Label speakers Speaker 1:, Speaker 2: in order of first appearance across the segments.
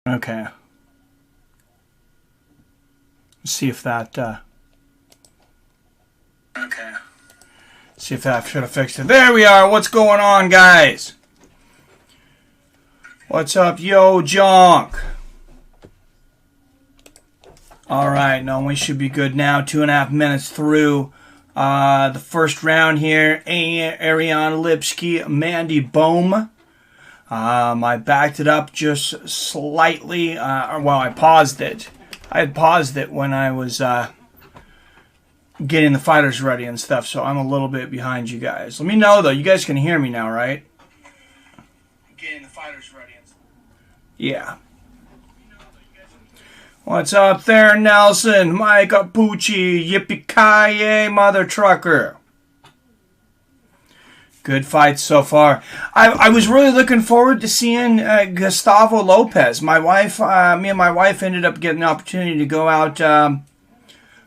Speaker 1: Okay. Let's see if that, okay. See if that should have fixed it. There we are. What's going on, guys? What's up, yo, junk? Alright, no, we should be good now. 2.5 minutes through the first round here. Ariane Lipski, Mandy Bohm. I backed it up just slightly. Well, I paused it. I had paused it when I was getting the fighters ready and stuff, so I'm a little bit behind you guys. Let me know, though. You guys can hear me now, right? Getting the fighters ready and stuff. Yeah. What's up there, Nelson? Mike Apucci, yippee-ki-yay, mother trucker. Good fights so far. I was really looking forward to seeing Gustavo Lopez. My wife, me and my wife ended up getting an opportunity to go out to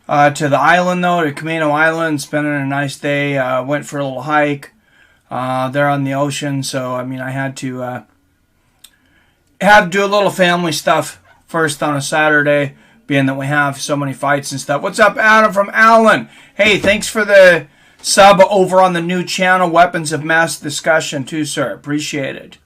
Speaker 1: the island, though, to Camino Island, spending a nice day. Went for a little hike there on the ocean. So, I mean, I had to do a little family stuff first on a Saturday, being that we have so many fights and stuff. What's up, Adam from Allen? Hey, thanks for the sub over on the new channel, Weapons of Mass Discussion, too, sir. Appreciate it.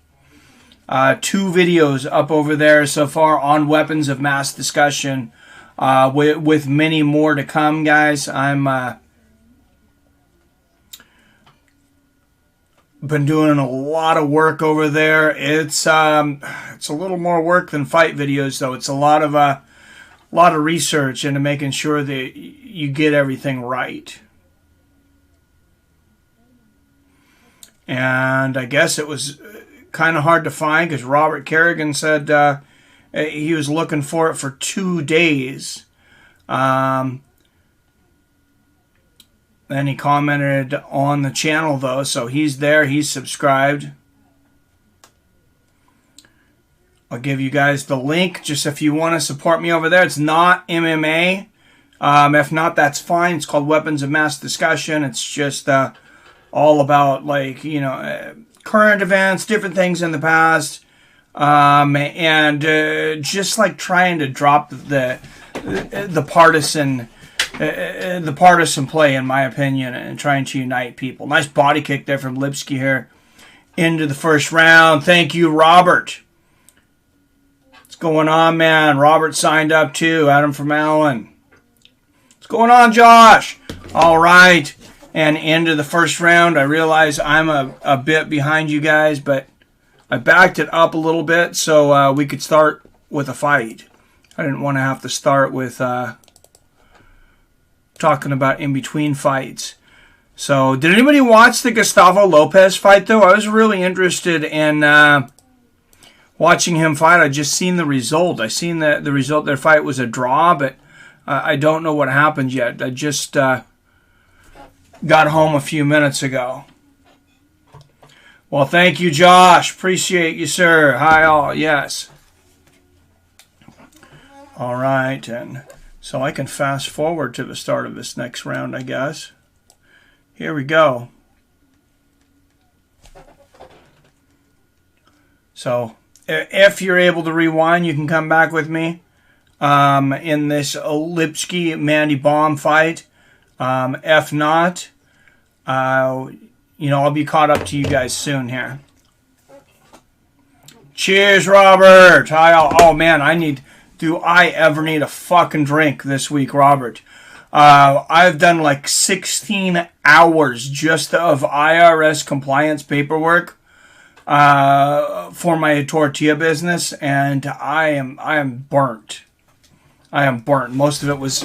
Speaker 1: 2 videos up over there so far on Weapons of Mass Discussion, with many more to come, guys. I'm been doing a lot of work over there. It's a little more work than fight videos, though. It's a lot of research into making sure that you get everything right. And I guess it was kind of hard to find because Robert Kerrigan said he was looking for it for 2 days. Then he commented on the channel, though, so he's there. He's subscribed. I'll give you guys the link just if you want to support me over there. It's not MMA. If not, that's fine. It's called Weapons of Mass Discussion. It's just all about, like, you know, current events, different things in the past, and just like trying to drop the partisan play, in my opinion, and trying to unite people. Nice body kick there from Lipski here into the first round. Thank you, Robert. What's going on, man? Robert signed up too. Adam from Allen. What's going on, Josh? All right. And into the first round. I realize I'm a bit behind you guys, but I backed it up a little bit so we could start with a fight. I didn't want to have to start with talking about in-between fights. So, did anybody watch the Gustavo Lopez fight, though? I was really interested in watching him fight. I just seen the result. I seen that the result of their fight was a draw, but I don't know what happened yet. I just got home a few minutes ago. Well, thank you, Josh. Appreciate you, sir. Hi, all. Yes. All right, and so I can fast forward to the start of this next round, I guess. Here we go. So, if you're able to rewind, you can come back with me in this Lipski-Mandy Bohm fight. If not, you know, I'll be caught up to you guys soon here. Cheers, Robert. Hi, all. Oh, man, do I ever need a fucking drink this week, Robert? I've done like 16 hours just of IRS compliance paperwork for my tortilla business, and I am burnt. I am burnt. Most of it was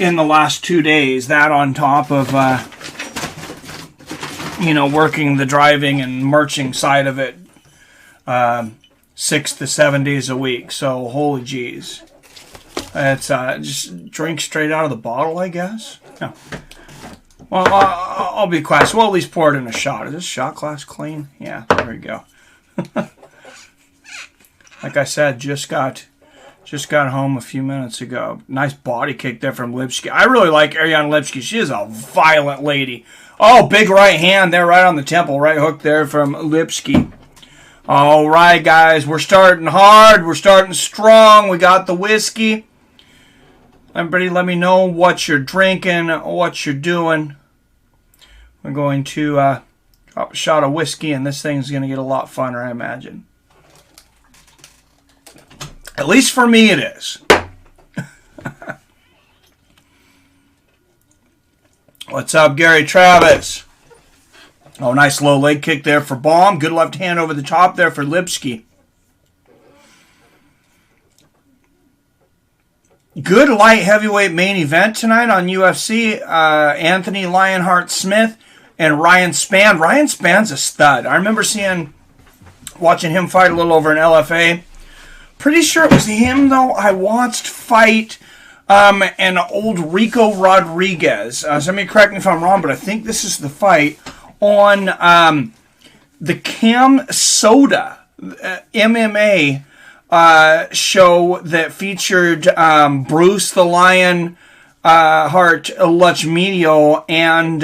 Speaker 1: in the last 2 days. That on top of you know, working the driving and merching side of it 6 to 7 days a week. So holy jeez. It's just drink straight out of the bottle, I guess. No. Well, I'll be quiet. So we'll at least pour it in a shot. Is this shot glass clean? Yeah, there we go. Like I said, just got home a few minutes ago. Nice body kick there from Lipski. I really like Ariane Lipski. She is a violent lady. Oh, big right hand there right on the temple. Right hook there from Lipski. All right, guys, we're starting hard. We're starting strong. We got the whiskey. Everybody, let me know what you're drinking, what you're doing. We're going to drop a shot of whiskey, and this thing's going to get a lot funner, I imagine. At least for me, it is. What's up, Gary Travis? Oh, nice low leg kick there for Baum. Good left hand over the top there for Lipski. Good light heavyweight main event tonight on UFC. Anthony Lionheart Smith and Ryan Spann. Ryan Spann's a stud. I remember watching him fight a little over in LFA. Pretty sure it was him, though. I watched fight an old Rico Rodriguez. Somebody correct me if I'm wrong, but I think this is the fight on the Cam Soda MMA show that featured Bruce the Lion Hart Lachmedio and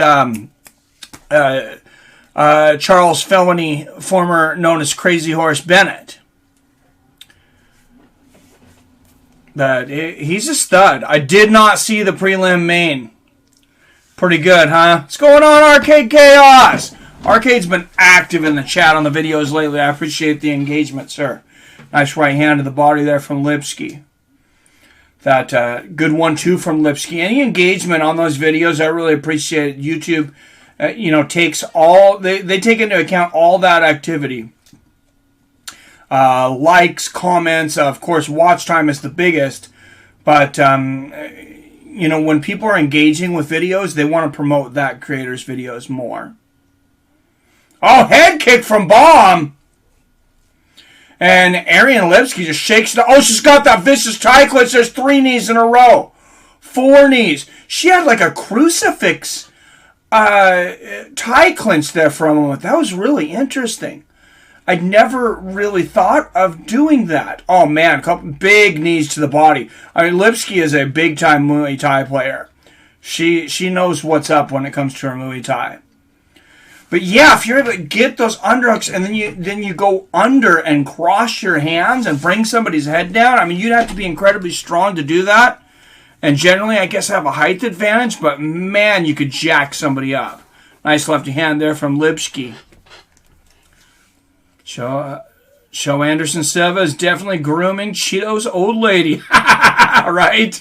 Speaker 1: Charles Felony, former known as Crazy Horse Bennett. He's a stud. I did not see the prelim main. Pretty good, huh? What's going on, Arcade Chaos? Arcade's been active in the chat on the videos lately. I appreciate the engagement, sir. Nice right hand to the body there from Lipski. That good 1-2 from Lipski. Any engagement on those videos, I really appreciate it. YouTube, takes all they take into account all that activity. Likes, comments, of course, watch time is the biggest. But when people are engaging with videos, they want to promote that creator's videos more. Oh, head kick from Baum. And Arian Lipski just shakes it. Oh, she's got that vicious tie clinch. There's 3 knees in a row. 4 knees. She had like a crucifix tie clinch there for a moment. That was really interesting. I'd never really thought of doing that. Oh, man, a couple big knees to the body. I mean, Lipski is a big-time Muay Thai player. She knows what's up when it comes to her Muay Thai. But, yeah, if you're able to get those underhooks and then you go under and cross your hands and bring somebody's head down, I mean, you'd have to be incredibly strong to do that. And generally, I guess, have a height advantage. But, man, you could jack somebody up. Nice lefty hand there from Lipski. Show Anderson Silva is definitely grooming Cheeto's old lady. Right?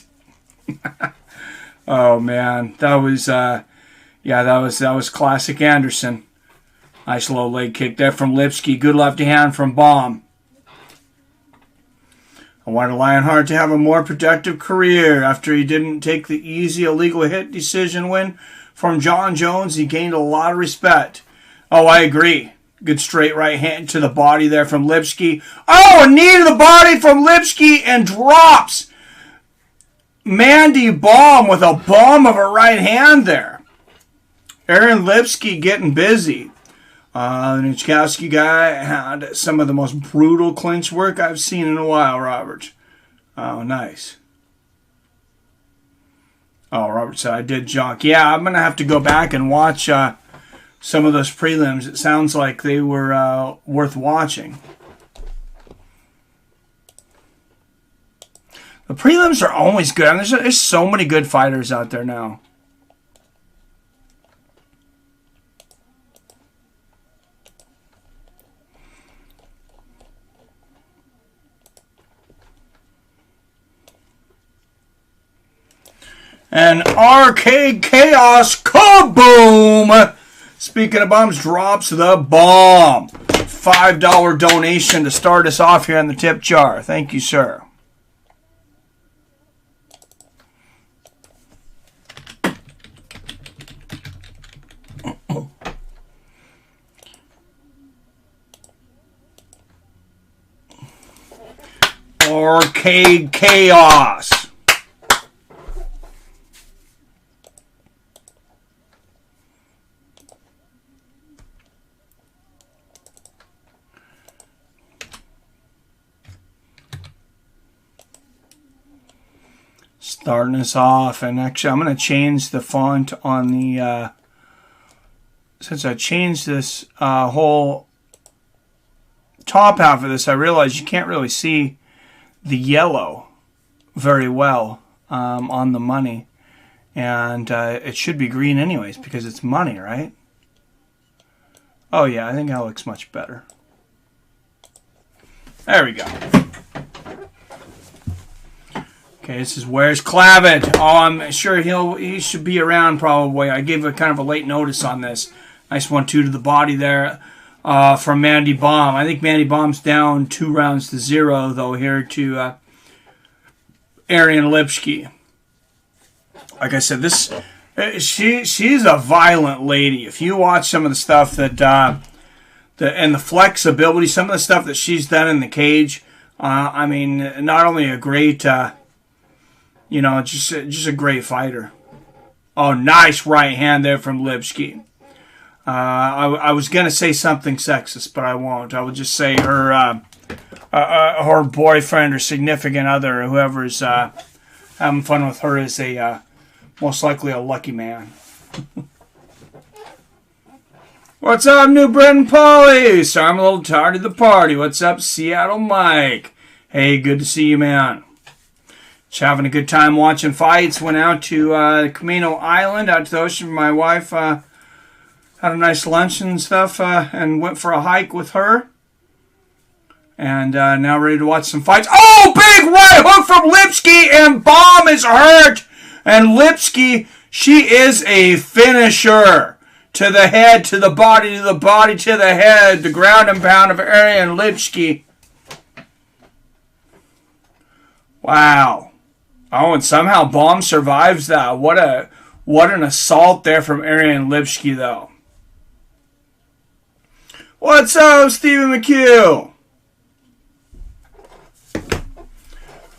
Speaker 1: Oh, man. That was classic Anderson. Nice low leg kick there from Lipski. Good lefty hand from Baum. I wanted Lionheart to have a more productive career. After he didn't take the easy illegal hit decision win from John Jones, he gained a lot of respect. Oh, I agree. Good straight right hand to the body there from Lipski. Oh, a knee to the body from Lipski and drops Mandy Baum with a bomb of a right hand there. Aaron Lipski getting busy. The Nichkowski guy had some of the most brutal clinch work I've seen in a while, Robert. Oh, nice. Oh, Robert said I did junk. Yeah, I'm going to have to go back and watch some of those prelims. It sounds like they were worth watching. The prelims are always good. I mean, there's so many good fighters out there now. And Arcade Chaos, kaboom! Speaking of bombs, drops the bomb. $5 donation to start us off here in the tip jar. Thank you, sir. Arcade Chaos. Starting us off, and actually I'm going to change the font on the, since I changed this whole top half of this, I realized you can't really see the yellow very well on the money. And it should be green anyways because it's money, right? Oh, yeah, I think that looks much better. There we go. Okay, this is Where's Clavitt. Oh, I'm sure he should be around probably. I gave a kind of a late notice on this. Nice 1-2 to the body there from Mandy Baum. I think Mandy Baum's down 2-0 though here to Ariane Lipski. Like I said, she's a violent lady. If you watch some of the stuff that and the flexibility, some of the stuff that she's done in the cage, I mean, not only a great, just a great fighter. Oh, nice right hand there from Lipski. I was gonna say something sexist, but I won't. I would just say her boyfriend or significant other, or whoever's having fun with her, is most likely a lucky man. What's up, New Britain Polly? Sorry, I'm a little tired of the party. What's up, Seattle Mike? Hey, good to see you, man. Just having a good time watching fights. Went out to Camino Island, out to the ocean with my wife. Had a nice lunch and stuff, and went for a hike with her. And now ready to watch some fights. Oh, big right hook from Lipski, and Baum is hurt. And Lipski, she is a finisher. To the head, to the body, to the body, to the head. The ground and pound of Ariane Lipski. Wow. Oh, and somehow Baum survives that. What an assault there from Ariane Lipski, though. What's up, Stephen McHugh?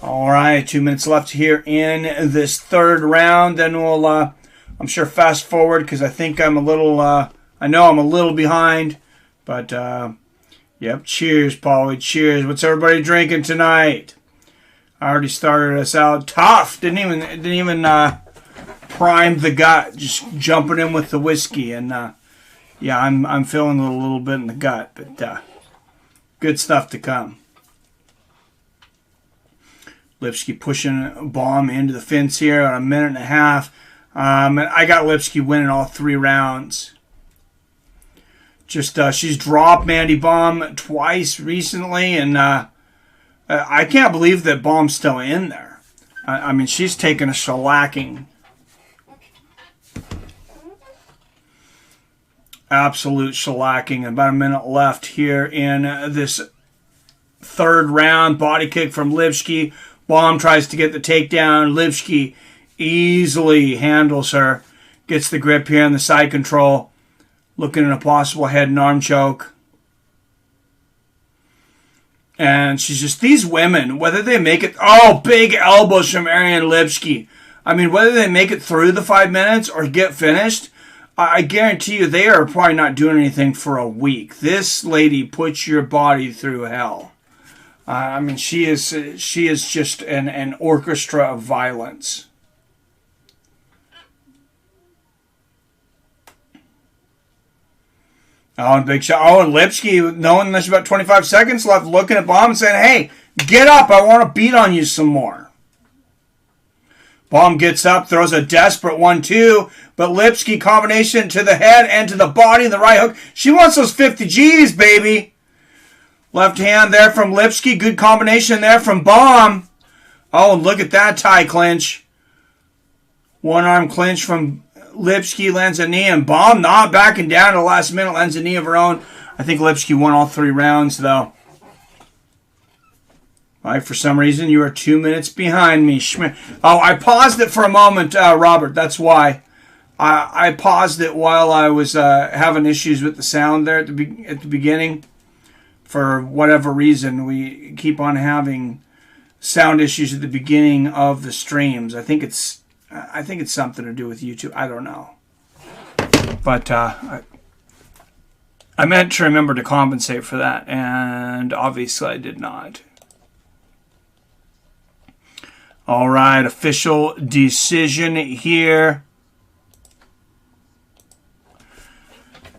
Speaker 1: All right, 2 minutes left here in this third round. Then we'll, I'm sure, fast forward because I think I'm a little, I know I'm a little behind. But, yep, cheers, Paulie, cheers. What's everybody drinking tonight? I already started us out tough. Didn't even prime the gut. Just jumping in with the whiskey. And, yeah, I'm feeling it a little bit in the gut. But good stuff to come. Lipski pushing Baum into the fence here at 1.5 minutes. And I got Lipski winning all 3 rounds. Just she's dropped Mandy Baum twice recently, and I can't believe that Baum's still in there. I mean, she's taken a shellacking. Absolute shellacking. About 1 minute left here in this third round. Body kick from Lipski. Baum tries to get the takedown. Lipski easily handles her. Gets the grip here on the side control. Looking at a possible head and arm choke. And she's just, these women, whether they make it, oh, big elbows from Ariane Lipski. I mean, whether they make it through the 5 minutes or get finished, I guarantee you they are probably not doing anything for a week. This lady puts your body through hell. I mean, she is just an orchestra of violence. Oh, and big shot. Oh, and Lipski, knowing there's about 25 seconds left, looking at Baum and saying, hey, get up. I want to beat on you some more. Baum gets up, throws a desperate 1-2, but Lipski combination to the head and to the body, the right hook. She wants those 50 G's, baby. Left hand there from Lipski. Good combination there from Baum. Oh, and look at that tie clinch. One arm clinch from Lipski, lands a knee, and Baum not backing down to the last minute, lands a knee of her own. I think Lipski won all 3 rounds, though. All right, for some reason, you are 2 minutes behind me. Oh, I paused it for a moment, Robert. That's why. I paused it while I was having issues with the sound there at the beginning. For whatever reason, we keep on having sound issues at the beginning of the streams. I think it's something to do with YouTube. I don't know. But I meant to remember to compensate for that, and obviously I did not. All right, official decision here.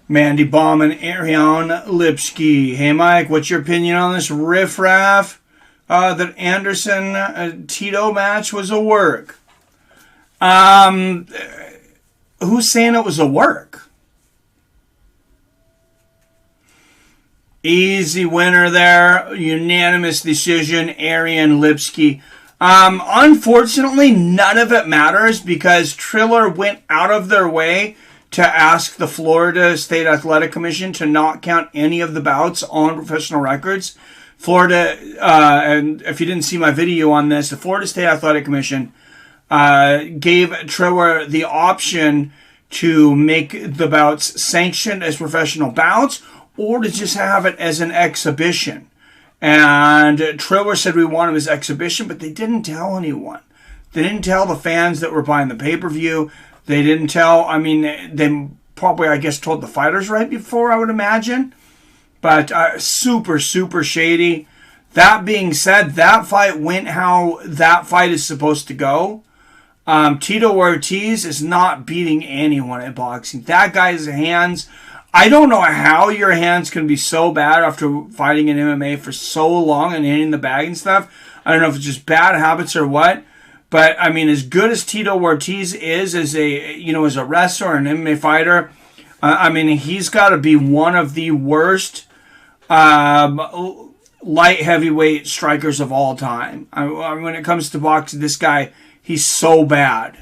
Speaker 1: Mandy Baum and Ariane Lipski. Hey, Mike, what's your opinion on this riffraff that Anderson-Tito match was a work? Who's saying it was a work? Easy winner there. Unanimous decision, Ariane Lipski. Unfortunately, none of it matters because Triller went out of their way to ask the Florida State Athletic Commission to not count any of the bouts on professional records. Florida, and if you didn't see my video on this, the Florida State Athletic Commission gave Triller the option to make the bouts sanctioned as professional bouts or to just have it as an exhibition. And Triller said we want him as exhibition, but they didn't tell anyone. They didn't tell the fans that were buying the pay-per-view. They didn't tell, they probably, I guess, told the fighters right before, I would imagine. But super, super shady. That being said, that fight went how that fight is supposed to go. Tito Ortiz is not beating anyone at boxing. That guy's hands, I don't know how your hands can be so bad after fighting in MMA for so long and hitting the bag and stuff. I don't know if it's just bad habits or what. But, as good as Tito Ortiz is as a wrestler and MMA fighter, he's got to be one of the worst light heavyweight strikers of all time. When it comes to boxing, this guy, he's so bad.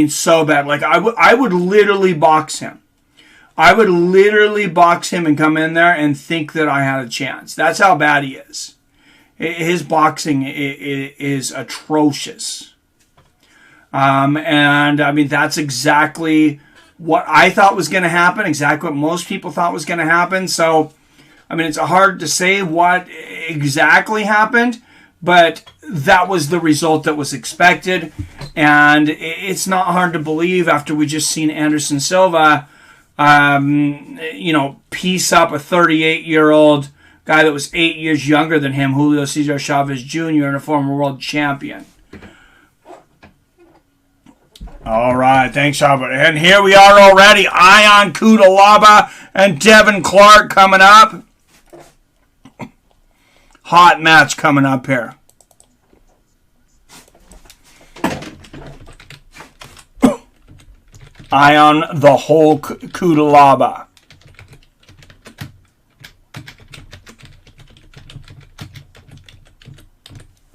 Speaker 1: So bad. Like, I would literally box him. I would literally box him and come in there and think that I had a chance. That's how bad he is. His boxing is atrocious. That's exactly what I thought was going to happen, exactly what most people thought was going to happen. So, it's hard to say what exactly happened, but that was the result that was expected. And it's not hard to believe after we just seen Anderson Silva, piece up a 38-year-old guy that was 8 years younger than him, Julio Cesar Chavez Jr., and a former world champion. All right, thanks, Robert. And here we are already. Ion Cutelaba and Devin Clark coming up. Hot match coming up here. Ion the Hulk Cutelaba.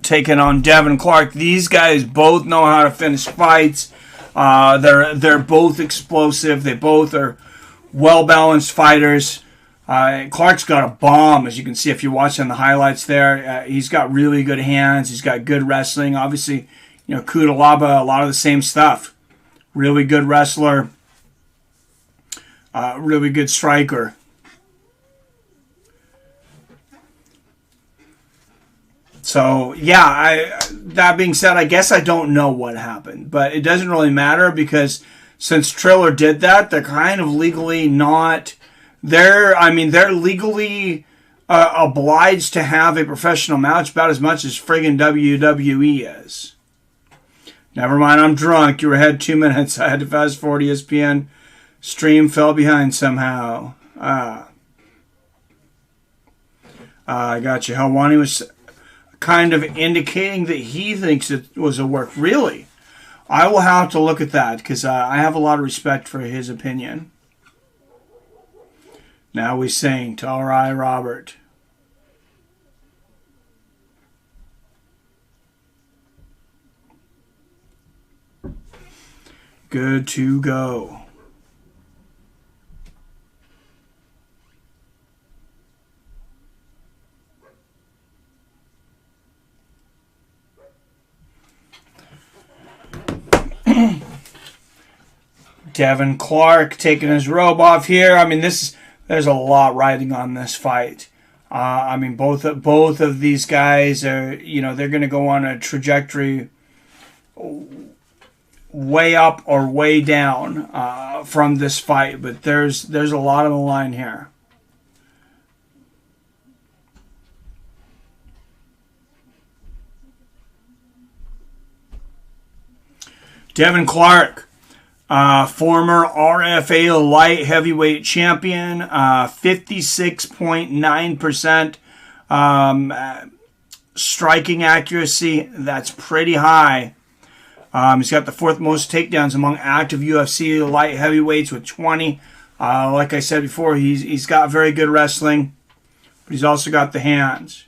Speaker 1: Taking on Devin Clark. These guys both know how to finish fights. They're both explosive. They both are well-balanced fighters. Clark's got a bomb, as you can see if you're watching the highlights there. He's got really good hands. He's got good wrestling. Obviously, Cutelaba, a lot of the same stuff. Really good wrestler. Really good striker. So, that being said, I guess I don't know what happened. But it doesn't really matter because since Triller did that, they're kind of legally not... They're legally obliged to have a professional match about as much as friggin' WWE is. Never mind, I'm drunk. You were ahead 2 minutes. I had to fast forward ESPN. Stream fell behind somehow. I got you. Helwani was kind of indicating that he thinks it was a work. Really? I will have to look at that because I have a lot of respect for his opinion. Now we sing to all right, Robert. Good to go. Devin Clark taking his robe off here. There's a lot riding on this fight. Both of these guys are, they're going to go on a trajectory way up or way down from this fight. But there's a lot on the line here. Devin Clark. Former RFA light heavyweight champion, 56.9% striking accuracy. That's pretty high. He's got the 4th most takedowns among active UFC light heavyweights with 20. Like I said before, he's got very good wrestling, but he's also got the hands.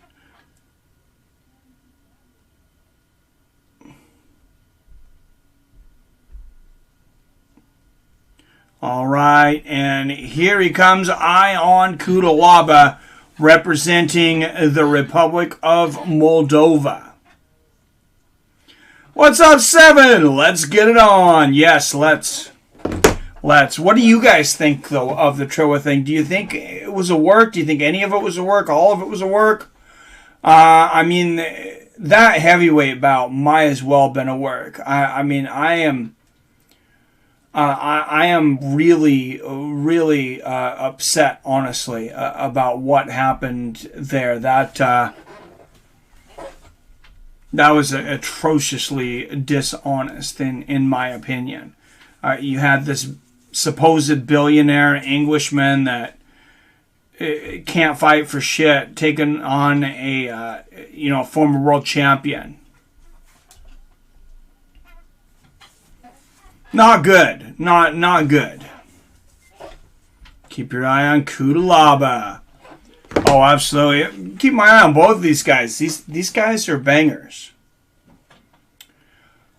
Speaker 1: All right, and here he comes, Ion Cutelaba, representing the Republic of Moldova. What's up, 7? Let's get it on. Yes, let's. What do you guys think, though, of the Troa thing? Do you think it was a work? Do you think any of it was a work? All of it was a work? I mean, that heavyweight bout might as well have been a work. I am really, really upset, honestly, about what happened there. That was atrociously dishonest, in my opinion. You had this supposed billionaire Englishman that can't fight for shit, taking on a former world champion. Not good. Not good. Keep your eye on Cutelaba. Oh, absolutely. Keep my eye on both of these guys. These guys are bangers.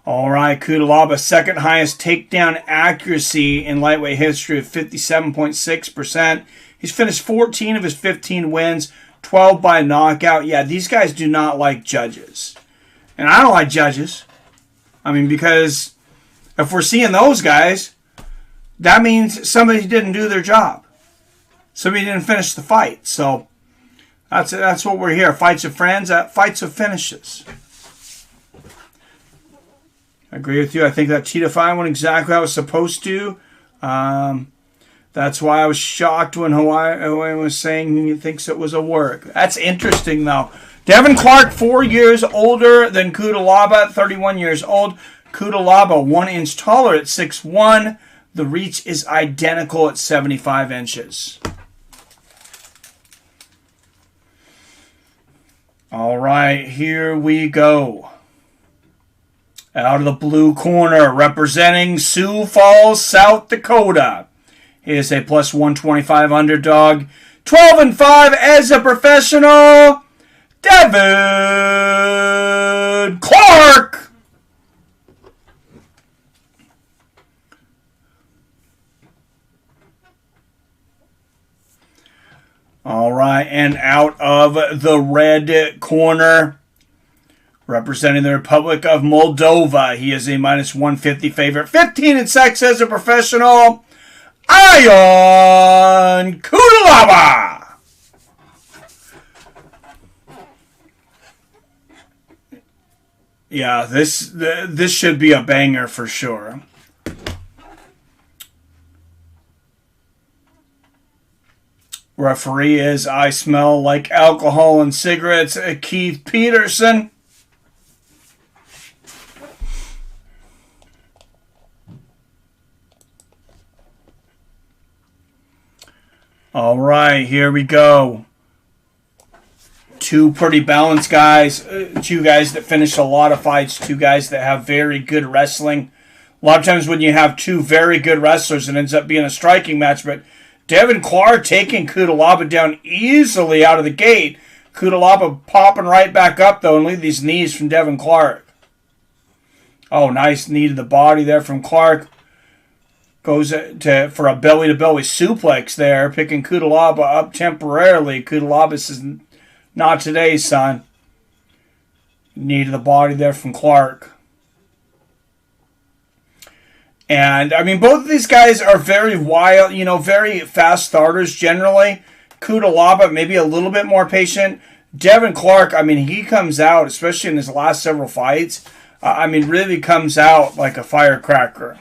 Speaker 1: All right, Cutelaba, 2nd highest takedown accuracy in lightweight history of 57.6%. He's finished 14 of his 15 wins, 12 by knockout. Yeah, these guys do not like judges. And I don't like judges. I mean, because if we're seeing those guys, that means somebody didn't do their job. Somebody didn't finish the fight. So that's what we're here. Fights of friends, fights of finishes. I agree with you. I think that Cheetah fight went exactly how it was supposed to. That's why I was shocked when Hawaii was saying he thinks it was a work. That's interesting, though. Devin Clark, 4 years older than Cutelaba, 31 years old. Cutelaba, 1 inch taller at 6'1". The reach is identical at 75 inches. All right, here we go. Out of the blue corner, representing Sioux Falls, South Dakota. He is a plus 125 underdog. 12-5 as a professional. Devin Clark. All right, and out of the red corner, representing the Republic of Moldova, he is a minus 150 favorite. 15-6 as a professional. Ion Cutelaba. Yeah, this should be a banger for sure. Referee is I Smell Like Alcohol and Cigarettes, Keith Peterson. All right, here we go. Two pretty balanced guys. Two guys that finish a lot of fights. Two guys that have very good wrestling. A lot of times when you have two very good wrestlers, it ends up being a striking match. But Devin Clark taking Cutelaba down easily out of the gate. Cutelaba popping right back up, though, and look at these knees from Devin Clark. Oh, nice knee to the body there from Clark. Goes for a belly-to-belly suplex there, picking Cutelaba up temporarily. Cutelaba says, not today, son. Knee to the body there from Clark. And, I mean, both of these guys are very wild, very fast starters generally. Cutelaba, maybe a little bit more patient. Devin Clark, I mean, he comes out, especially in his last several fights, really comes out like a firecracker.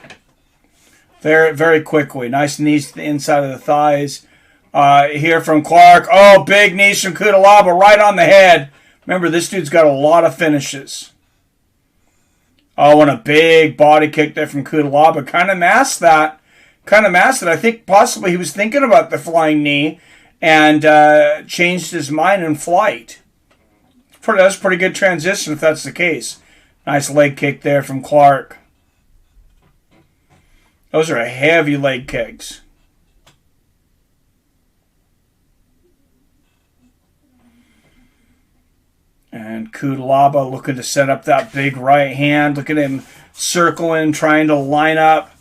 Speaker 1: Very, very quickly. Nice knees to the inside of the thighs. Here from Clark. Oh, big knees from Cutelaba right on the head. Remember, this dude's got a lot of finishes. Oh, and a big body kick there from Cutelaba. Kind of masked that. I think possibly he was thinking about the flying knee and changed his mind in flight. That's a pretty good transition if that's the case. Nice leg kick there from Clark. Those are heavy leg kicks. And Cutelaba looking to set up that big right hand. Look at him circling, trying to line up.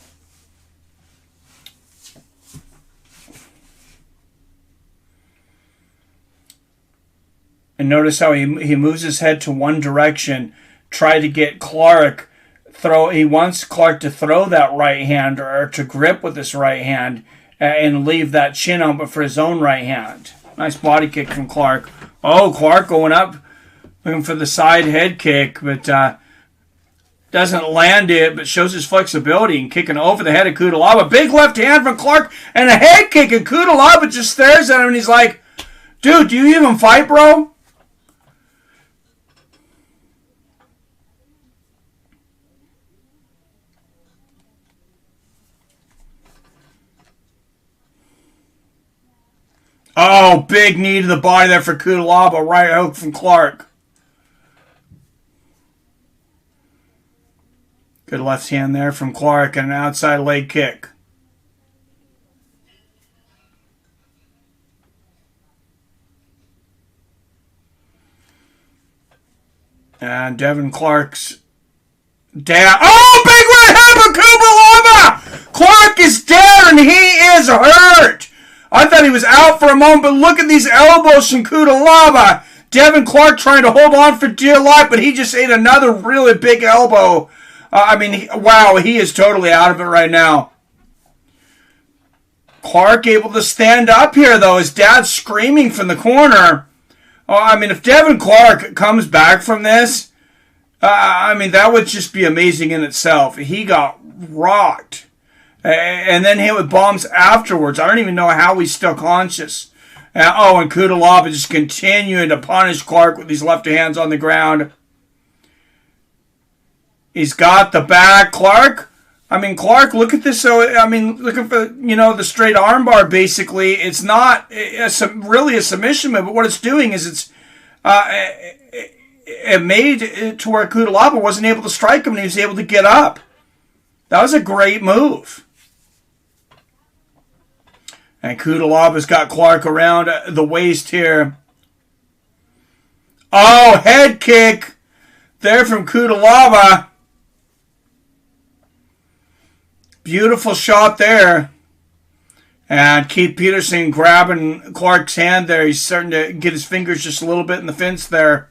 Speaker 1: And notice how he moves his head to one direction. Try to get Clark he wants Clark to throw that right hand or to grip with his right hand and leave that chin open for his own right hand. Nice body kick from Clark. Oh, Clark going up, looking for the side head kick, but doesn't land it, but shows his flexibility and kicking over the head of Cutelaba. Big left hand from Clark and a head kick, and Cutelaba just stares at him and he's like, dude, do you even fight, bro? Oh, big knee to the body there for Cutelaba. Right hook from Clark. Good left hand there from Clark and an outside leg kick. And Devin Clark's down. Oh, big right hand for Cutelaba! Clark is down and he is hurt. I thought he was out for a moment, but look at these elbows from Cutelaba. Devin Clark trying to hold on for dear life, but he just ate another really big elbow. Wow, he is totally out of it right now. Clark able to stand up here, though. His dad's screaming from the corner. If Devin Clark comes back from this, that would just be amazing in itself. He got rocked. And then hit with bombs afterwards. I don't even know how he's still conscious. And Cutelaba just continuing to punish Clark with these left hands on the ground. He's got the back. Clark, look at this. So, looking for, the straight armbar, basically. It's not really a submission move, but what it's doing is it made it to where Cutelaba wasn't able to strike him and he was able to get up. That was a great move. And Cutelaba's got Clark around the waist here. Oh, head kick there from Cutelaba. Beautiful shot there. And Keith Peterson grabbing Clark's hand there. He's starting to get his fingers just a little bit in the fence there.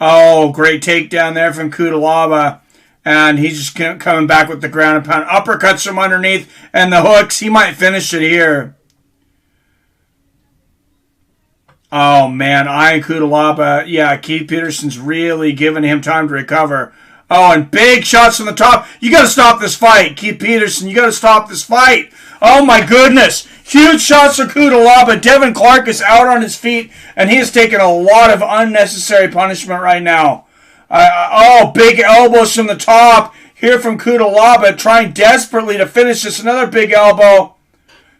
Speaker 1: Oh, great takedown there from Cutelaba. And he's just coming back with the ground and pound. Uppercuts from underneath and the hooks. He might finish it here. Oh, man. Ian Cutelaba. Yeah, Keith Peterson's really giving him time to recover. Oh, and big shots from the top. You got to stop this fight, Keith Peterson. You got to stop this fight. Oh, my goodness. Huge shots for Cutelaba. Devin Clark is out on his feet, and he is taking a lot of unnecessary punishment right now. Big elbows from the top here from Cutelaba, trying desperately to finish this. Another big elbow.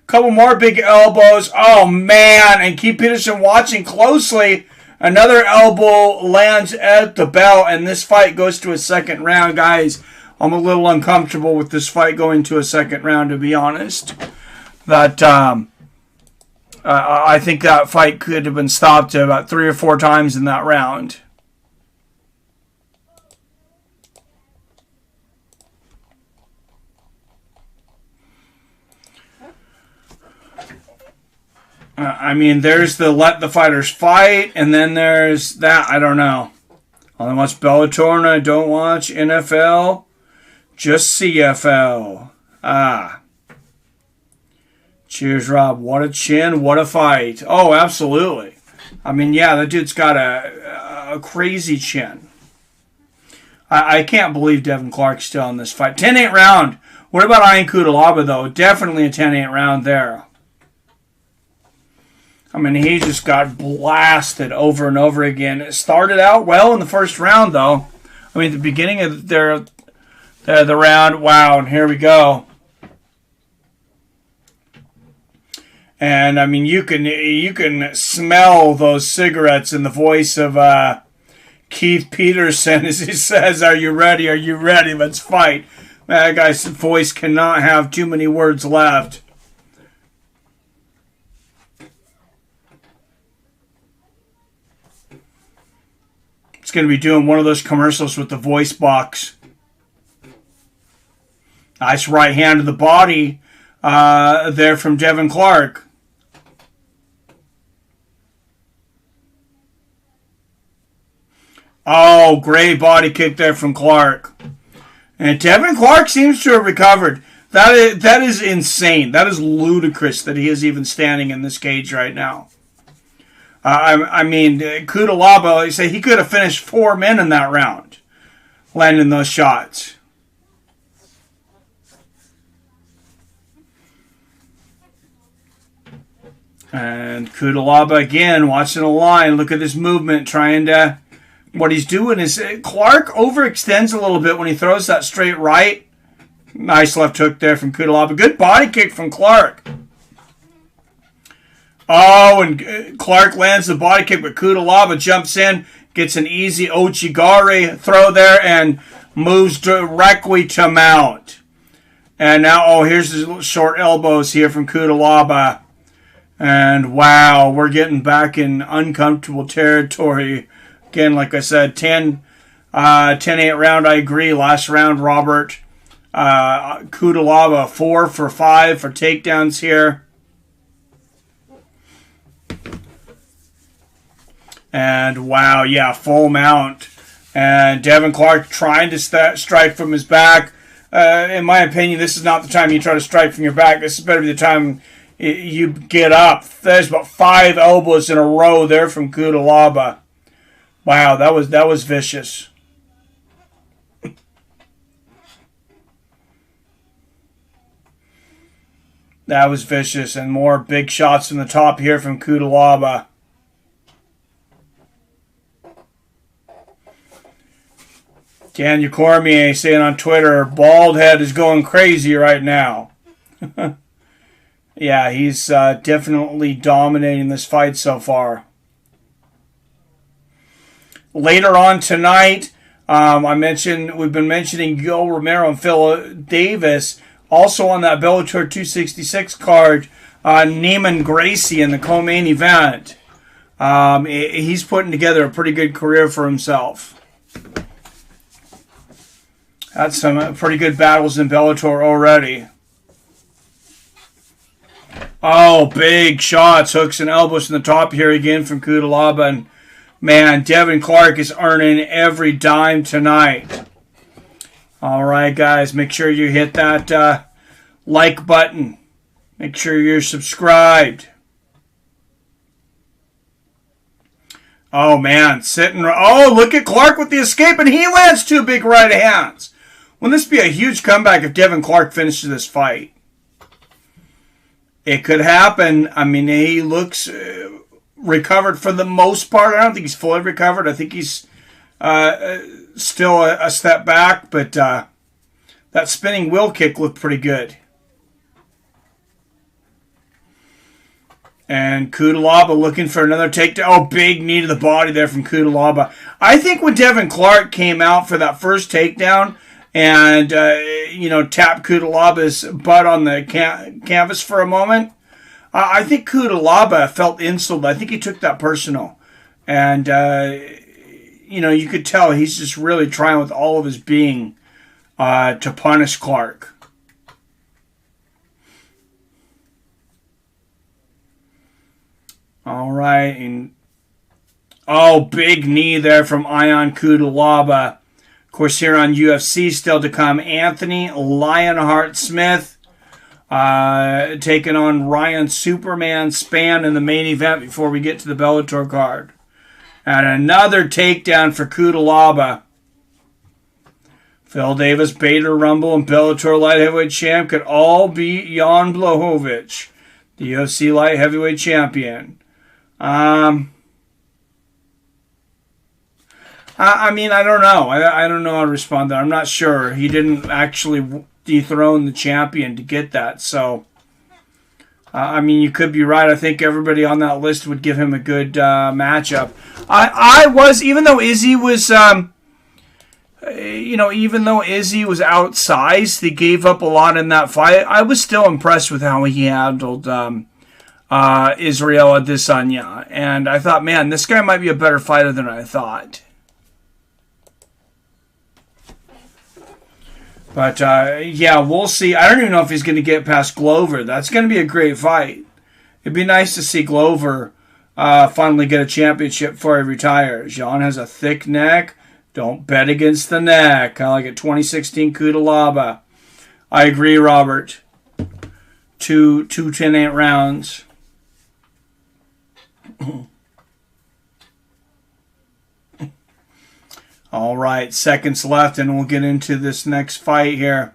Speaker 1: Couple more big elbows. Oh, man. And Keith Peterson watching closely. Another elbow lands at the bell, and this fight goes to a second round. Guys, I'm a little uncomfortable with this fight going to a second round, to be honest. I think that fight could have been stopped about 3 or 4 times in that round. There's the let the fighters fight, and then there's that. I don't know. I only watch Bellator and I don't watch NFL. Just CFL. Cheers, Rob. What a chin. What a fight. Oh, absolutely. That dude's got a crazy chin. I can't believe Devin Clark's still in this fight. 10-8 round. What about Ian Cutelaba, though? Definitely a 10-8 round there. I mean, he just got blasted over and over again. It started out well in the first round, though. I mean, the beginning of the round, wow, and here we go. And I mean, you can smell those cigarettes in the voice of Keith Peterson as he says, "Are you ready? Are you ready? Let's fight." That guy's voice cannot have too many words left. It's going to be doing one of those commercials with the voice box. Nice right hand to the body there from Devin Clark. Oh, great body kick there from Clark. And Devin Clark seems to have recovered. That is insane. That is ludicrous that he is even standing in this cage right now. I mean, Kudalaba, you say he could have finished 4 men in that round, landing those shots. And Kudalaba again, watching the line. Look at this movement, trying to... What he's doing is Clark overextends a little bit when he throws that straight right. Nice left hook there from Kudalaba. Good body kick from Clark. Oh, and Clark lands the body kick, but Kudalaba jumps in, gets an easy Ochigari throw there, and moves directly to mount. And now, oh, here's his little short elbows here from Kudalaba. And wow, we're getting back in uncomfortable territory. Again, like I said, 10-8 round, I agree. Last round, Robert. Kudalaba, 4 for 5 for takedowns here. And wow, yeah, full mount. And Devin Clark trying to strike from his back. In my opinion, this is not the time you try to strike from your back. This is better be the time you get up. There's about 5 elbows in a row there from Kudalaba. Wow, that was vicious. That was vicious. And more big shots from the top here from Kudalaba. Daniel Cormier saying on Twitter, bald head is going crazy right now. Yeah, he's definitely dominating this fight so far. Later on tonight, we've been mentioning Yoel Romero and Phill Davis. Also on that Bellator 266 card, Neiman Gracie in the co-main event. He's putting together a pretty good career for himself. Had some pretty good battles in Bellator already. Oh, big shots, hooks and elbows from the top here again from Kudalaba. And man, Devin Clark is earning every dime tonight. All right, guys, make sure you hit that like button. Make sure you're subscribed. Oh, man, oh, look at Clark with the escape, and he lands 2 big right hands. Wouldn't this be a huge comeback if Devin Clark finishes this fight? It could happen. I mean, he looks recovered for the most part. I don't think he's fully recovered. I think he's still a step back, but that spinning wheel kick looked pretty good. And Kudalaba looking for another takedown. Oh, big knee to the body there from Kudalaba. I think when Devin Clark came out for that first takedown and, tapped Kudalaba's butt on the canvas for a moment, I think Kudalaba felt insulted. I think he took that personal. And, you could tell he's just really trying with all of his being to punish Clark. All right. And big knee there from Ion Kudalaba. Of course, here on UFC, still to come, Anthony Lionheart Smith taking on Ryan Superman Spann in the main event before we get to the Bellator card. And another takedown for Kudalaba. Phill Davis, Bader Rumble, and Bellator Light Heavyweight Champ could all beat Jan Blachowicz, the UFC Light Heavyweight Champion. I mean, I don't know. I don't know how to respond to that. I'm not sure. He didn't actually dethrone the champion to get that. So, I mean, you could be right. I think everybody on that list would give him a good matchup. Even though Izzy was, even though Izzy was outsized, he gave up a lot in that fight. I was still impressed with how he handled Israel Adesanya. And I thought, man, this guy might be a better fighter than I thought. But, yeah, we'll see. I don't even know if he's going to get past Glover. That's going to be a great fight. It'd be nice to see Glover finally get a championship before he retires. Jan has a thick neck. Don't bet against the neck. Kind of like a 2016 Kudalaba. I agree, Robert. Two 10-8 rounds. All right, seconds left, and we'll get into this next fight here.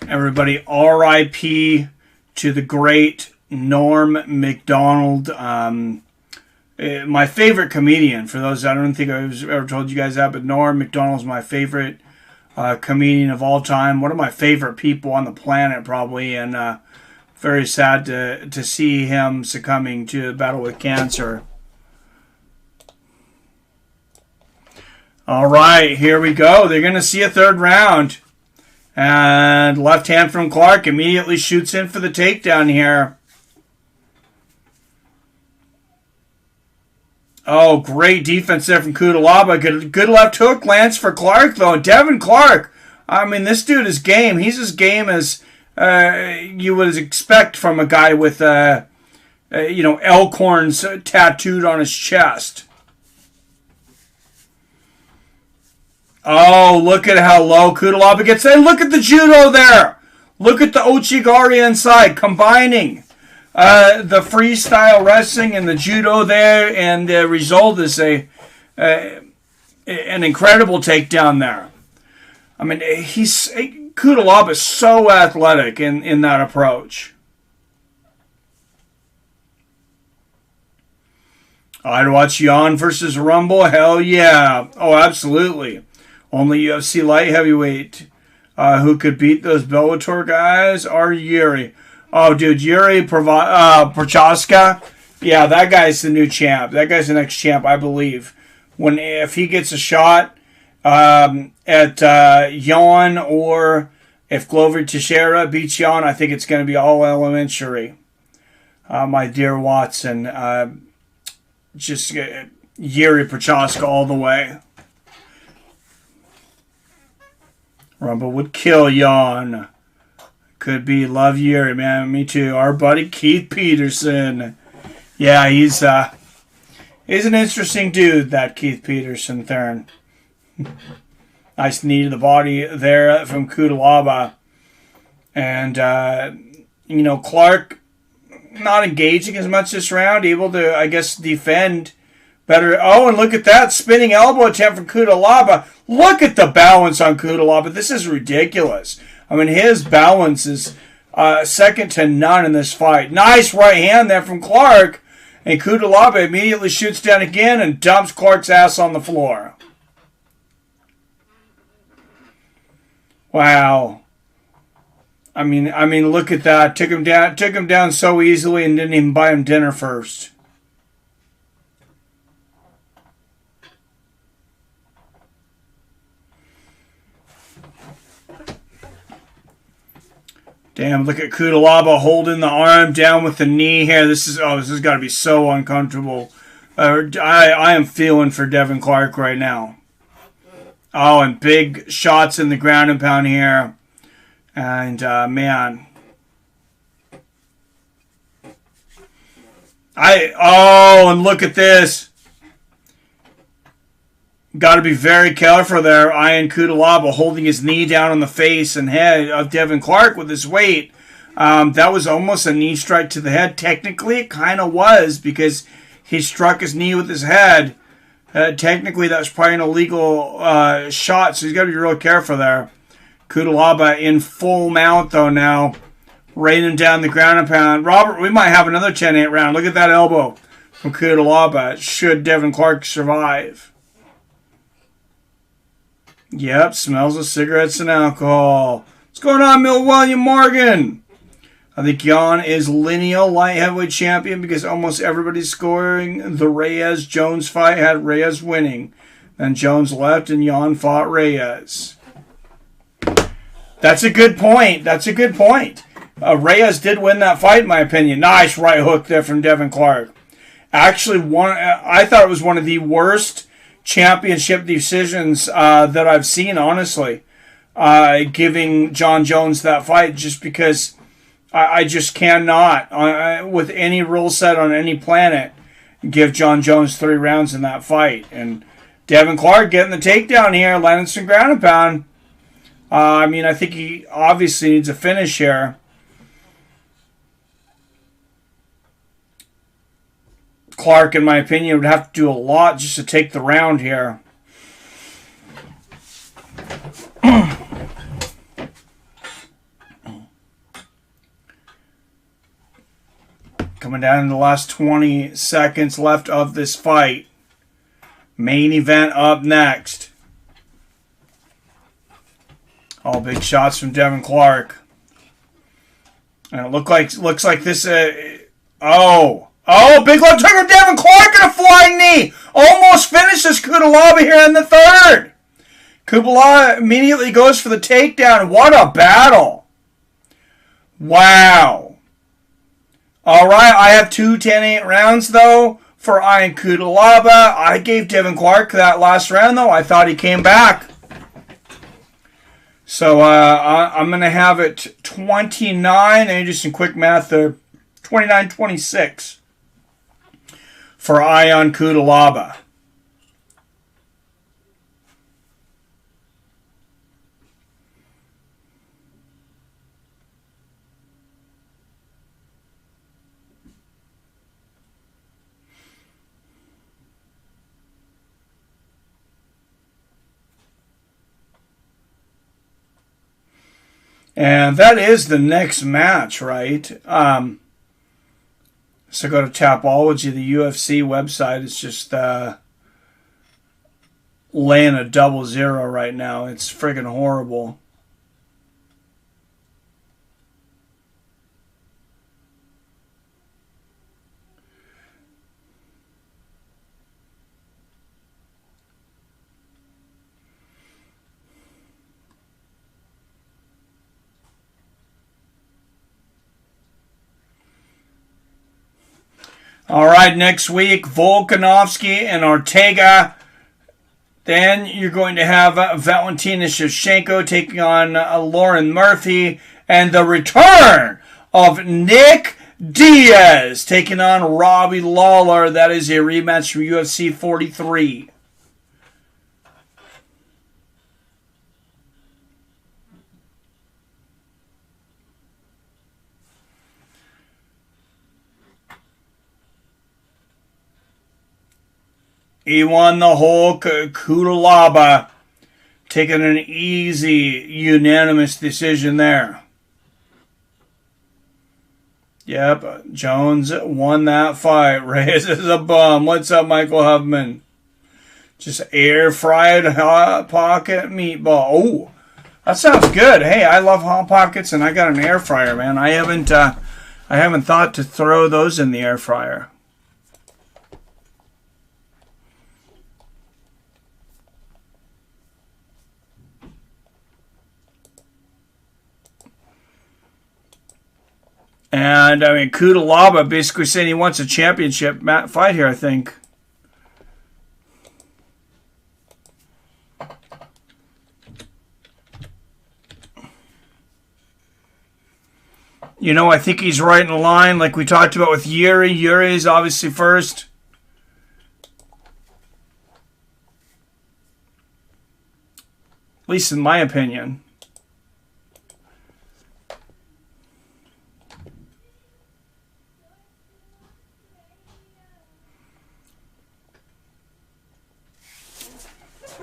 Speaker 1: Everybody, R.I.P. to the great Norm Macdonald. My favorite comedian. For those, I don't think I've ever told you guys that, but Norm Macdonald's my favorite comedian of all time. One of my favorite people on the planet, probably, and very sad to see him succumbing to the battle with cancer. All right, here we go. They're going to see a third round. And left hand from Clark immediately shoots in for the takedown here. Oh, great defense there from Kudalaba. Good left hook lands for Clark, though. Devin Clark, I mean, this dude is game. He's as game as you would expect from a guy with, elk horns tattooed on his chest. Oh, look at how low Kudalaba gets there. Look at the judo there. Look at the Ochigari inside, combining the freestyle wrestling and the judo there, and the result is an incredible takedown there. I mean, Kudalaba is so athletic in that approach. I'd watch Jan versus Rumble. Hell yeah. Oh, absolutely. Only UFC light heavyweight. Who could beat those Bellator guys? Are Yuri. Oh, dude, Yuri Prochaska. Yeah, that guy's the new champ. That guy's the next champ, I believe. If he gets a shot at Jan, or if Glover Teixeira beats Jan, I think it's going to be all elementary. My dear Watson. Just Yuri Prochaska all the way. Rumble would kill Jan. Could be. Love Yuri, man. Me too. Our buddy Keith Peterson. Yeah, he's an interesting dude, that Keith Peterson Thurn. Nice knee to the body there from Kudalaba. And, Clark not engaging as much this round. Able to, I guess, defend better. Oh, and look at that. Spinning elbow attempt from Kudalaba. Look at the balance on Kudalaba. This is ridiculous. I mean, his balance is second to none in this fight. Nice right hand there from Clark. And Kudalaba immediately shoots down again and dumps Clark's ass on the floor. Wow. I mean, look at that. Took him down so easily and didn't even buy him dinner first. Damn, look at Kudalaba holding the arm down with the knee here. This has got to be so uncomfortable. I am feeling for Devin Clark right now. Oh, and big shots in the ground and pound here. And, man. And look at this. Got to be very careful there. Ian Kudalaba holding his knee down on the face and head of Devin Clark with his weight. That was almost a knee strike to the head. Technically, it kind of was, because he struck his knee with his head. Technically, that was probably an illegal shot, so he's got to be real careful there. Kudalaba in full mount, though, now. Raining down the ground and pound. Robert, we might have another 10-8 round. Look at that elbow from Kudalaba. Should Devin Clark survive? Yep, smells of cigarettes and alcohol. What's going on, William Morgan? I think Jan is lineal light heavyweight champion because almost everybody's scoring. The Reyes-Jones fight had Reyes winning. Then Jones left and Jan fought Reyes. That's a good point. That's a good point. Reyes did win that fight, in my opinion. Nice right hook there from Devin Clark. Actually, I thought it was one of the worst championship decisions that I've seen, honestly. Giving John Jones that fight just because I just cannot, with any rule set on any planet, give John Jones 3 rounds in that fight. And Devin Clark getting the takedown here, landing some ground and pound. I mean, I think he obviously needs a finish here. Clark, in my opinion, would have to do a lot just to take the round here. Coming down in the last 20 seconds left of this fight. Main event up next. All big shots from Devin Clark. And it looks like this... Oh, big left hook of Devin Clark and a flying knee. Almost finishes Kudalaba here in the third. Kudalaba immediately goes for the takedown. What a battle. Wow. All right, I have 2 10-8 rounds, though, for Ian Kudalaba. I gave Devin Clark that last round, though. I thought he came back. So I'm going to have it 29. And do some quick math there. 29-26 for Ion Kudalaba. And that is the next match, right? So go to Tapology, the UFC website. It's just laying a 0-0 right now. It's friggin' horrible. All right, next week, Volkanovski and Ortega. Then you're going to have Valentina Shevchenko taking on Lauren Murphy. And the return of Nick Diaz taking on Robbie Lawler. That is a rematch from UFC 43. He won the whole Kudalaba, taking an easy, unanimous decision there. Yep, Jones won that fight. Reyes is a bum. What's up, Michael Huffman? Just air-fried Hot Pocket meatball. Oh, that sounds good. Hey, I love Hot Pockets, and I got an air fryer, man. I haven't thought to throw those in the air fryer. And, I mean, Kudalaba basically saying he wants a championship fight here, I think. You know, I think he's right in line, like we talked about with Yuri. Yuri's obviously first. At least in my opinion.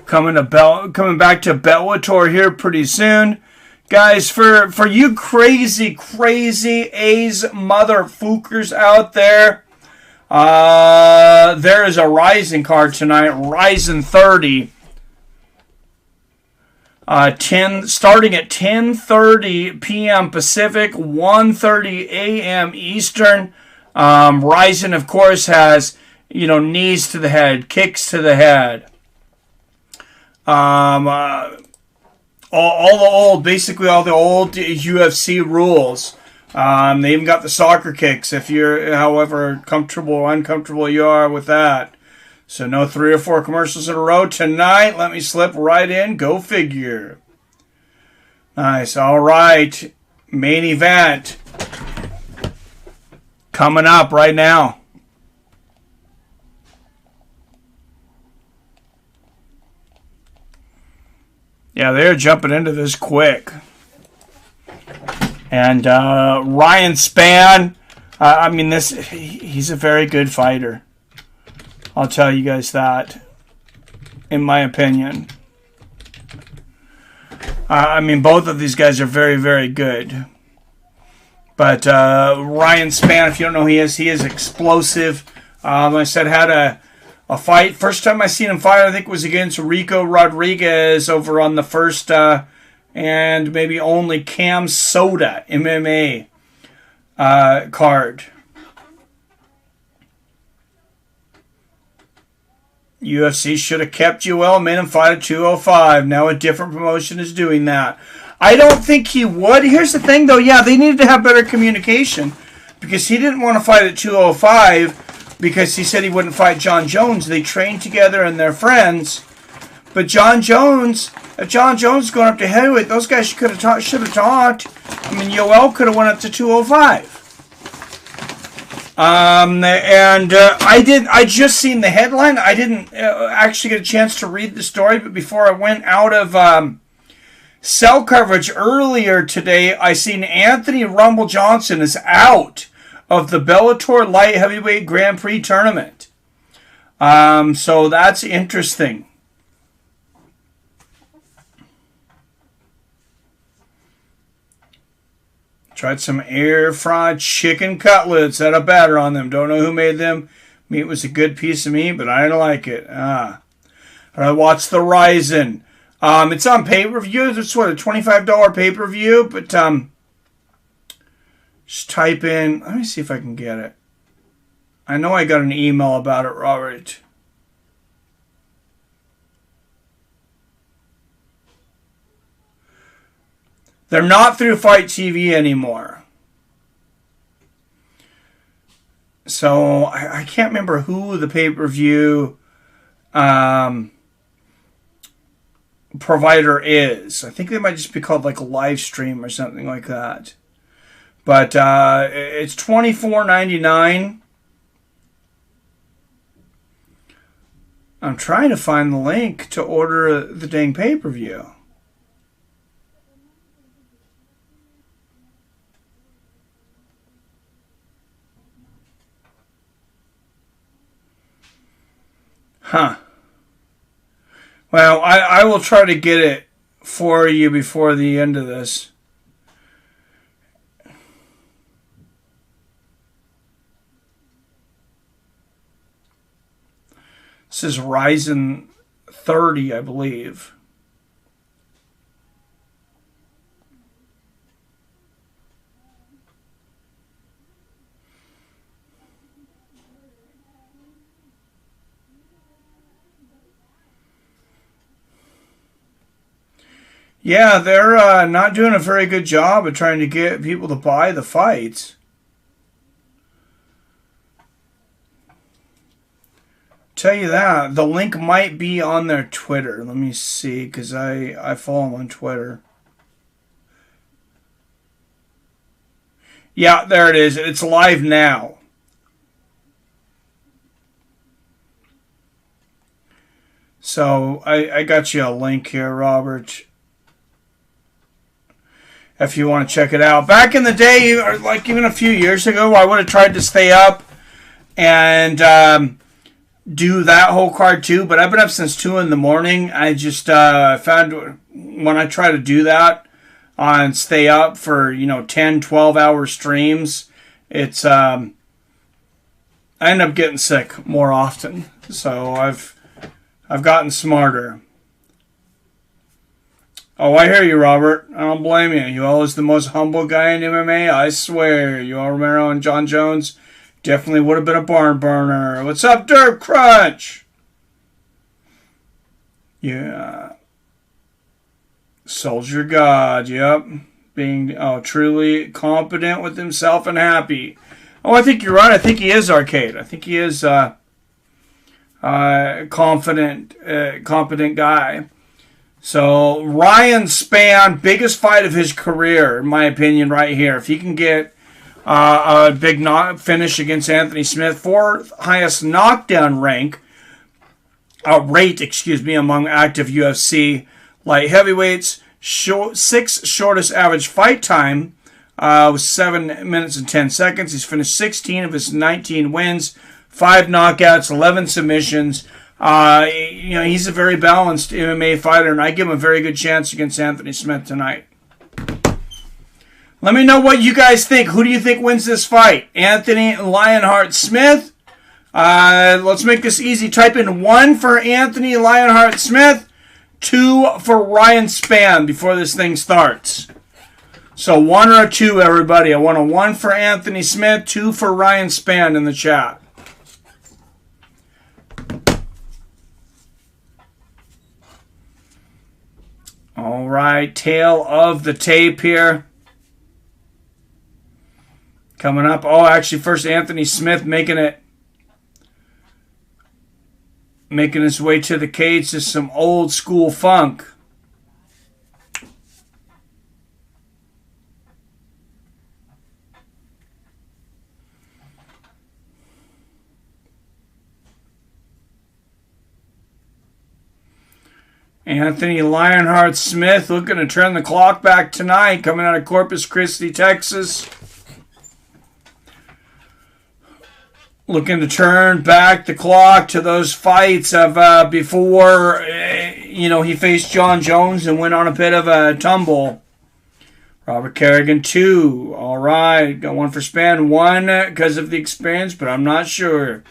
Speaker 1: Coming back to Bellator here pretty soon. Guys, for you crazy A's motherfuckers out there, there is a Rising card tonight. Rising 30. Starting at 10:30 p.m. Pacific, 1:30 a.m. Eastern. Rising, of course, has, knees to the head, kicks to the head. Basically all the old UFC rules. They even got the soccer kicks if you're, however comfortable or uncomfortable you are with that. So no 3 or 4 commercials in a row tonight. Let me slip right in. Go figure. Nice. All right. Main event coming up right now. Yeah, they're jumping into this quick. And Ryan Spann, he's a very good fighter. I'll tell you guys that, in my opinion. Both of these guys are very, very good. But Ryan Spann, if you don't know who he is explosive. I said had a fight. First time I seen him fight, I think, was against Rico Rodriguez over on the first and maybe only Cam Soda MMA card. UFC should have kept Yoel, made him fight at 205. Now a different promotion is doing that. I don't think he would. Here's the thing, though. Yeah, they needed to have better communication because he didn't want to fight at 205 because he said he wouldn't fight John Jones. They trained together and they're friends. But if John Jones going up to heavyweight, those guys should have talked. Yoel could have went up to 205. I just seen the headline. I didn't actually get a chance to read the story, but before I went out of cell coverage earlier today, I seen Anthony Rumble Johnson is out of the Bellator Light Heavyweight Grand Prix tournament. So that's interesting. Tried some air-fried chicken cutlets. Had a batter on them. Don't know who made them. Meat was a good piece of meat, but I didn't like it. I watched the Rising. It's on pay-per-view. It's what, a $25 pay-per-view? But just type in. Let me see if I can get it. I know I got an email about it, Robert. They're not through Fight TV anymore. So I can't remember who the pay-per-view provider is. I think they might just be called like a live stream or something like that. But it's $24.99. I'm trying to find the link to order the dang pay-per-view. Huh. Well, I will try to get it for you before the end of this. This is Ryzen 30, I believe. Yeah, they're not doing a very good job of trying to get people to buy the fights. Tell you that. The link might be on their Twitter. Let me see, because I follow them on Twitter. Yeah, there it is. It's live now. So, I got you a link here, Robert. If you want to check it out. Back in the day, or like even a few years ago, I would have tried to stay up and do that whole card too. But I've been up since 2 in the morning. I just found when I try to do that, and stay up for 10, 12-hour streams, it's I end up getting sick more often. So I've gotten smarter. Oh, I hear you, Robert. I don't blame you. Yoel is the most humble guy in MMA. I swear. Yoel Romero and John Jones definitely would have been a barn burner. What's up, Derp Crunch? Yeah. Soldier God. Yep. Being truly competent with himself and happy. Oh, I think you're right. I think he is Arcade. I think he is competent guy. So, Ryan Spann, biggest fight of his career, in my opinion, right here. If he can get a big finish against Anthony Smith, fourth highest knockdown rate, among active UFC light heavyweights, sixth shortest average fight time was 7 minutes and 10 seconds. He's finished 16 of his 19 wins, 5 knockouts, 11 submissions. He's a very balanced MMA fighter, and I give him a very good chance against Anthony Smith tonight. Let me know what you guys think. Who do you think wins this fight? Anthony Lionheart Smith? Let's make this easy. Type in 1 for Anthony Lionheart Smith, 2 for Ryan Spann before this thing starts. So 1 or a 2, everybody. I want a 1 for Anthony Smith, 2 for Ryan Spann in the chat. All right, tail of the tape here. Coming up. Oh, actually, first Anthony Smith making his way to the cage to some old school funk. Anthony Lionheart Smith looking to turn the clock back tonight, coming out of Corpus Christi, Texas. Looking to turn back the clock to those fights of before, he faced John Jones and went on a bit of a tumble. Robert Kerrigan, 2. All right, got 1 for Spann. 1 because of the experience, but I'm not sure.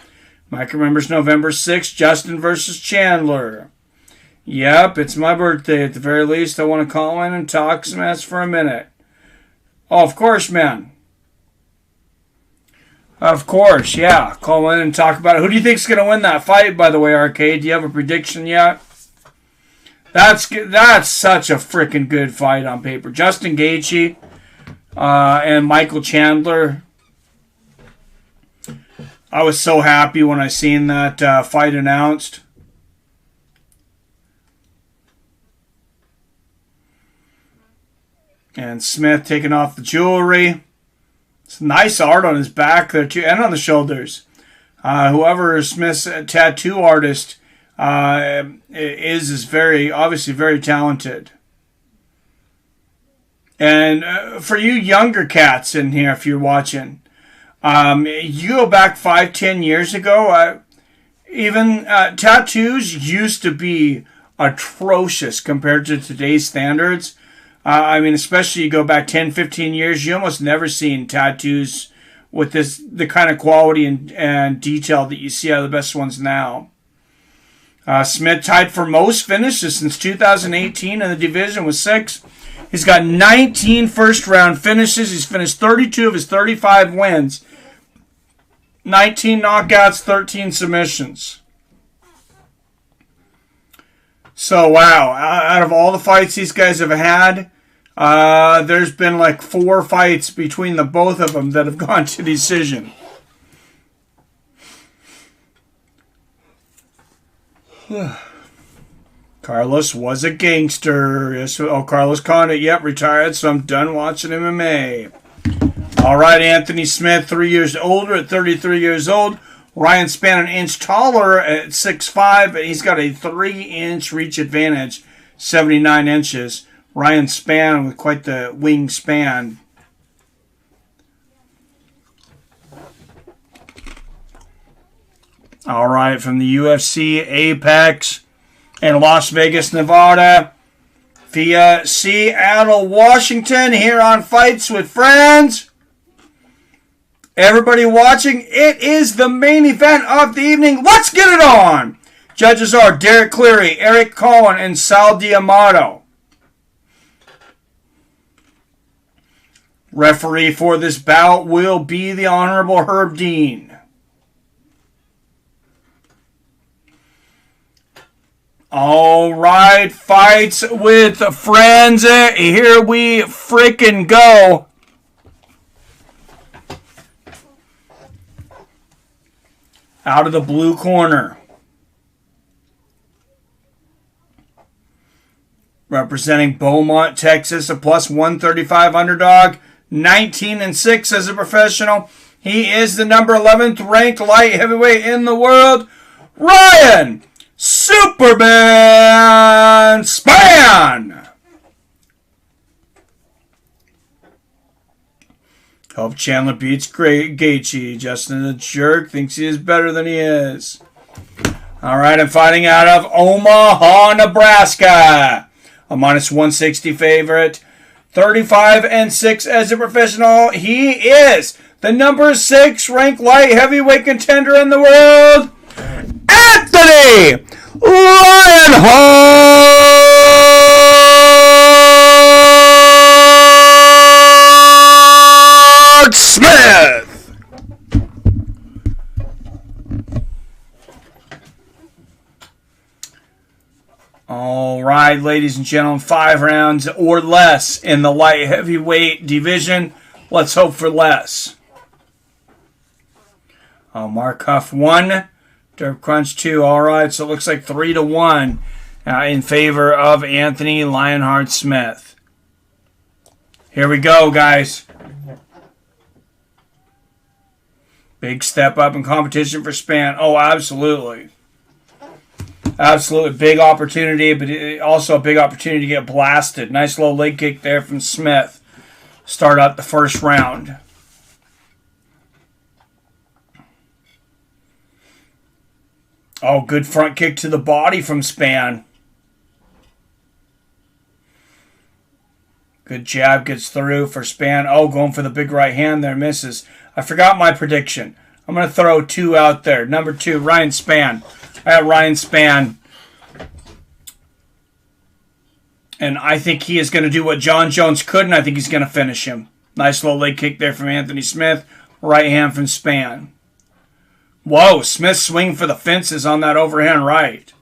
Speaker 1: Mike remembers November 6th, Justin versus Chandler. Yep, it's my birthday. At the very least, I want to call in and talk some ass for a minute. Oh, of course, man. Of course, yeah. Call in and talk about it. Who do you think's going to win that fight, by the way, Arcade? Do you have a prediction yet? That's such a freaking good fight on paper. Justin Gaethje and Michael Chandler. I was so happy when I seen that fight announced. And Smith taking off the jewelry. It's nice art on his back there, too, and on the shoulders. Whoever Smith's tattoo artist is obviously very talented. And for you younger cats in here, if you're watching, you go back 5-10 years ago, even tattoos used to be atrocious compared to today's standards. Especially you go back 10-15 years, you almost never seen tattoos with the kind of quality and detail that you see out of the best ones now. Smith tied for most finishes since 2018 in the division with 6. He's got 19 first-round finishes. He's finished 32 of his 35 wins. 19 knockouts, 13 submissions. So, wow, out of all the fights these guys have had, there's been like 4 fights between the both of them that have gone to decision. Carlos was a gangster. Yes, Carlos Condit, yep, retired, so I'm done watching MMA. All right, Anthony Smith, 3 years older at 33 years old. Ryan Spann an inch taller at 6'5", and he's got a 3-inch reach advantage, 79 inches. Ryan Spann with quite the wingspan. All right, from the UFC Apex in Las Vegas, Nevada. via Seattle, Washington, here on Fights with Friends. Everybody watching, it is the main event of the evening. Let's get it on! Judges are Derek Cleary, Eric Cohen, and Sal D'Amato. Referee for this bout will be the Honorable Herb Dean. All right, Fights with Friends. Here we frickin' go. Out of the blue corner, representing Beaumont, Texas, a plus 135 underdog, 19-6 as a professional. He is the number 11th ranked light heavyweight in the world, Ryan Superman Spann. Hope Chandler beats Gaethje. Justin the Jerk thinks he is better than he is. All right, I'm fighting out of Omaha, Nebraska. A minus 160 favorite. 35-6 as a professional. He is the number 6 ranked light heavyweight contender in the world, Anthony Lionheart Smith. All right, ladies and gentlemen, 5 rounds or less in the light heavyweight division. Let's hope for less. Mark Huff 1, Derp Crunch 2. All right, so it looks like 3-1 in favor of Anthony Lionheart Smith. Here we go, guys. Big step up in competition for Spann. Oh, absolutely. Absolutely. Big opportunity, but also a big opportunity to get blasted. Nice low leg kick there from Smith. Start out the first round. Oh, good front kick to the body from Spann. Good jab gets through for Spann. Oh, going for the big right hand there. Misses. I forgot my prediction. I'm going to throw 2 out there. Number 2, Ryan Spann. I got Ryan Spann. And I think he is going to do what John Jones couldn't. I think he's going to finish him. Nice low leg kick there from Anthony Smith. Right hand from Spann. Whoa, Smith swinging for the fences on that overhand right.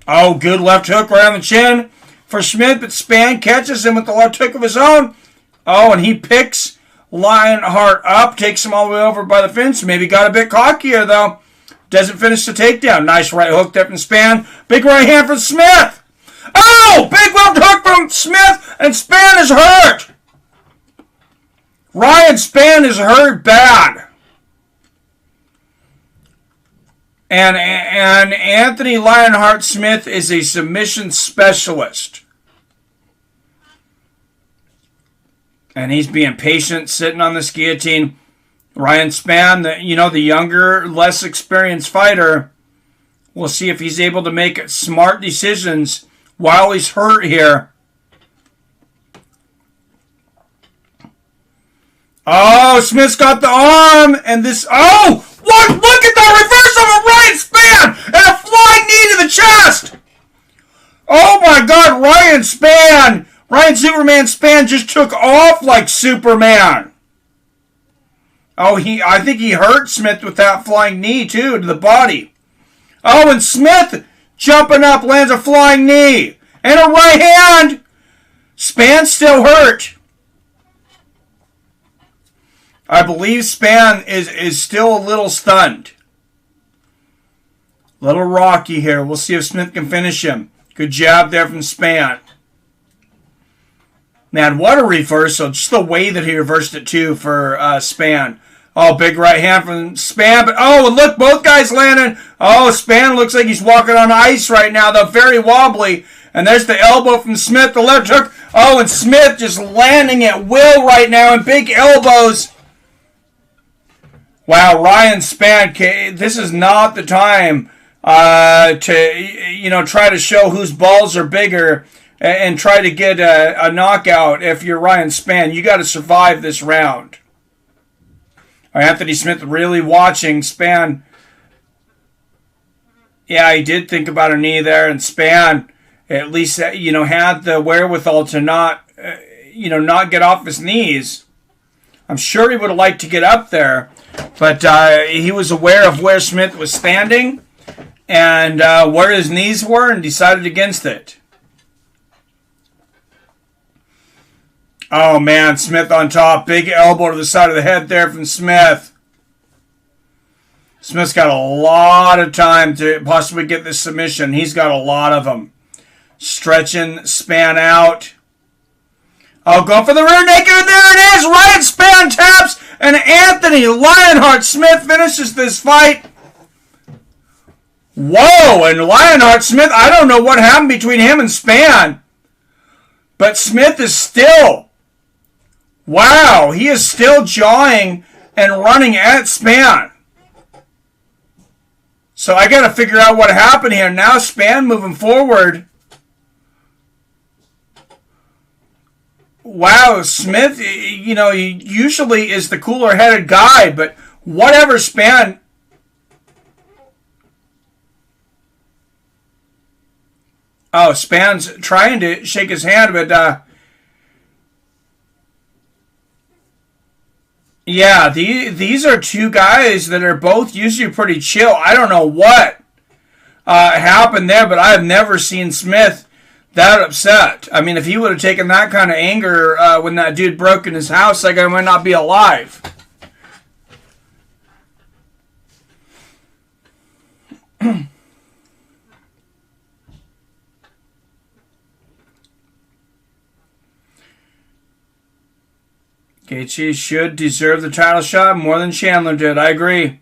Speaker 1: Oh, good left hook right on the chin for Smith, but Spann catches him with the left hook of his own. Oh, and he picks Lionheart up, takes him all the way over by the fence. Maybe got a bit cockier, though. Doesn't finish the takedown. Nice right hook there from Spann. Big right hand from Smith. Oh, big left hook from Smith, and Spann is hurt. Ryan Spann is hurt bad. And Anthony Lionheart Smith is a submission specialist. And he's being patient, sitting on this guillotine. Ryan Spann, the younger, less experienced fighter, we'll see if he's able to make smart decisions while he's hurt here. Oh, Smith's got the arm, and this... Oh! What? Look at the reversal of Ryan Spann! And a flying knee to the chest! Oh my God, Ryan Spann! Ryan Superman Spann just took off like Superman. Oh, I think he hurt Smith with that flying knee, too, to the body. Oh, and Smith jumping up lands a flying knee. And a right hand! Spann's still hurt. I believe Spann is still a little stunned. Little rocky here. We'll see if Smith can finish him. Good jab there from Spann. Man, what a reversal. Just the way that he reversed it, too, for Spann. Oh, big right hand from Spann. But, oh, and look, both guys landing. Oh, Spann looks like he's walking on ice right now, though, very wobbly. And there's the elbow from Smith, the left hook. Oh, and Smith just landing at will right now, and big elbows. Wow, Ryan Spann, this is not the time to try to show whose balls are bigger and try to get a knockout. If you're Ryan Spann, you got to survive this round. Anthony Smith really watching Spann. Yeah, he did think about a knee there, and Spann at least had the wherewithal to not get off his knees. I'm sure he would have liked to get up there, but he was aware of where Smith was standing and where his knees were, and decided against it. Oh man, Smith on top. Big elbow to the side of the head there from Smith. Smith's got a lot of time to possibly get this submission. He's got a lot of them. Stretching Spann out. Oh, going for the rear naked, and there it is! Ryan Spann taps, and Anthony Lionheart Smith finishes this fight. Whoa, and Lionheart Smith, I don't know what happened between him and Spann, but Smith is still, wow, he is still jawing and running at Spann. So I got to figure out what happened here. Now Spann moving forward. Wow, Smith, he usually is the cooler-headed guy, but whatever, Spann. Oh, Spann's trying to shake his hand, but yeah, these are two guys that are both usually pretty chill. I don't know what happened there, but I have never seen Smith that upset. I mean, if he would have taken that kind of anger when that dude broke in his house, that guy might not be alive. Gaethje should deserve the title shot more than Chandler did. I agree.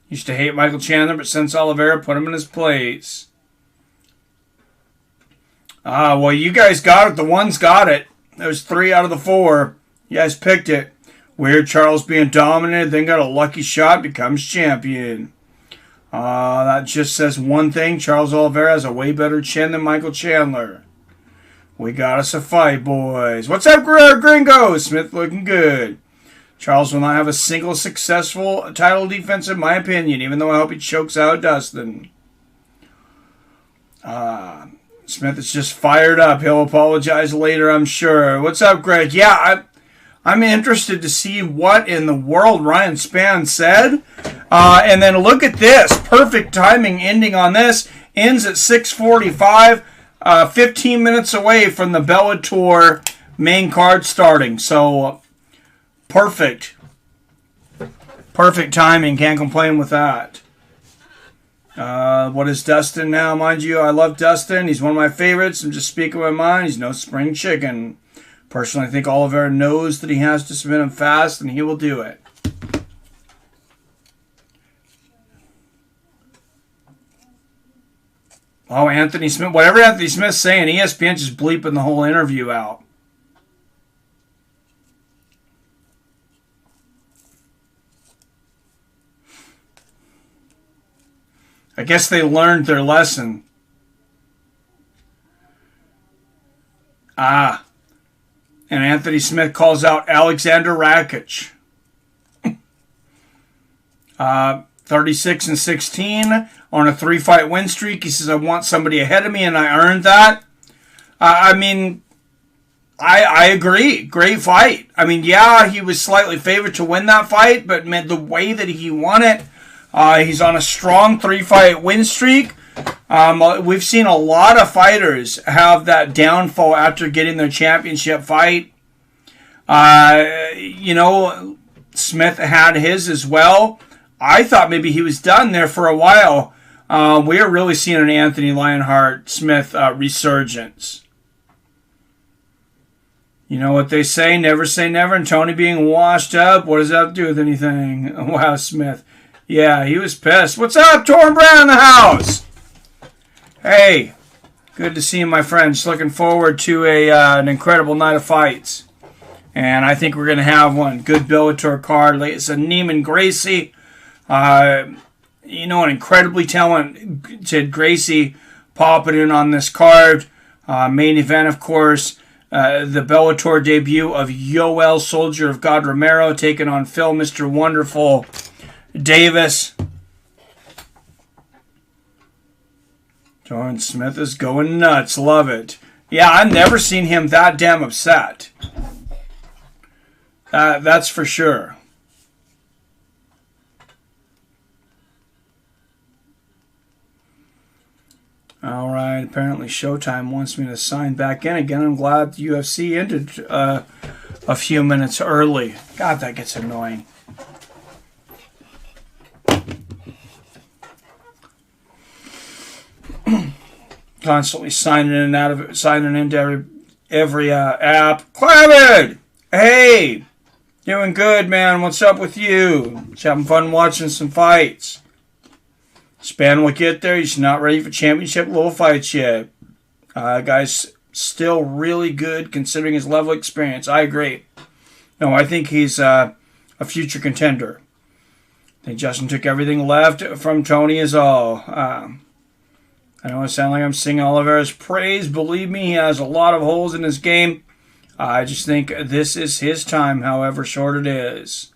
Speaker 1: Used to hate Michael Chandler, but since Oliveira put him in his place. Well, you guys got it. The ones got it. There's 3 out of the 4. You guys picked it. Weird Charles being dominated, then got a lucky shot, becomes champion. That just says one thing. Charles Oliveira has a way better chin than Michael Chandler. We got us a fight, boys. What's up, gringo? Smith looking good. Charles will not have a single successful title defense, in my opinion, even though I hope he chokes out Dustin. Smith is just fired up. He'll apologize later, I'm sure. What's up, Greg? Yeah, I'm interested to see what in the world Ryan Spann said. And then look at this. Perfect timing ending on this. Ends at 6:45. 15 minutes away from the Bellator main card starting. So, perfect. Perfect timing. Can't complain with that. What is Dustin now? Mind you, I love Dustin. He's one of my favorites. I'm just speaking my mind. He's no spring chicken. Personally, I think Oliveira knows that he has to submit him fast, and he will do it. Oh, Anthony Smith. Whatever Anthony Smith's saying, ESPN just bleeping the whole interview out. I guess they learned their lesson. And Anthony Smith calls out Alexander Rakic. 36-16 on a 3-fight win streak. He says, I want somebody ahead of me, and I earned that. I agree. Great fight. I mean, yeah, he was slightly favored to win that fight, but man, the way that he won it, he's on a strong 3-fight win streak. We've seen a lot of fighters have that downfall after getting their championship fight. Smith had his as well. I thought maybe he was done there for a while. We are really seeing an Anthony Lionheart Smith resurgence. You know what they say, never say never, and Tony being washed up, what does that have to do with anything? Wow, Smith. Yeah, he was pissed. What's up, Torn Brown in the house? Hey, good to see you, my friend. Just looking forward to an incredible night of fights. And I think we're going to have one. Good Bellator card. It's a Neiman Gracie. an incredibly talented Gracie popping in on this card. Main event, of course, the Bellator debut of Yoel Soldier of God Romero taking on Phill Mr. Wonderful Davis. Jordan Smith is going nuts. Love it. Yeah, I've never seen him that damn upset. That's for sure. All right, apparently Showtime wants me to sign back in again. I'm glad the UFC ended a few minutes early. God, that gets annoying. Constantly signing in and out of it, signing into every app. Clavin! Hey! Doing good, man. What's up with you? Just having fun watching some fights. Spann will get there. He's not ready for championship level fights yet. Guy's still really good considering his level of experience. I agree. No, I think he's a future contender. I think Justin took everything left from Tony is all. I know I sound like I'm singing Oliveira's praise. Believe me, he has a lot of holes in his game. I just think this is his time, however short it is.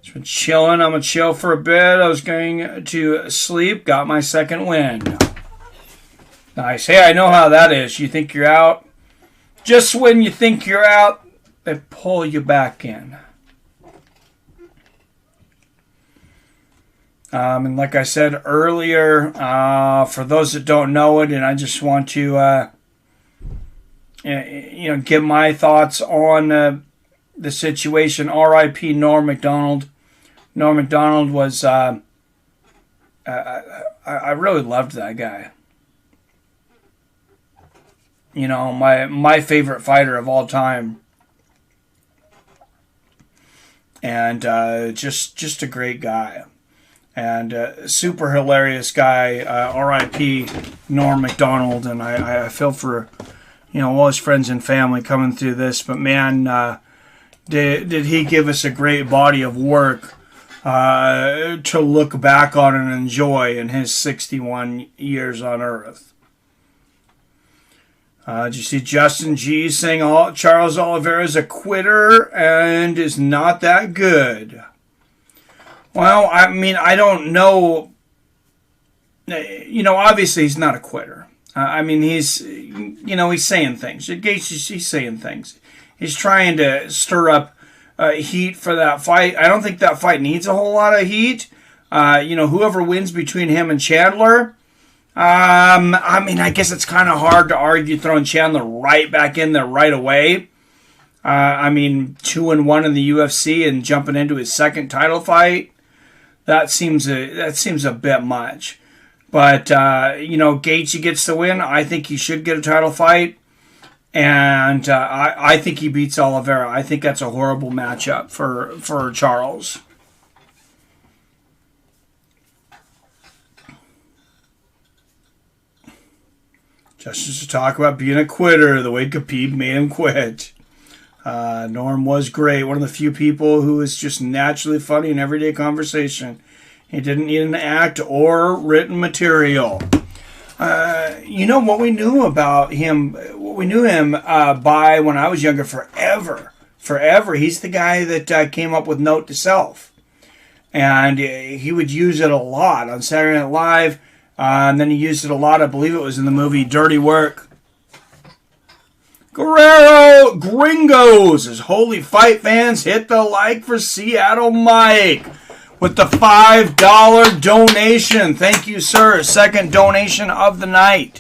Speaker 1: Just been chilling. I'm going to chill for a bit. I was going to sleep. Got my second win. Nice. Hey, I know how that is. You think you're out. Just when you think you're out, they pull you back in. And like I said earlier, for those that don't know it, and I just want to, give my thoughts on the situation. R.I.P. Norm Macdonald. Norm Macdonald was, I really loved that guy. You know, my favorite fighter of all time. And just a great guy. And super hilarious guy, R.I.P. Norm Macdonald, and I feel for, all his friends and family coming through this. But man, did he give us a great body of work to look back on and enjoy in his 61 years on Earth. Did you see Justin G saying Charles Oliveira is a quitter and is not that good? Well, I mean, I don't know. Obviously he's not a quitter. He's saying things. He's saying things. He's trying to stir up heat for that fight. I don't think that fight needs a whole lot of heat. Whoever wins between him and Chandler, I guess it's kind of hard to argue throwing Chandler right back in there right away. 2-1 in the UFC and jumping into his second title fight. That seems a bit much. But, Gaethje gets the win. I think he should get a title fight. And I think he beats Oliveira. I think that's a horrible matchup for Charles. Just to talk about being a quitter, the way Khabib made him quit. Norm was great. One of the few people who is just naturally funny in everyday conversation. He didn't need an act or written material. What we knew about him, by when I was younger, forever. He's the guy that came up with Note to Self. And he would use it a lot on Saturday Night Live. And then he used it a lot, I believe it was in the movie Dirty Work. Guerrero Gringos, as Holy Fight fans, hit the like for Seattle Mike with the $5 donation. Thank you, sir. Second donation of the night.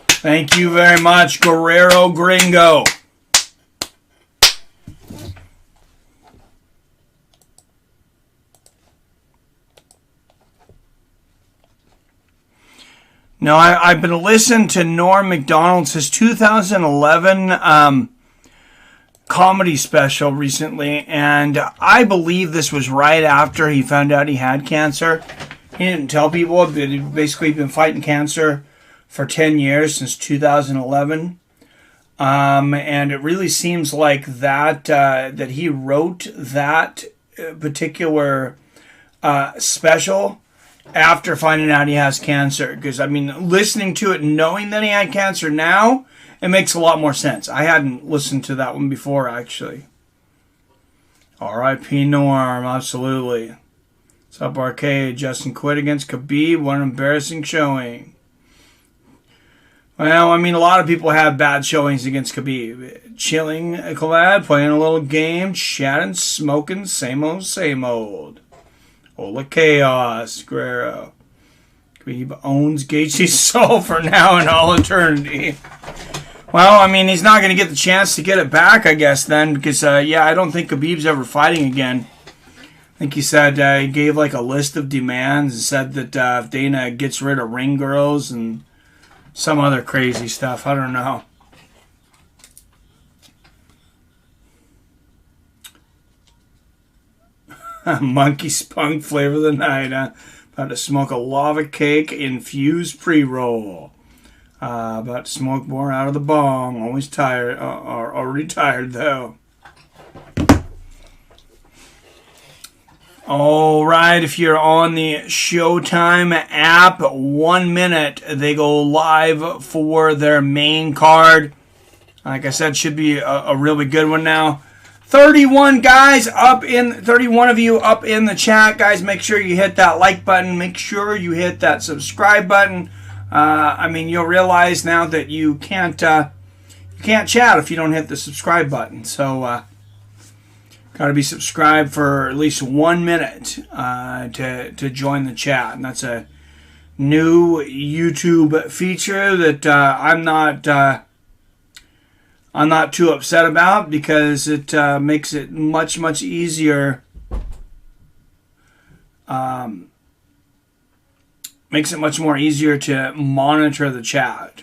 Speaker 1: Thank you very much, Guerrero Gringo. No, I've been listening to Norm Macdonald's his 2011 comedy special recently, and I believe this was right after he found out he had cancer. He didn't tell people, but he'd basically been fighting cancer for 10 years, since 2011. And it really seems like that he wrote that particular special after finding out he has cancer. Because, I mean, listening to it, knowing that he had cancer now, it makes a lot more sense. I hadn't listened to that one before, actually. R.I.P. Norm, absolutely. What's up, Arcade? Justin quit against Khabib. What an embarrassing showing. Well, I mean, a lot of people have bad showings against Khabib. Chilling, Collab, playing a little game, chatting, smoking, same old, same old. Ola Chaos, Guerrero. Khabib owns Gaethje's soul for now and all eternity. Well, I mean, he's not going to get the chance to get it back, I guess, then, because, yeah, I don't think Khabib's ever fighting again. I think he said he gave, like, a list of demands and said that if Dana gets rid of ring girls and some other crazy stuff. I don't know. Monkey spunk flavor of the night, huh? About to smoke a lava cake infused pre-roll. About to smoke more out of the bong. Always tired. Already tired, though. All right, if you're on the Showtime app, 1 minute, they go live for their main card. Like I said, should be a really good one now. 31 guys up in, 31 of you up in the chat. Guys, make sure you hit that like button. Make sure you hit that subscribe button. I mean, you'll realize now that you can't chat if you don't hit the subscribe button. So, got to be subscribed for at least 1 minute to join the chat, and that's a new YouTube feature that I'm not too upset about, because it makes it much easier. Makes it much more easier to monitor the chat.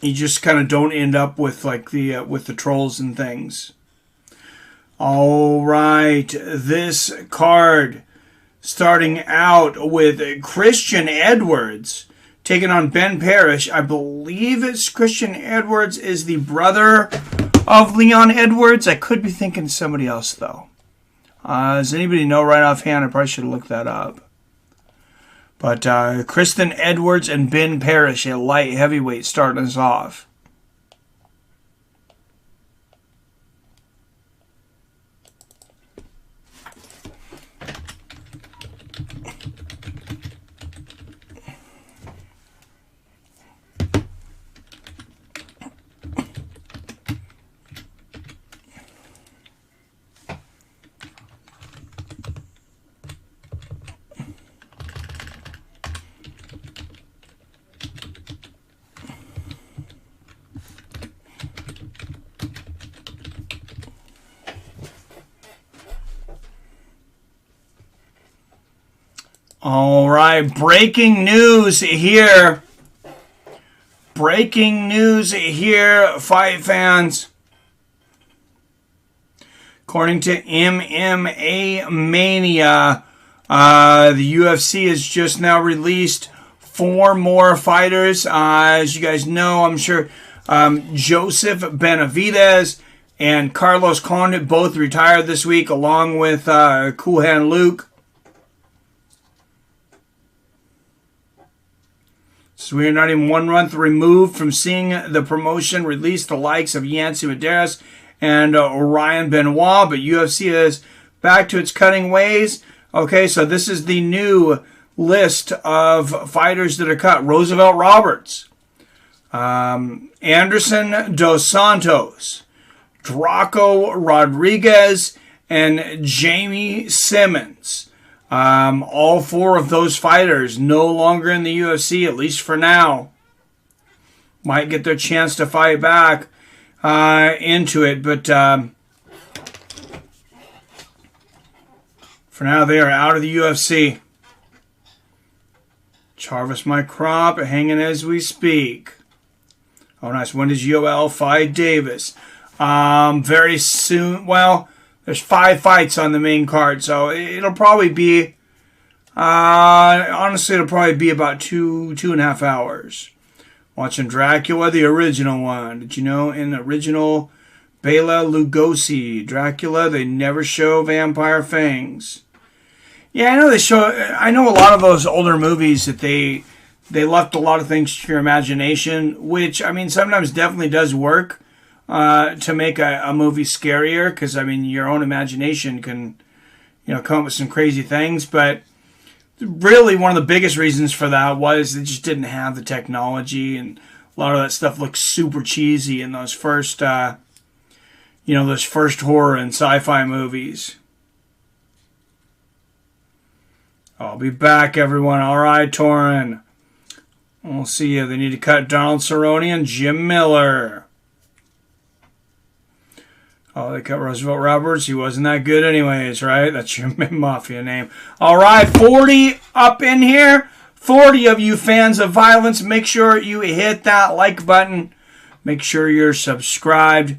Speaker 1: You just kind of don't end up with like with the trolls and things. All right, this card starting out with Christian Edwards taking on Ben Parrish. I believe it's Christian Edwards is the brother of Leon Edwards. I could be thinking of somebody else though. Does anybody know right offhand? I probably should look that up. But Kristen Edwards and Ben Parrish at light heavyweight starting us off. All right, breaking news here. Breaking news here, fight fans. According to MMA Mania, the UFC has just now released 4 more fighters. As you guys know, I'm sure Joseph Benavidez and Carlos Condit both retired this week, along with Cool Hand Luke. So we are not even 1 month removed from seeing the promotion release the likes of Yancy Medeiros and Ryan Benoit, but UFC is back to its cutting ways. Okay, so this is the new list of fighters that are cut. Roosevelt Roberts, Anderson Dos Santos, Draco Rodriguez, and Jamie Simmons. All 4 of those fighters no longer in the UFC, at least for now. Might get their chance to fight back into it, but for now they are out of the UFC. Harvest my crop, hanging as we speak. Oh, nice. When does Yoel fight Davis? Very soon. Well, there's 5 fights on the main card, so it'll probably be, honestly, it'll probably be about 2.5 hours. Watching Dracula, the original one. Did you know in the original Bela Lugosi Dracula, they never show vampire fangs? Yeah, I know they show. I know a lot of those older movies that they left a lot of things to your imagination, which I mean sometimes definitely does work to make a movie scarier, because I mean your own imagination can come up with some crazy things, but really one of the biggest reasons for that was they just didn't have the technology, and a lot of that stuff looks super cheesy in those first those first horror and sci-fi movies. I'll be back, everyone. All right, Torin. We'll see you. They need to cut Donald Cerrone and Jim Miller. Oh, they cut Roosevelt Roberts. He wasn't that good anyways, right? That's your Mafia name. All right, 40 up in here. 40 of you fans of violence. Make sure you hit that like button. Make sure you're subscribed.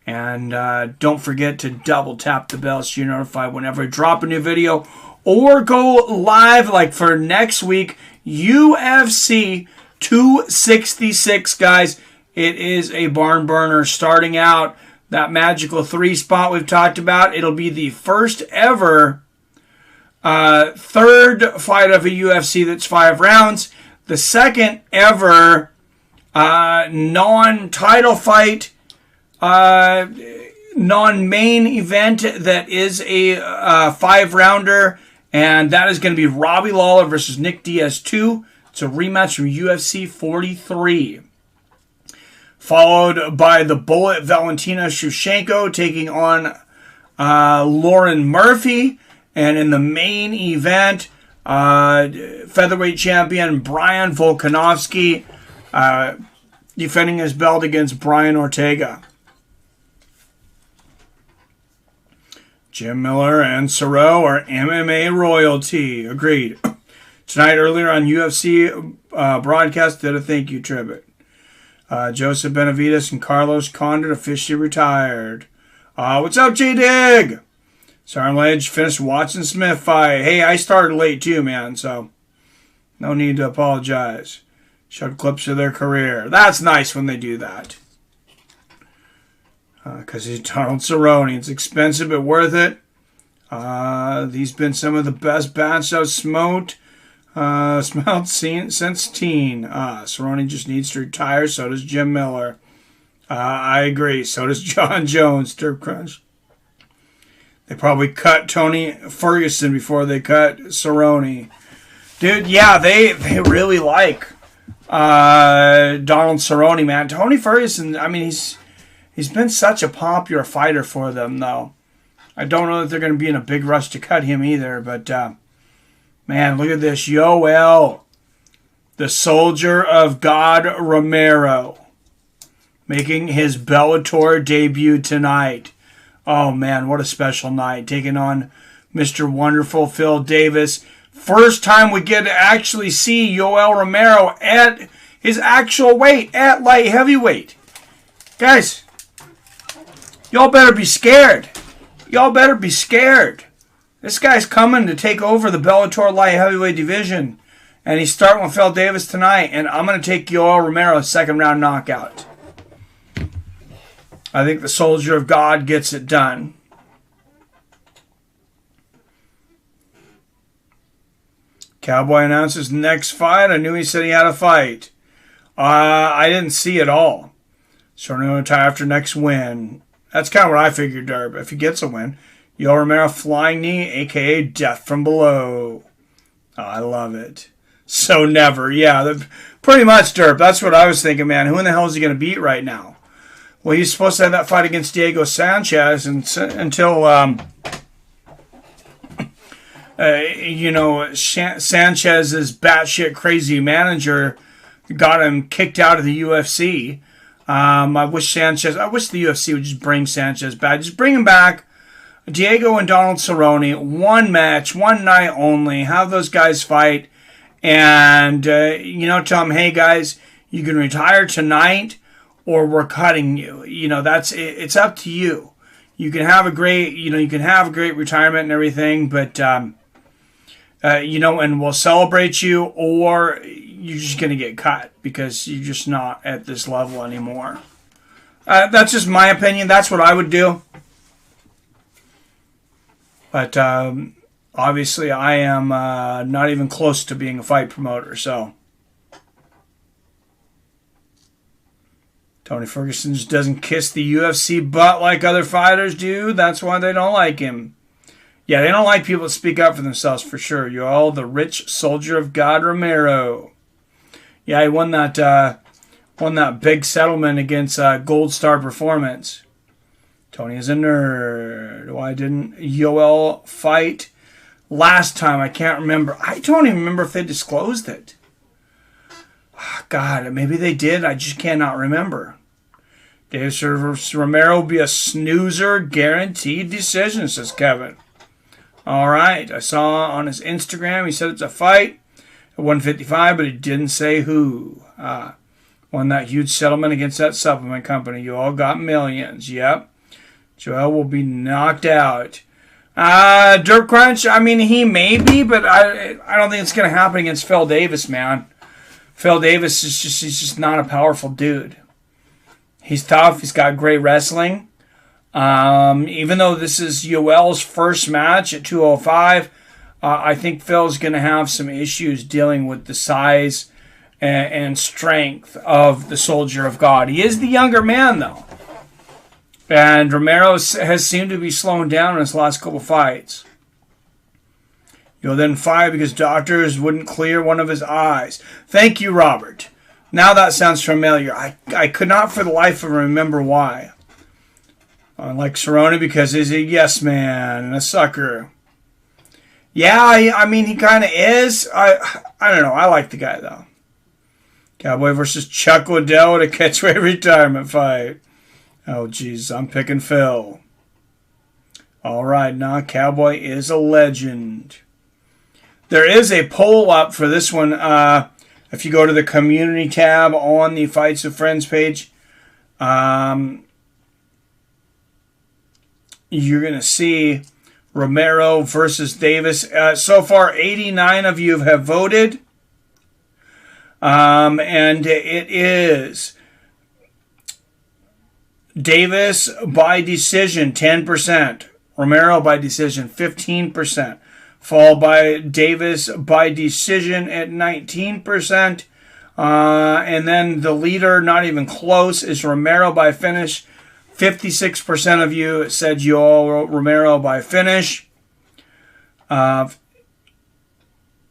Speaker 1: And don't forget to double tap the bell so you're notified whenever I drop a new video. Or go live, like for next week, UFC 266, guys. It is a barn burner starting out. That magical 3 spot we've talked about. It'll be the first ever third fight of a UFC that's 5 rounds. The second ever non-title fight, non-main event that is a 5-rounder. And that is going to be Robbie Lawler versus Nick Diaz 2. It's a rematch from UFC 43. Followed by the Bullet Valentina Shevchenko taking on Lauren Murphy. And in the main event, featherweight champion Brian Volkanovski defending his belt against Brian Ortega. Jim Miller and Cerrone are MMA royalty. Agreed. Tonight, earlier on UFC broadcast, did a thank you tribute. Joseph Benavidez and Carlos Condit officially retired. What's up, J-Dig? Sergeant Ledge finished Watson Smith fight. Hey, I started late too, man, so no need to apologize. Showed clips of their career. That's nice when they do that. Because he's Donald Cerrone. It's expensive but worth it. These been some of the best bats I've smoked since teen. Cerrone just needs to retire. So does Jim Miller. I agree. So does John Jones. Derp Crunch. They probably cut Tony Ferguson before they cut Cerrone. Dude, yeah, they really like Donald Cerrone, man. Tony Ferguson, I mean, He's been such a popular fighter for them, though. I don't know that they're going to be in a big rush to cut him either. But, man, look at this. Yoel, the Soldier of God Romero, making his Bellator debut tonight. Oh, man, what a special night. Taking on Mr. Wonderful Phill Davis. First time we get to actually see Yoel Romero at his actual weight, at light heavyweight. Guys, y'all better be scared. Y'all better be scared. This guy's coming to take over the Bellator light heavyweight division. And he's starting with Phill Davis tonight. And I'm going to take Yoel Romero 2nd round knockout. I think the Soldier of God gets it done. Cowboy announces next fight. I knew he said he had a fight. I didn't see it all. So we're going to retire after next win. That's kind of what I figured, Derb. If he gets a win. Yoel Romero flying knee, a.k.a. death from below. Oh, I love it. So never. Yeah, pretty much, Derb. That's what I was thinking, man. Who in the hell is he going to beat right now? Well, he's supposed to have that fight against Diego Sanchez until, Sanchez's batshit crazy manager got him kicked out of the UFC. I wish the UFC would just bring Sanchez back. Just bring him back. Diego and Donald Cerrone, one match, one night only. Have those guys fight. and tell them, hey guys, you can retire tonight, or we're cutting you. It's up to you. You can have a great retirement and everything, but and we'll celebrate you, or you're just gonna get cut because you're just not at this level anymore. That's just my opinion. That's what I would do. But obviously, I am not even close to being a fight promoter. So, Tony Ferguson just doesn't kiss the UFC butt like other fighters do. That's why they don't like him. Yeah, they don't like people that speak up for themselves, for sure. You're all the rich soldier of God Romero. Yeah, he won that big settlement against Gold Star Performance. Tony is a nerd. Why didn't Yoel fight last time? I can't remember. I don't even remember if they disclosed it. Oh, God, maybe they did. I just cannot remember. Davis Romero will be a snoozer, guaranteed decision, says Kevin. All right. I saw on his Instagram, he said it's a fight at 155, but he didn't say who. Won that huge settlement against that supplement company. You all got millions. Yep. Joel will be knocked out. Dirt Crunch, I mean, he may be, but I don't think it's going to happen against Phill Davis, man. Phill Davis he's just not a powerful dude. He's tough. He's got great wrestling. Even though this is Yoel's first match at 205, I think Phil's going to have some issues dealing with the size and strength of the Soldier of God. He is the younger man, though. And Romero has seemed to be slowing down in his last couple fights. You'll then fight because doctors wouldn't clear one of his eyes. Thank you, Robert. Now that sounds familiar. I could not for the life of remember why. I like Cerrone because he's a yes man and a sucker. Yeah, I mean, he kind of is. I don't know. I like the guy, though. Cowboy versus Chuck Liddell at a catchweight retirement fight. Oh, geez, I'm picking Phil. All right, now Cowboy is a legend. There is a poll up for this one. If you go to the community tab on the Fights with Friends page, you're going to see Romero versus Davis. So far, 89 of you have voted. And it is Davis by decision, 10%. Romero by decision, 15%. Followed by Davis by decision at 19%. And then the leader, not even close, is Romero by finish. 56% of you said Yoel Romero by finish.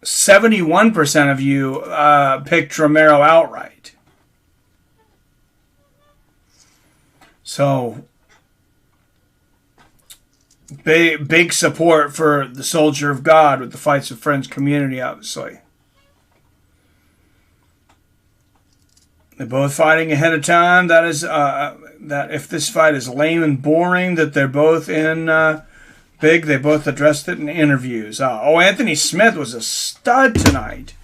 Speaker 1: 71% of you picked Romero outright. So, big support for the Soldier of God with the Fights with Friends community, obviously. They're both fighting ahead of time. That is, that if this fight is lame and boring, that they're both in big. They both addressed it in interviews. Anthony Smith was a stud tonight.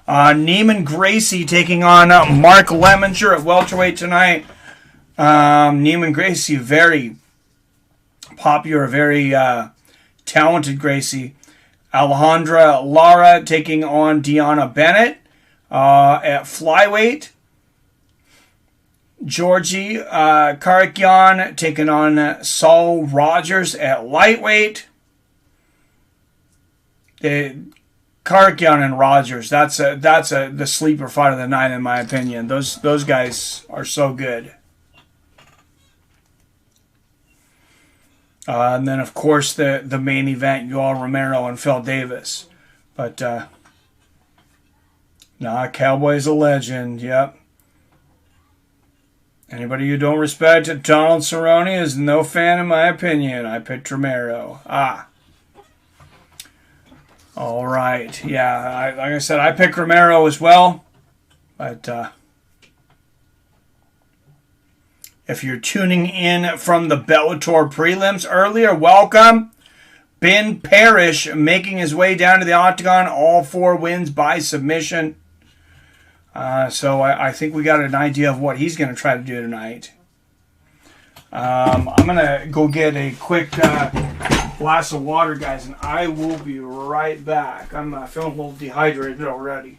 Speaker 1: Neiman Gracie taking on Mark Lemminger at welterweight tonight. Neiman Gracie, very popular, very talented Gracie. Alejandra Lara taking on Deanna Bennett at flyweight. Georgie Karakian taking on Saul Rogers at lightweight. Karakian and Rogers, that's the sleeper fight of the night in my opinion. Those guys are so good. And then of course the main event, Yoel Romero and Phill Davis. But Cowboy's a legend. Yep. Anybody you don't respect Donald Cerrone is no fan in my opinion. I picked Romero. All right. Yeah, like I said, I picked Romero as well. But if you're tuning in from the Bellator prelims earlier, welcome. Ben Parrish making his way down to the octagon. All 4 wins by submission. So I think we got an idea of what he's going to try to do tonight. I'm going to go get a quick glass of water, guys, and I will be right back. I'm feeling a little dehydrated already.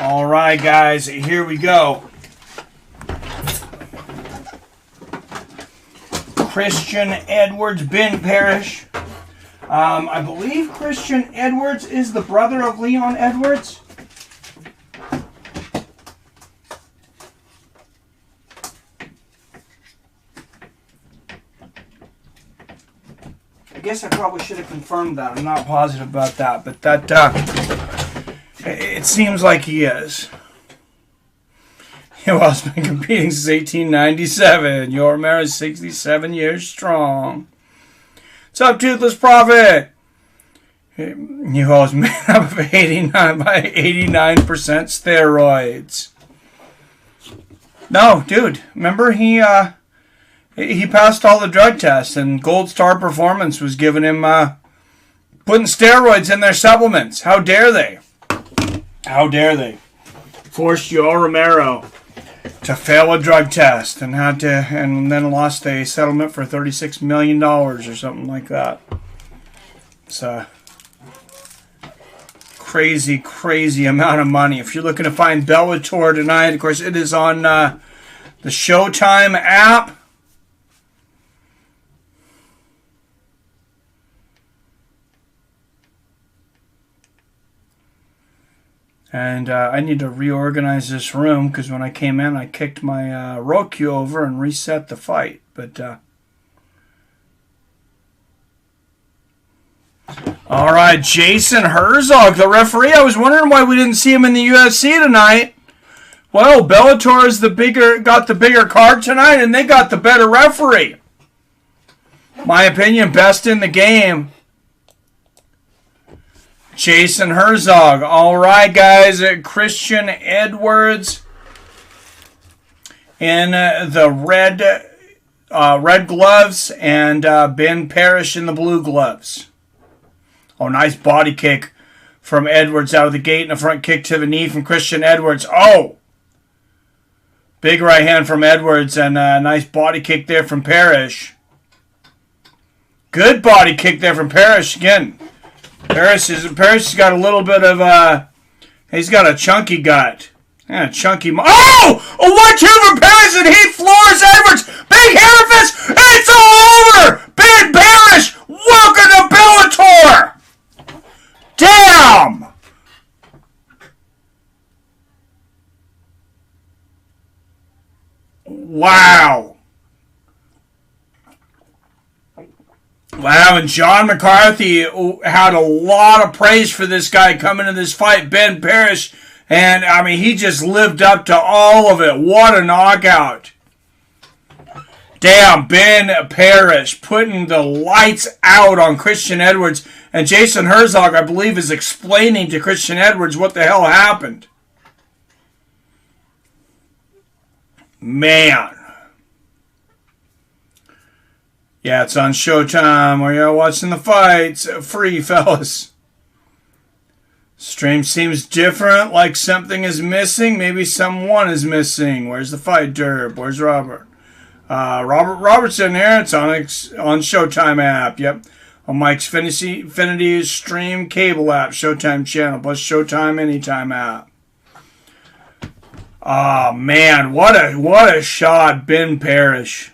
Speaker 1: All right, guys, here we go. Christian Edwards, Ben Parrish. I believe Christian Edwards is the brother of Leon Edwards. I guess I probably should have confirmed that. I'm not positive about that, but that it seems like he is. Yoel's been competing since 1897. Yoel Romero is 67 years strong. What's up, Toothless Prophet? Yoel's made up of 89% steroids. No, dude. Remember he passed all the drug tests, and Gold Star Performance was giving him putting steroids in their supplements. How dare they? How dare they? Forced Yoel Romero to fail a drug test and then lost a settlement for $36 million or something like that. It's a crazy, crazy amount of money. If you're looking to find Bellator tonight, of course, it is on the Showtime app. And I need to reorganize this room because when I came in, I kicked my Roku over and reset the fight. But all right, Jason Herzog, the referee. I was wondering why we didn't see him in the UFC tonight. Well, Bellator is got the bigger card tonight, and they got the better referee. My opinion, best in the game. Jason Herzog. All right, guys. Christian Edwards in the red gloves, and Ben Parrish in the blue gloves. Oh, nice body kick from Edwards out of the gate, and a front kick to the knee from Christian Edwards. Oh! Big right hand from Edwards, and a nice body kick there from Parrish. Good body kick there from Parrish again. Parrish has got a little bit of he's got a chunky gut. Yeah, chunky. Oh! A 1-2 from Parrish, and he floors Edwards. Big hammer fist. It's all over. Ben Parrish, welcome to Bellator. Damn. Wow. Wow, and John McCarthy had a lot of praise for this guy coming to this fight, Ben Parrish. And, I mean, he just lived up to all of it. What a knockout. Damn, Ben Parrish putting the lights out on Christian Edwards. And Jason Herzog, I believe, is explaining to Christian Edwards what the hell happened. Man. Yeah, it's on Showtime. Are you watching the fights? Free, fellas. Stream seems different, like something is missing. Maybe someone is missing. Where's the fight, Derb? Where's Robert? Robertson here. It's on Showtime app. Yep. On Mike's Infinity Stream cable app. Showtime channel. Plus Showtime Anytime app. Oh, man. What a shot, Ben Parrish.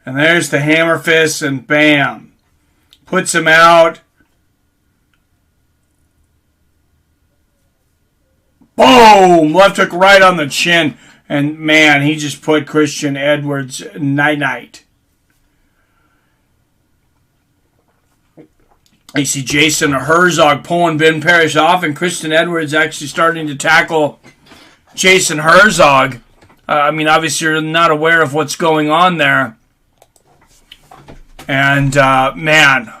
Speaker 1: And there's the hammer fist, and bam. Puts him out. Boom! Left hook right on the chin. And, man, he just put Christian Edwards night-night. You see Jason Herzog pulling Ben Parrish off, and Christian Edwards actually starting to tackle Jason Herzog. I mean, obviously you're not aware of what's going on there. And, man,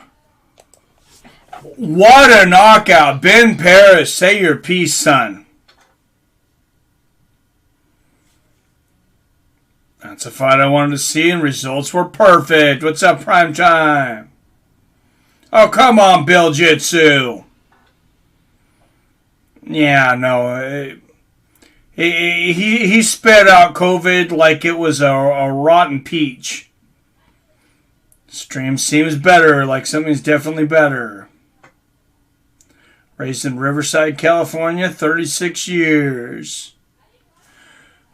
Speaker 1: what a knockout. Ben Parrish, say your piece, son. That's a fight I wanted to see, and results were perfect. What's up, Prime Time? Oh, come on, Bill Jitsu. Yeah, no. He spit out COVID like it was a rotten peach. Stream seems better, like something's definitely better. Raised in Riverside, California, 36 years.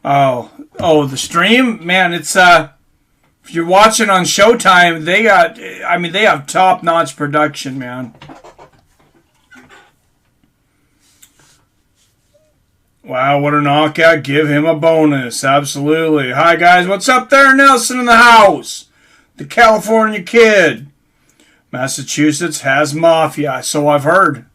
Speaker 1: Oh, the stream? Man, it's, if you're watching on Showtime, they have top-notch production, man. Wow, what a knockout. Give him a bonus. Absolutely. Hi, guys. What's up there? Nelson in the house. The California kid. Massachusetts has mafia, so I've heard.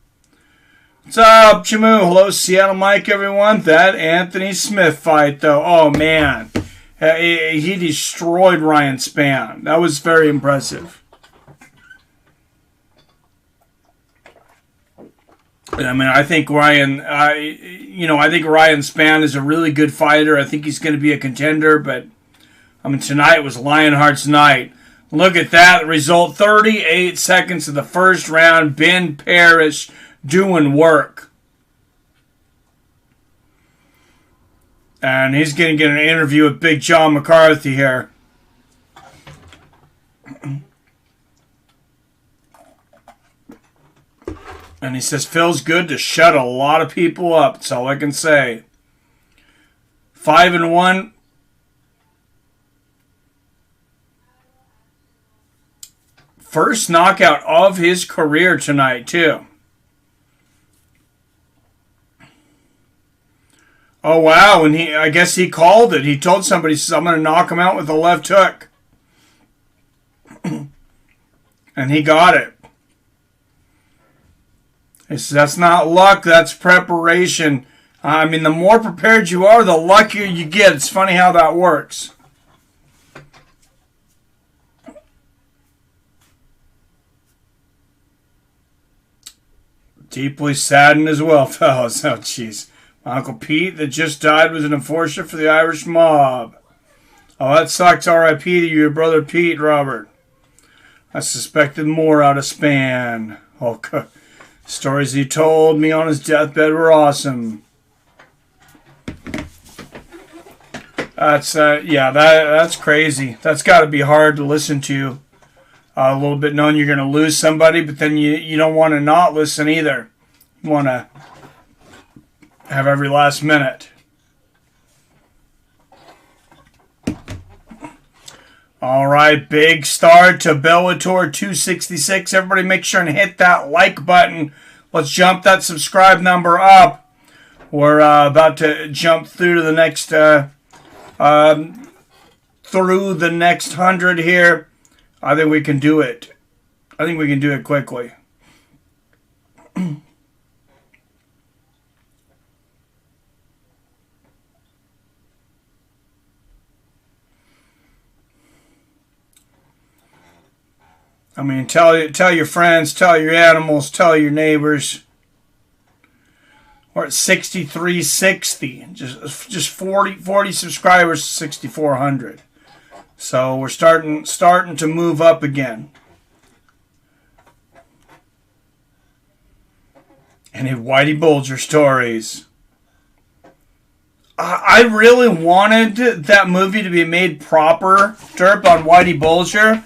Speaker 1: What's up, Chamu? Hello, Seattle Mike, everyone. That Anthony Smith fight, though. Oh, man. He destroyed Ryan Spann. That was very impressive. I mean, I think Ryan Spann is a really good fighter. I think he's going to be a contender, but I mean, tonight was Lionheart's night. Look at that result. 38 seconds of the first round. Ben Parrish doing work. And he's going to get an interview with Big John McCarthy here. And he says, feels good to shut a lot of people up. That's all I can say. 5-1. First knockout of his career tonight, too. Oh, wow. And I guess he called it. He told somebody, he says, I'm going to knock him out with a left hook. And he got it. He says, that's not luck, that's preparation. I mean, the more prepared you are, the luckier you get. It's funny how that works. Deeply saddened as well, fellas. Oh, jeez. My Uncle Pete that just died was an enforcer for the Irish mob. Oh, that sucks. R.I.P. to your brother Pete, Robert. I suspected more out of Spann. Oh, stories he told me on his deathbed were awesome. That's crazy. That's got to be hard to listen to. A little bit knowing you're going to lose somebody, but then you don't want to not listen either. You want to have every last minute. All right, big start to Bellator 266. Everybody make sure and hit that like button. Let's jump that subscribe number up. We're about to jump through to the next through the next 100 here. I think we can do it. I think we can do it quickly. I mean, tell your friends, tell your animals, tell your neighbors. We're at 6360. Just 40 subscribers to 6,400. So we're starting to move up again. Any Whitey Bulger stories? I really wanted that movie to be made proper, Derp, on Whitey Bulger.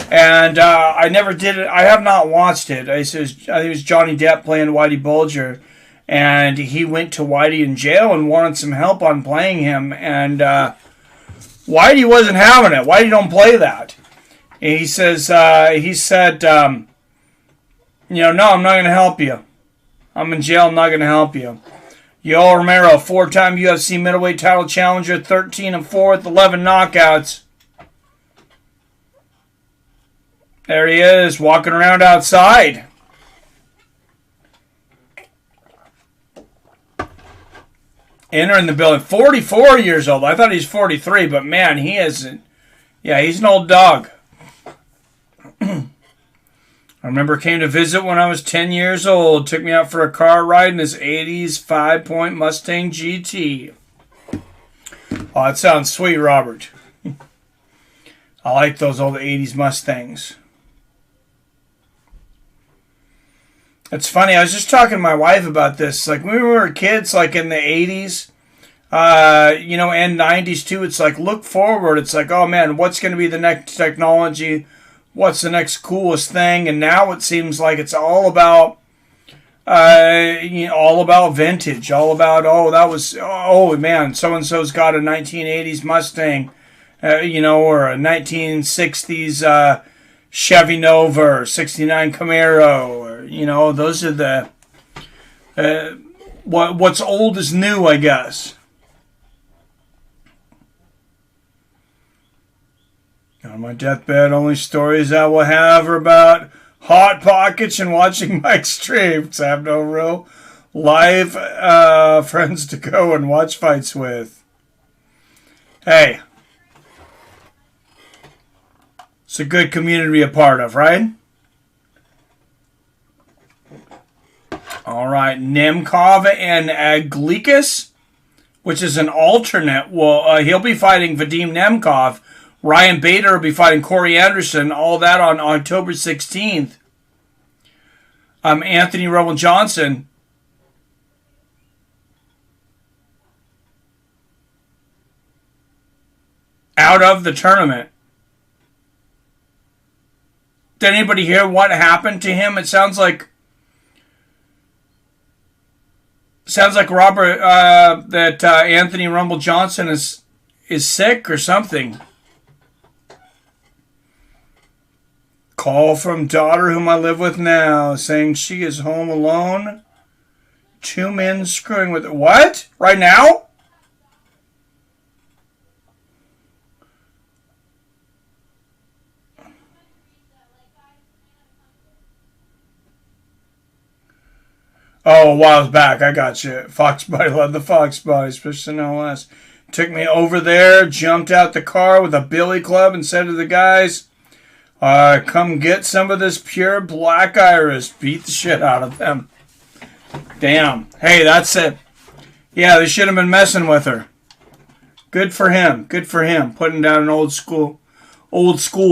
Speaker 1: And I never did it. I have not watched it. I think it was Johnny Depp playing Whitey Bulger. And he went to Whitey in jail and wanted some help on playing him. And Whitey wasn't having it. Whitey don't play that. And he said, no, I'm not going to help you. I'm in jail. I'm not going to help you. Yoel Romero, 4-time UFC middleweight title challenger, 13-4 with 11 knockouts. There he is, walking around outside. Entering the building. 44 years old. I thought he was 43, but man, he isn't. Yeah, he's an old dog. I remember came to visit when I was 10 years old. Took me out for a car ride in his 80s 5-point Mustang GT. Oh, that sounds sweet, Robert. I like those old 80s Mustangs. It's funny, I was just talking to my wife about this. Like, when we were kids, like in the 80s, and 90s too, it's like, look forward. It's like, oh man, what's going to be the next technology? What's the next coolest thing? And now it seems like it's all about, all about vintage. All about, oh man, so-and-so's got a 1980s Mustang, or a 1960s Chevy Nova or 69 Camaro, or those are the what's old is new, I guess. On my deathbed, only stories I will have are about Hot Pockets and watching Mike streams. I have no real live friends to go and watch fights with. Hey. It's a good community to be a part of, right? All right, Nemkov and Aglikas, which is an alternate. Well, he'll be fighting Vadim Nemkov. Ryan Bader will be fighting Corey Anderson. All that on October 16th. Anthony Rumble Johnson. Out of the tournament. Did anybody hear what happened to him? It sounds like Robert that Anthony Rumble Johnson is sick or something. Call from daughter whom I live with now, saying she is home alone. 2 men screwing with her. What? Right now? Oh, a while back. I got you. Fox Buddy, love the Fox Buddy, especially no less. Took me over there, jumped out the car with a billy club and said to the guys, come get some of this pure black iris. Beat the shit out of them. Damn. Hey, that's it. Yeah, they should have been messing with her. Good for him. Good for him. Putting down an old school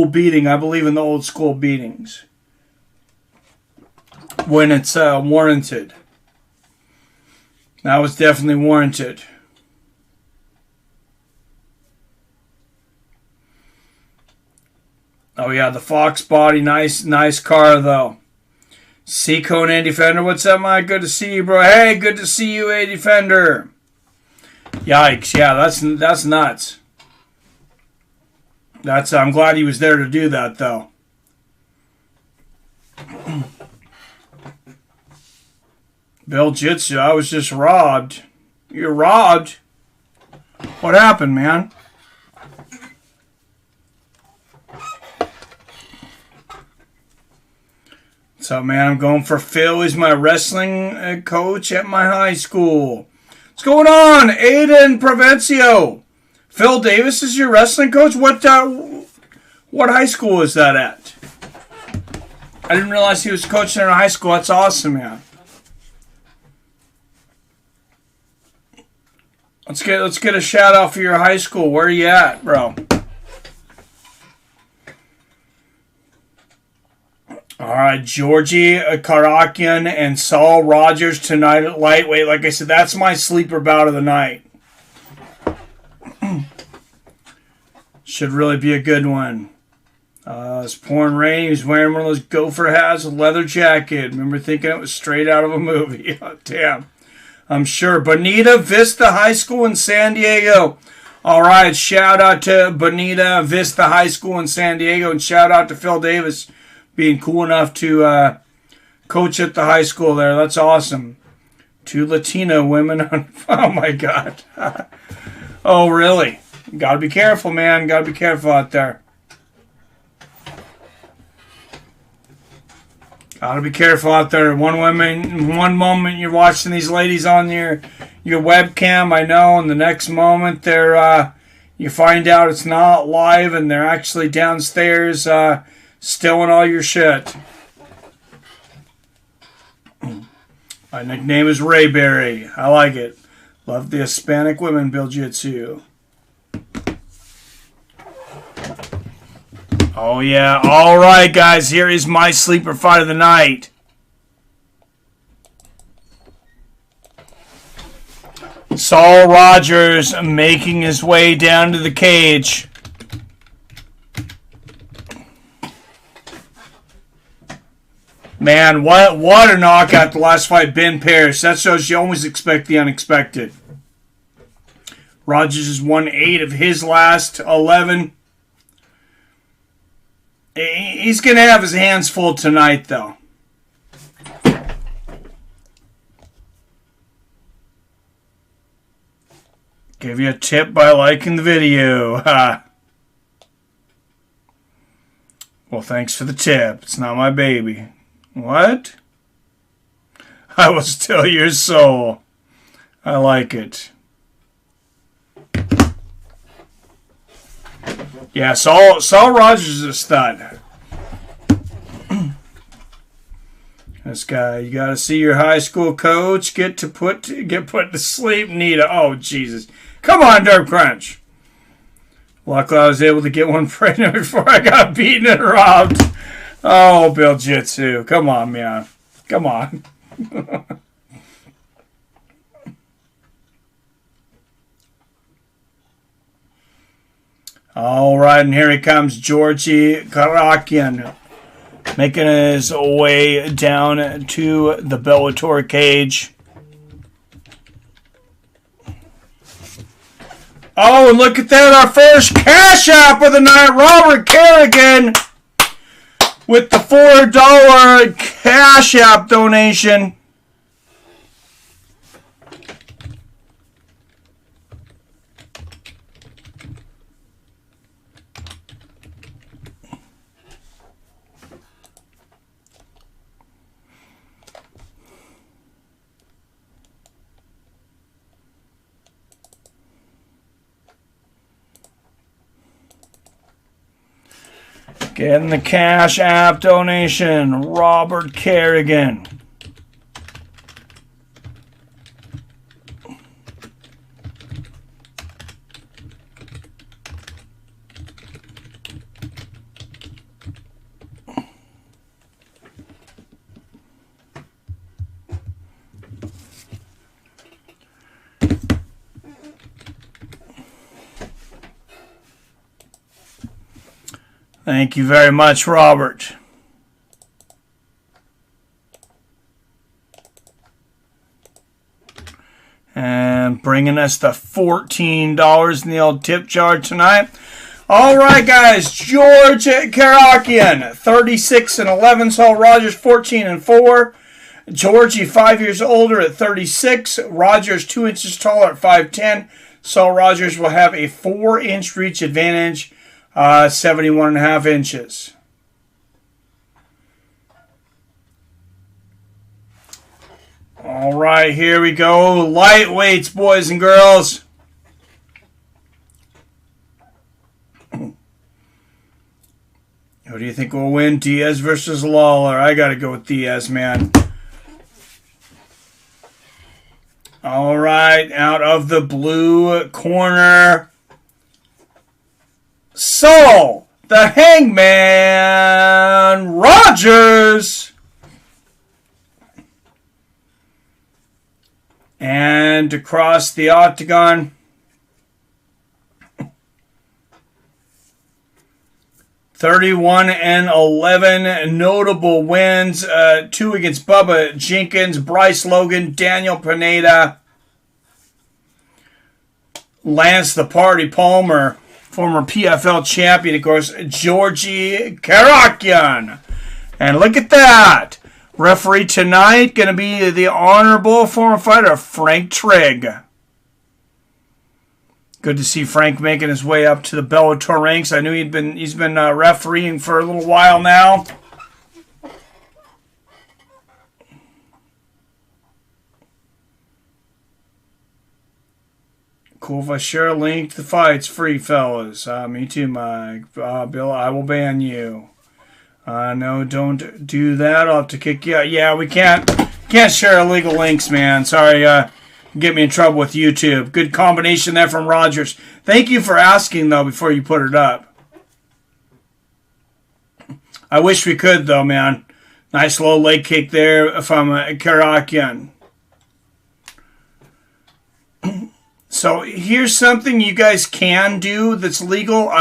Speaker 1: beating. I believe in the old school beatings. When it's warranted. That was definitely warranted. Oh yeah, the Fox body, nice car though. C-Cone A Defender, what's up, Mike? Good to see you, bro. Hey, good to see you, A Defender. Yikes, yeah, that's nuts. I'm glad he was there to do that though. Bill Jitsu, I was just robbed. You're robbed? What happened, man? So, man, I'm going for Phil. He's my wrestling coach at my high school. What's going on? Aiden Provencio. Phill Davis is your wrestling coach? What high school is that at? I didn't realize he was coaching in a high school. That's awesome, man. Let's get a shout out for your high school. Where are you at, bro? All right, Georgie Karakian and Saul Rogers tonight at lightweight. Like I said, that's my sleeper bout of the night. Should really be a good one. It's pouring rain. He's wearing one of those gopher hats with leather jacket. Remember thinking it was straight out of a movie. Oh, damn. I'm sure. Bonita Vista High School in San Diego. All right, shout out to Bonita Vista High School in San Diego, and shout out to Phill Davis being cool enough to coach at the high school there. That's awesome. 2 Latino women on... Oh, my God. Oh, really? Got to be careful, man. Got to be careful out there. Got to be careful out there. One moment you're watching these ladies on your webcam, I know, and the next moment they're you find out it's not live and they're actually downstairs stealing all your shit. My nickname is Rayberry. I like it. Love the Hispanic women Jiu-Jitsu. Oh, yeah. All right, guys. Here is my sleeper fight of the night. Saul Rogers making his way down to the cage. Man, what a knockout the last fight, Ben Parrish. That shows you always expect the unexpected. Rogers has won 8 of his last 11. He's going to have his hands full tonight, though. Give you a tip by liking the video. Well, thanks for the tip. It's not my baby. What? I will steal your soul. I like it. Yeah, Saul Rogers is a stud. This guy, you got to see your high school coach get put to sleep. Nita, oh Jesus, come on, Derp Crunch. Luckily, I was able to get one pregnant before I got beaten and robbed. Oh, Bill Jitsu, come on, man, come on. All right, and here he comes, Georgie Karakian, making his way down to the Bellator cage. Oh, and look at that, our first cash app of the night, Robert Kerrigan, with the $4 cash app donation. Getting the cash app donation, Robert Kerrigan. Thank you very much, Robert. And bringing us the $14 in the old tip jar tonight. All right, guys. George Karakian, 36-11. Saul Rogers, 14-4. Georgie, 5 years older at 36. Rogers, 2 inches taller at 5'10". Saul Rogers will have a 4-inch reach advantage. 71.5 inches. All right, here we go. Lightweights, boys and girls. Who do you think will win? Diaz versus Lawler. I got to go with Diaz, man. All right, out of the blue corner, Saul, the Hangman Rogers. And across the octagon, 31-11 notable wins. 2 against Bubba Jenkins, Bryce Logan, Daniel Pineda, Lance the Party Palmer, former PFL champion, of course, Georgie Karakian. And look at that. Referee tonight going to be the honorable former fighter Frank Trigg. Good to see Frank making his way up to the Bellator ranks. I knew he's been refereeing for a little while now. Cool if I share a link to the fights free, fellas. Me too, Mike. Bill, I will ban you. No, don't do that. I'll have to kick you out. Yeah, we can't share illegal links, man. Sorry, get me in trouble with YouTube. Good combination there from Rogers. Thank you for asking, though, before you put it up. I wish we could, though, man. Nice low leg kick there from Karakian. So here's something you guys can do that's legal.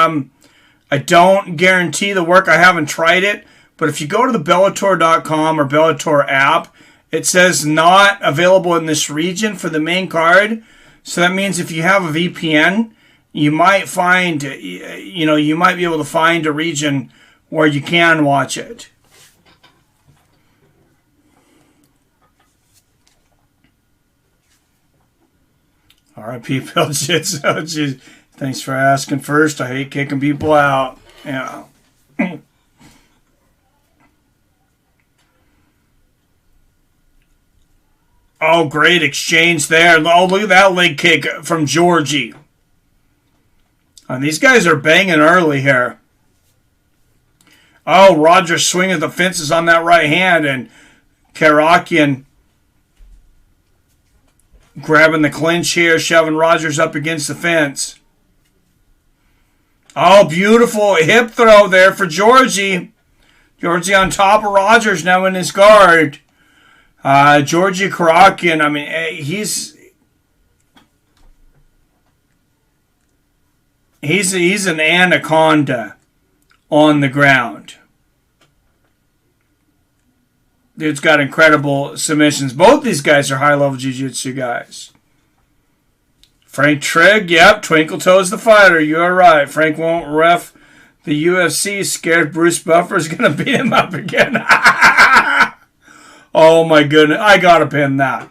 Speaker 1: I don't guarantee the work. I haven't tried it. But if you go to the Bellator.com or Bellator app, it says not available in this region for the main card. So that means if you have a VPN, you might find, you might be able to find a region where you can watch it. R.I.P. Phill Davis. Thanks for asking first. I hate kicking people out. Yeah. Oh, great exchange there. Oh, look at that leg kick from Georgie. And these guys are banging early here. Oh, Rogers swinging the fences on that right hand, and Karakian grabbing the clinch here, shoving Rogers up against the fence. Oh, beautiful hip throw there for Georgie. Georgie on top of Rogers now in his guard. Georgie Karakian, I mean, he's an anaconda on the ground. Dude's got incredible submissions. Both these guys are high-level jiu-jitsu guys. Frank Trigg, yep, Twinkle Toes the fighter. You're right. Frank won't ref the UFC. Scared Bruce Buffer's going to beat him up again. Oh, my goodness. I got to pin that.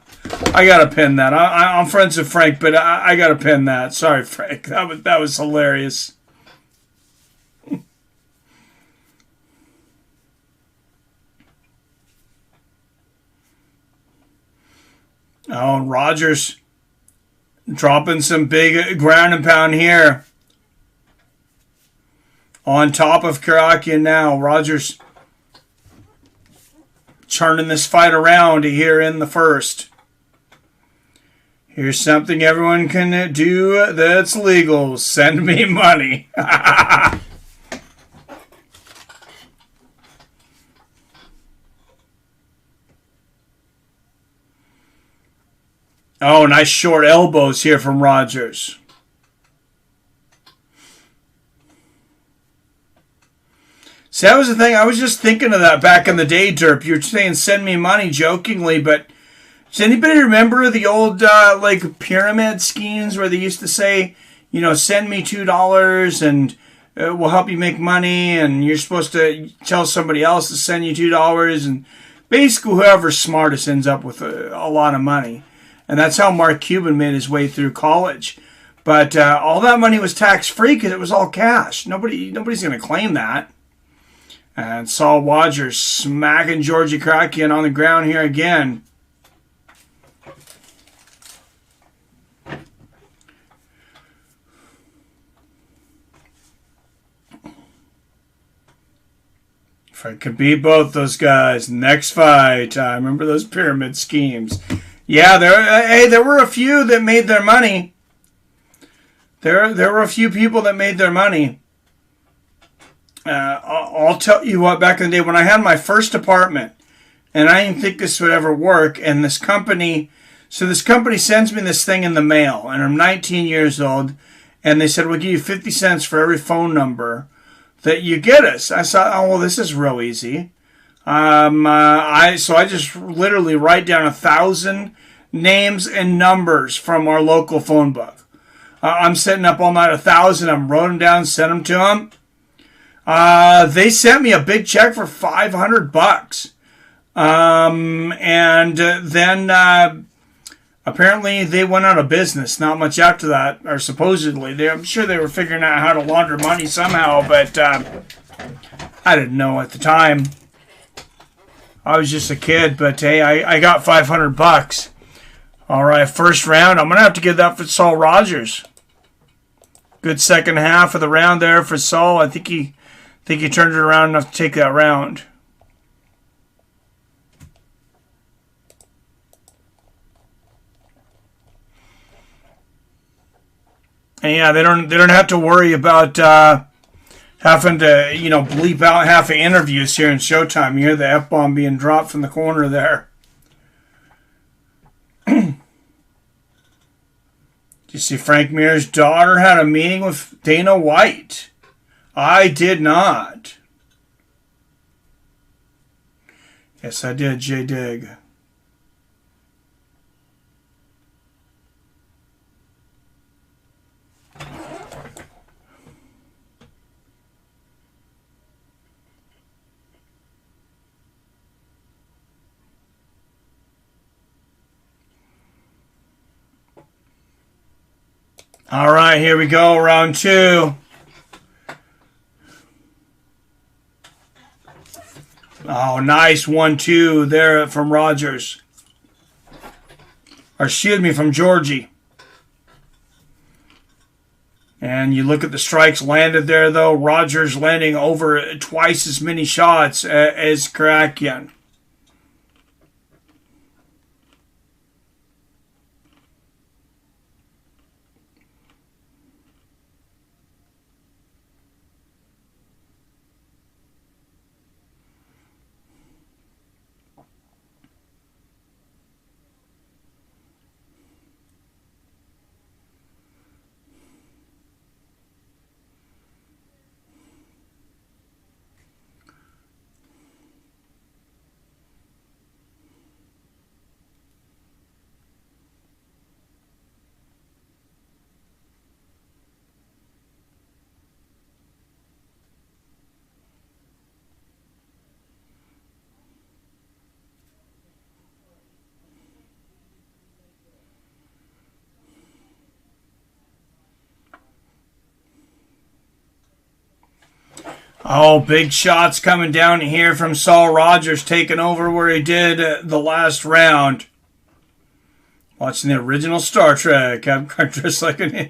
Speaker 1: I'm friends with Frank, but I got to pin that. Sorry, Frank. That was hilarious. Oh, Rogers dropping some big ground and pound here. On top of Karakian now. Rogers turning this fight around here in the first. Here's something everyone can do that's legal. Send me money. Oh, nice short elbows here from Rogers. See, that was the thing. I was just thinking of that back in the day, Derp. You were saying send me money jokingly, but does anybody remember the old pyramid schemes where they used to say, send me $2 and we'll help you make money, and you're supposed to tell somebody else to send you $2, and basically whoever's smartest ends up with a lot of money. And that's how Mark Cuban made his way through college. But all that money was tax-free because it was all cash. Nobody's going to claim that. And Saul Rogers smacking Georgie Karakian on the ground here again. If I could beat both those guys, next fight. I remember those pyramid schemes. Yeah, there were a few that made their money. There were a few people that made their money. I'll tell you what, back in the day when I had my first apartment, and I didn't think this would ever work, and this company sends me this thing in the mail, and I'm 19 years old, and they said, we'll give you 50 cents for every phone number that you get us. I thought, oh, well, this is real easy. So I just literally write down 1,000 names and numbers from our local phone book. I'm setting up all night 1,000. I'm wrote them down, sent them to them. They sent me a big check for $500. And then apparently they went out of business not much after that, or supposedly. I'm sure they were figuring out how to launder money somehow, but I didn't know at the time. I was just a kid, but hey, I got $500. All right, first round. I'm going to have to give that for Saul Rogers. Good second half of the round there for Saul. I think he turned it around enough to take that round. And yeah, they don't have to worry about having to bleep out half of interviews here in Showtime. You hear the F-bomb being dropped from the corner there. Did you see Frank Mir's daughter had a meeting with Dana White? I did not. Yes, I did, J-Dig. All right, here we go, round two. Oh, nice 1-2 there from Rogers. Or excuse me, from Georgie. And you look at the strikes landed there, though. Rogers landing over twice as many shots as Karakian. Oh, big shots coming down here from Saul Rogers, taking over where he did the last round. Watching the original Star Trek. I'm dressed like an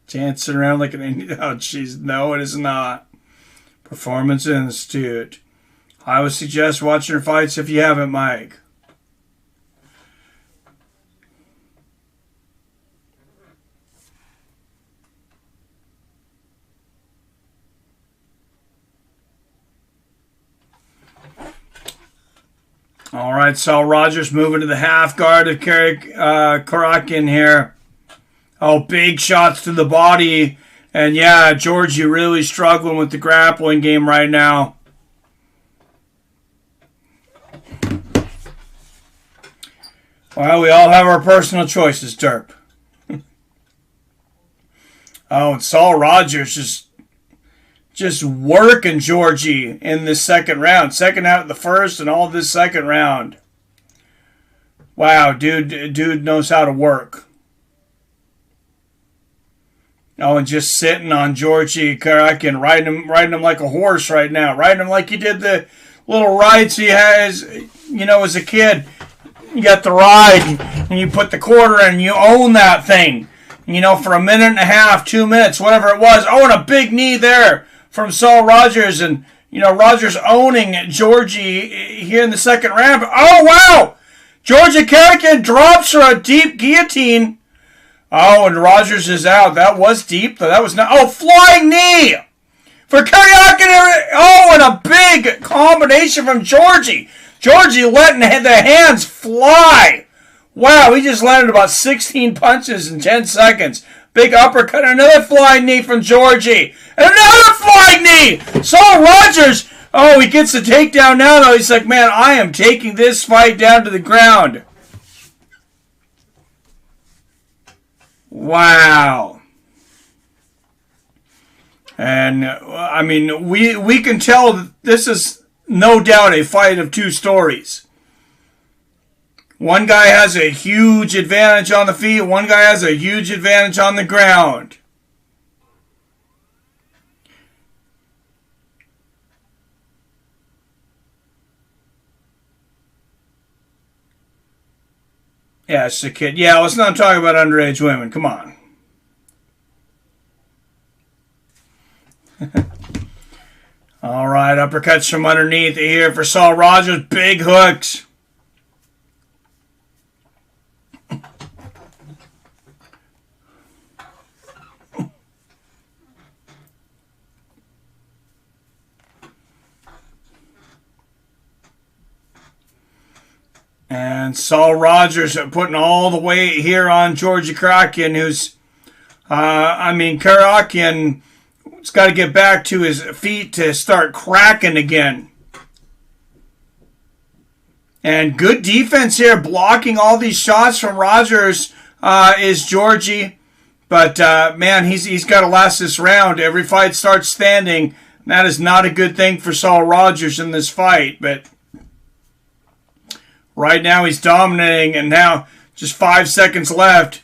Speaker 1: dancing around like an Indian. Oh, jeez, no, it is not. Performance Institute. I would suggest watching her fights if you haven't, Mike. All right, Saul Rogers moving to the half guard of Karakian here. Oh, big shots to the body. And yeah, Georgie really struggling with the grappling game right now. Well, we all have our personal choices, Derp. Oh, and Saul Rogers just working Georgie in this second round. Second out of the first and all of this second round. Wow, dude knows how to work. Oh, and just sitting on Georgie Karakian, riding him like a horse right now. Riding him like he did the little rides he has, as a kid. You got the ride, and you put the quarter in, and you own that thing. For a minute and a half, 2 minutes, whatever it was. Oh, and a big knee there from Saul Rogers, and Rogers owning Georgie here in the second round. Oh, wow! Georgie Karakin drops her a deep guillotine. Oh, and Rogers is out. That was deep, though. That was not... Oh, flying knee for Karakin. Oh, and a big combination from Georgie. Georgie letting the hands fly. Wow, he just landed about 16 punches in 10 seconds. Big uppercut, another flying knee from Georgie. Another flying knee! Saul Rogers, oh, he gets the takedown now, though. He's like, man, I am taking this fight down to the ground. Wow. And, I mean, we can tell that this is no doubt a fight of two stories. One guy has a huge advantage on the feet. One guy has a huge advantage on the ground. Yeah, it's a kid. Yeah, let's not talk about underage women. Come on. All right, uppercuts from underneath here for Saul Rogers. Big hooks. And Saul Rogers putting all the weight here on Georgie Karakin, who's, Karakin has got to get back to his feet to start cracking again. And good defense here, blocking all these shots from Rogers is Georgie. But, man, he's got to last this round. Every fight starts standing. That is not a good thing for Saul Rogers in this fight, but... Right now he's dominating, and now just 5 seconds left.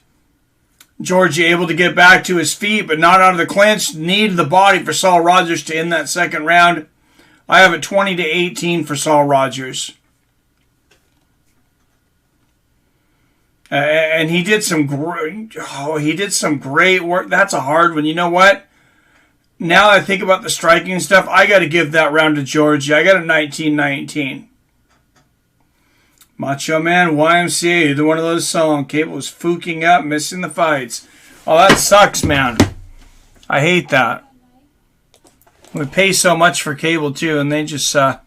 Speaker 1: Georgie able to get back to his feet, but not out of the clinch. Knee to the body for Saul Rogers to end that second round. I have it 20-18 for Saul Rogers. And he did some great work. That's a hard one. You know what? Now that I think about the striking stuff, I got to give that round to Georgie. I got a 19-19. Macho Man, YMCA, either one of those songs. Cable was fooking up, missing the fights. Oh, that sucks, man. I hate that. We pay so much for cable, too, and they just... I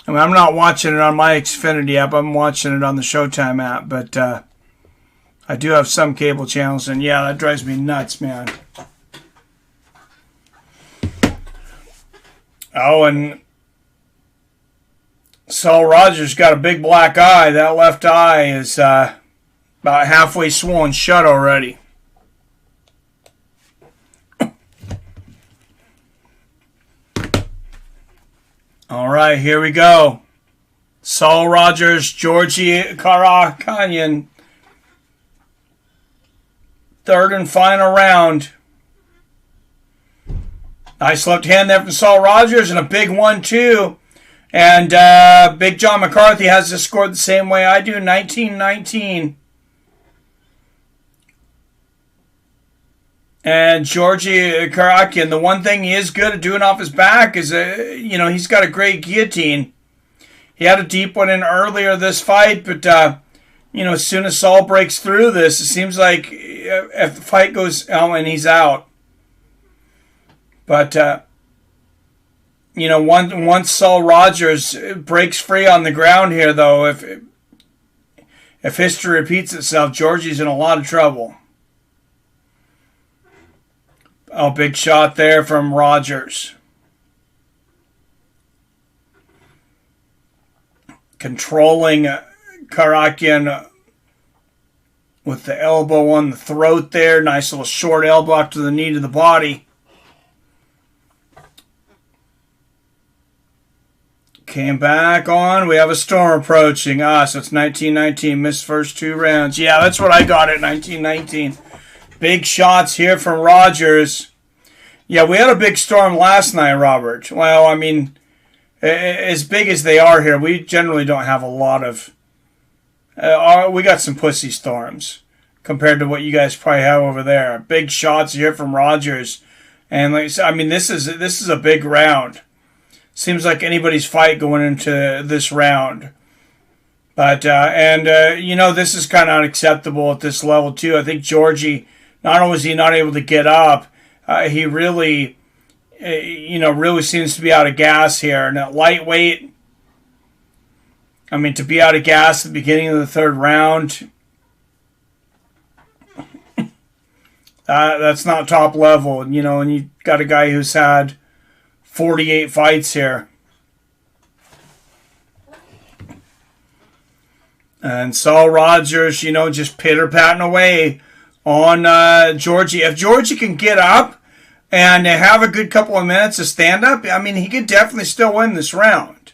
Speaker 1: mean, I'm not watching it on my Xfinity app. I'm watching it on the Showtime app, but I do have some cable channels, and yeah, that drives me nuts, man. Oh, and Saul Rogers got a big black eye. That left eye is about halfway swollen shut already. All right, here we go. Saul Rogers, Georgie Karakin. Third and final round. Nice left hand there from Saul Rogers, and a big 1-2. And Big John McCarthy has this scored the same way I do, 19-19. And Georgie Karakin, the one thing he is good at doing off his back is, he's got a great guillotine. He had a deep one in earlier this fight, but, as soon as Saul breaks through this, it seems like if the fight goes, and he's out. But, once Saul Rogers breaks free on the ground here, though, if history repeats itself, Georgie's in a lot of trouble. Oh, big shot there from Rogers. Controlling Karakin with the elbow on the throat there. Nice little short elbow up to the knee to the body. Came back on. We have a storm approaching. So it's 19-19. Missed first two rounds. Yeah, that's what I got at 19-19. Big shots here from Rogers. Yeah, we had a big storm last night, Robert. Well, I mean, as big as they are here, we generally don't have a lot of... we got some pussy storms. compared to what you guys probably have over there. Big shots here from Rogers. And like I said, I mean, this is a big round. Seems like anybody's fight going into this round. But, this is kind of unacceptable at this level, too. I think Georgie, not only is he not able to get up, he really, really seems to be out of gas here. And at lightweight, I mean, to be out of gas at the beginning of the third round, that's not top level. And you got a guy who's had 48 fights here. And Saul Rogers, just pitter-patting away on Georgie. If Georgie can get up and have a good couple of minutes of stand-up, I mean, he could definitely still win this round.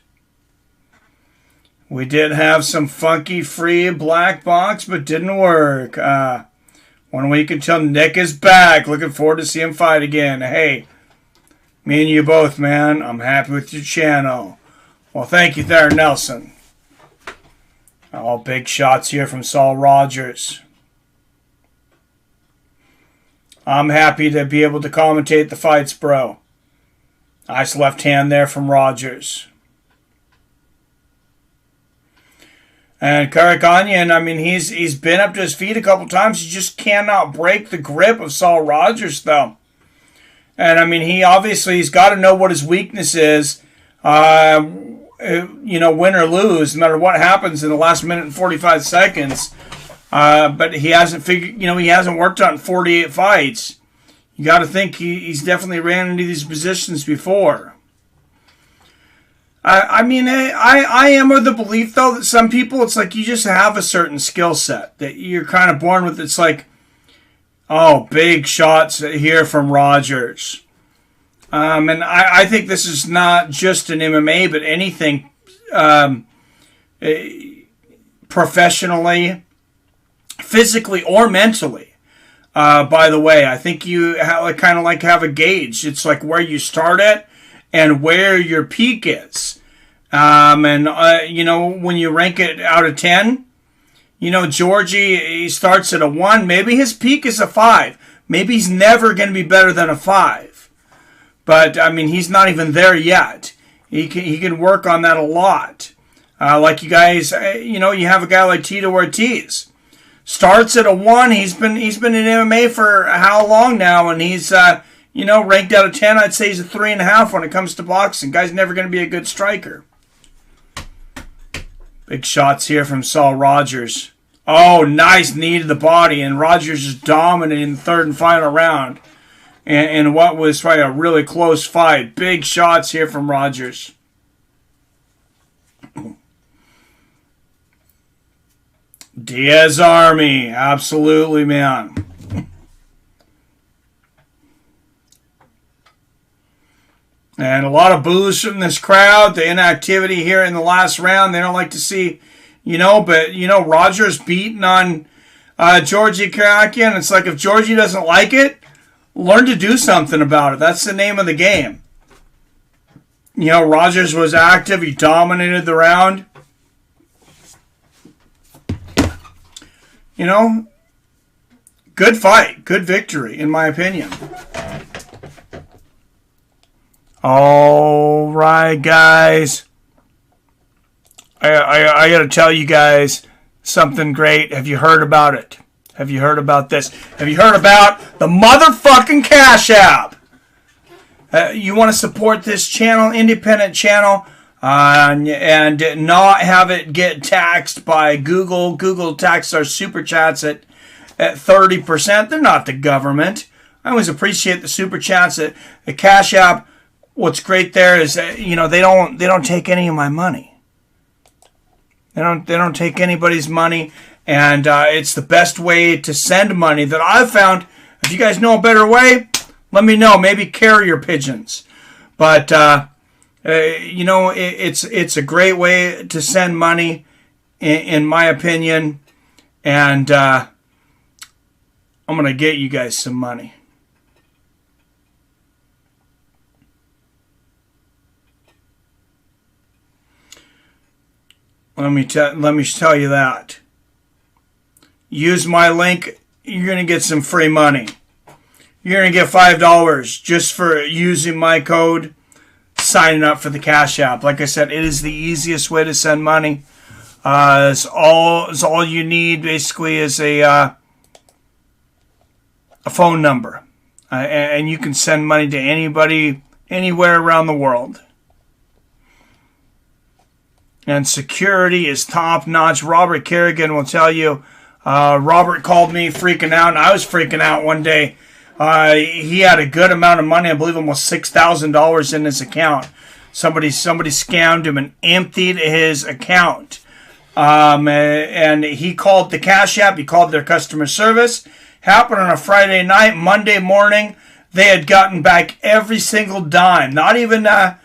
Speaker 1: We did have some funky free black box, but didn't work. 1 week until Nick is back. Looking forward to see him fight again. Hey, me and you both, man. I'm happy with your channel. Well, thank you there, Nelson. All big shots here from Saul Rogers. I'm happy to be able to commentate the fights, bro. Nice left hand there from Rogers. And Karakhanyan, I mean, he's been up to his feet a couple times. He just cannot break the grip of Saul Rogers, though. And, I mean, he's got to know what his weakness is. Win or lose, no matter what happens in the last minute and 45 seconds. But he hasn't figured, he hasn't worked on 48 fights. You got to think he's definitely ran into these positions before. I am of the belief, though, that some people, it's like you just have a certain skill set that you're kind of born with. It's like, oh, big shots here from Rogers. And I think this is not just an MMA, but anything professionally, physically, or mentally. By the way, I think you kind of like have a gauge. It's like where you start at and where your peak is. When you rank it out of 10, Georgie, he starts at a 1. Maybe his peak is a 5. Maybe he's never going to be better than a 5. But, I mean, he's not even there yet. He can work on that a lot. Like you guys, you have a guy like Tito Ortiz. Starts at a 1. He's been in MMA for how long now? And he's, ranked out of 10. I'd say he's a 3.5 when it comes to boxing. Guy's never going to be a good striker. Big shots here from Saul Rogers. Oh, nice knee to the body. And Rogers is dominating the third and final round. And what was probably a really close fight. Big shots here from Rogers. Diaz Army. Absolutely, man. And a lot of boos from this crowd. The inactivity here in the last round. They don't like to see, Rogers beating on Georgie Karakhanyan. It's like if Georgie doesn't like it, learn to do something about it. That's the name of the game. Rogers was active. He dominated the round. Good fight. Good victory, in my opinion. All right, guys. I got to tell you guys something great. Have you heard about it? Have you heard about this? Have you heard about the motherfucking Cash App? You want to support this channel, independent channel, and not have it get taxed by Google. Google taxes our super chats at 30%. They're not the government. I always appreciate the super chats. The Cash App, what's great there is that, they don't take any of my money. They don't take anybody's money. And it's the best way to send money that I've found. If you guys know a better way, let me know. Maybe carrier pigeons. But, it's a great way to send money, in my opinion. And I'm going to get you guys some money. Let me tell you that. use my link. You're going to get some free money. You're going to get $5 just for using my code, signing up for the Cash App. Like I said, it is the easiest way to send money. It's all you need basically is a phone number. And you can send money to anybody, anywhere around the world. And security is top notch. Robert Kerrigan will tell you. Robert called me freaking out, and I was freaking out one day. He had a good amount of money, I believe almost $6,000 in his account. Somebody scammed him and emptied his account. And he called the Cash App. He called their customer service. Happened on a Friday night. Monday morning, they had gotten back every single dime. Not even a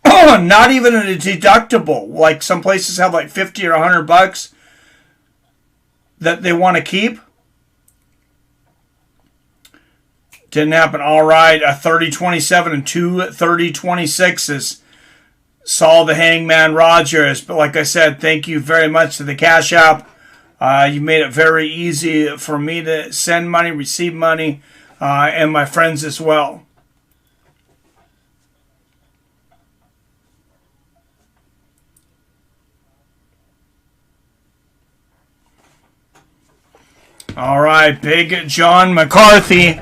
Speaker 1: deductible. Like some places have like 50 or $100 that they want to keep. Didn't happen. All right, a 30-27 and two 30-26s. Saw the Hangman Rogers. But like I said, thank you very much to the Cash App. You made it very easy for me to send money, receive money, and my friends as well. All right, Big John McCarthy.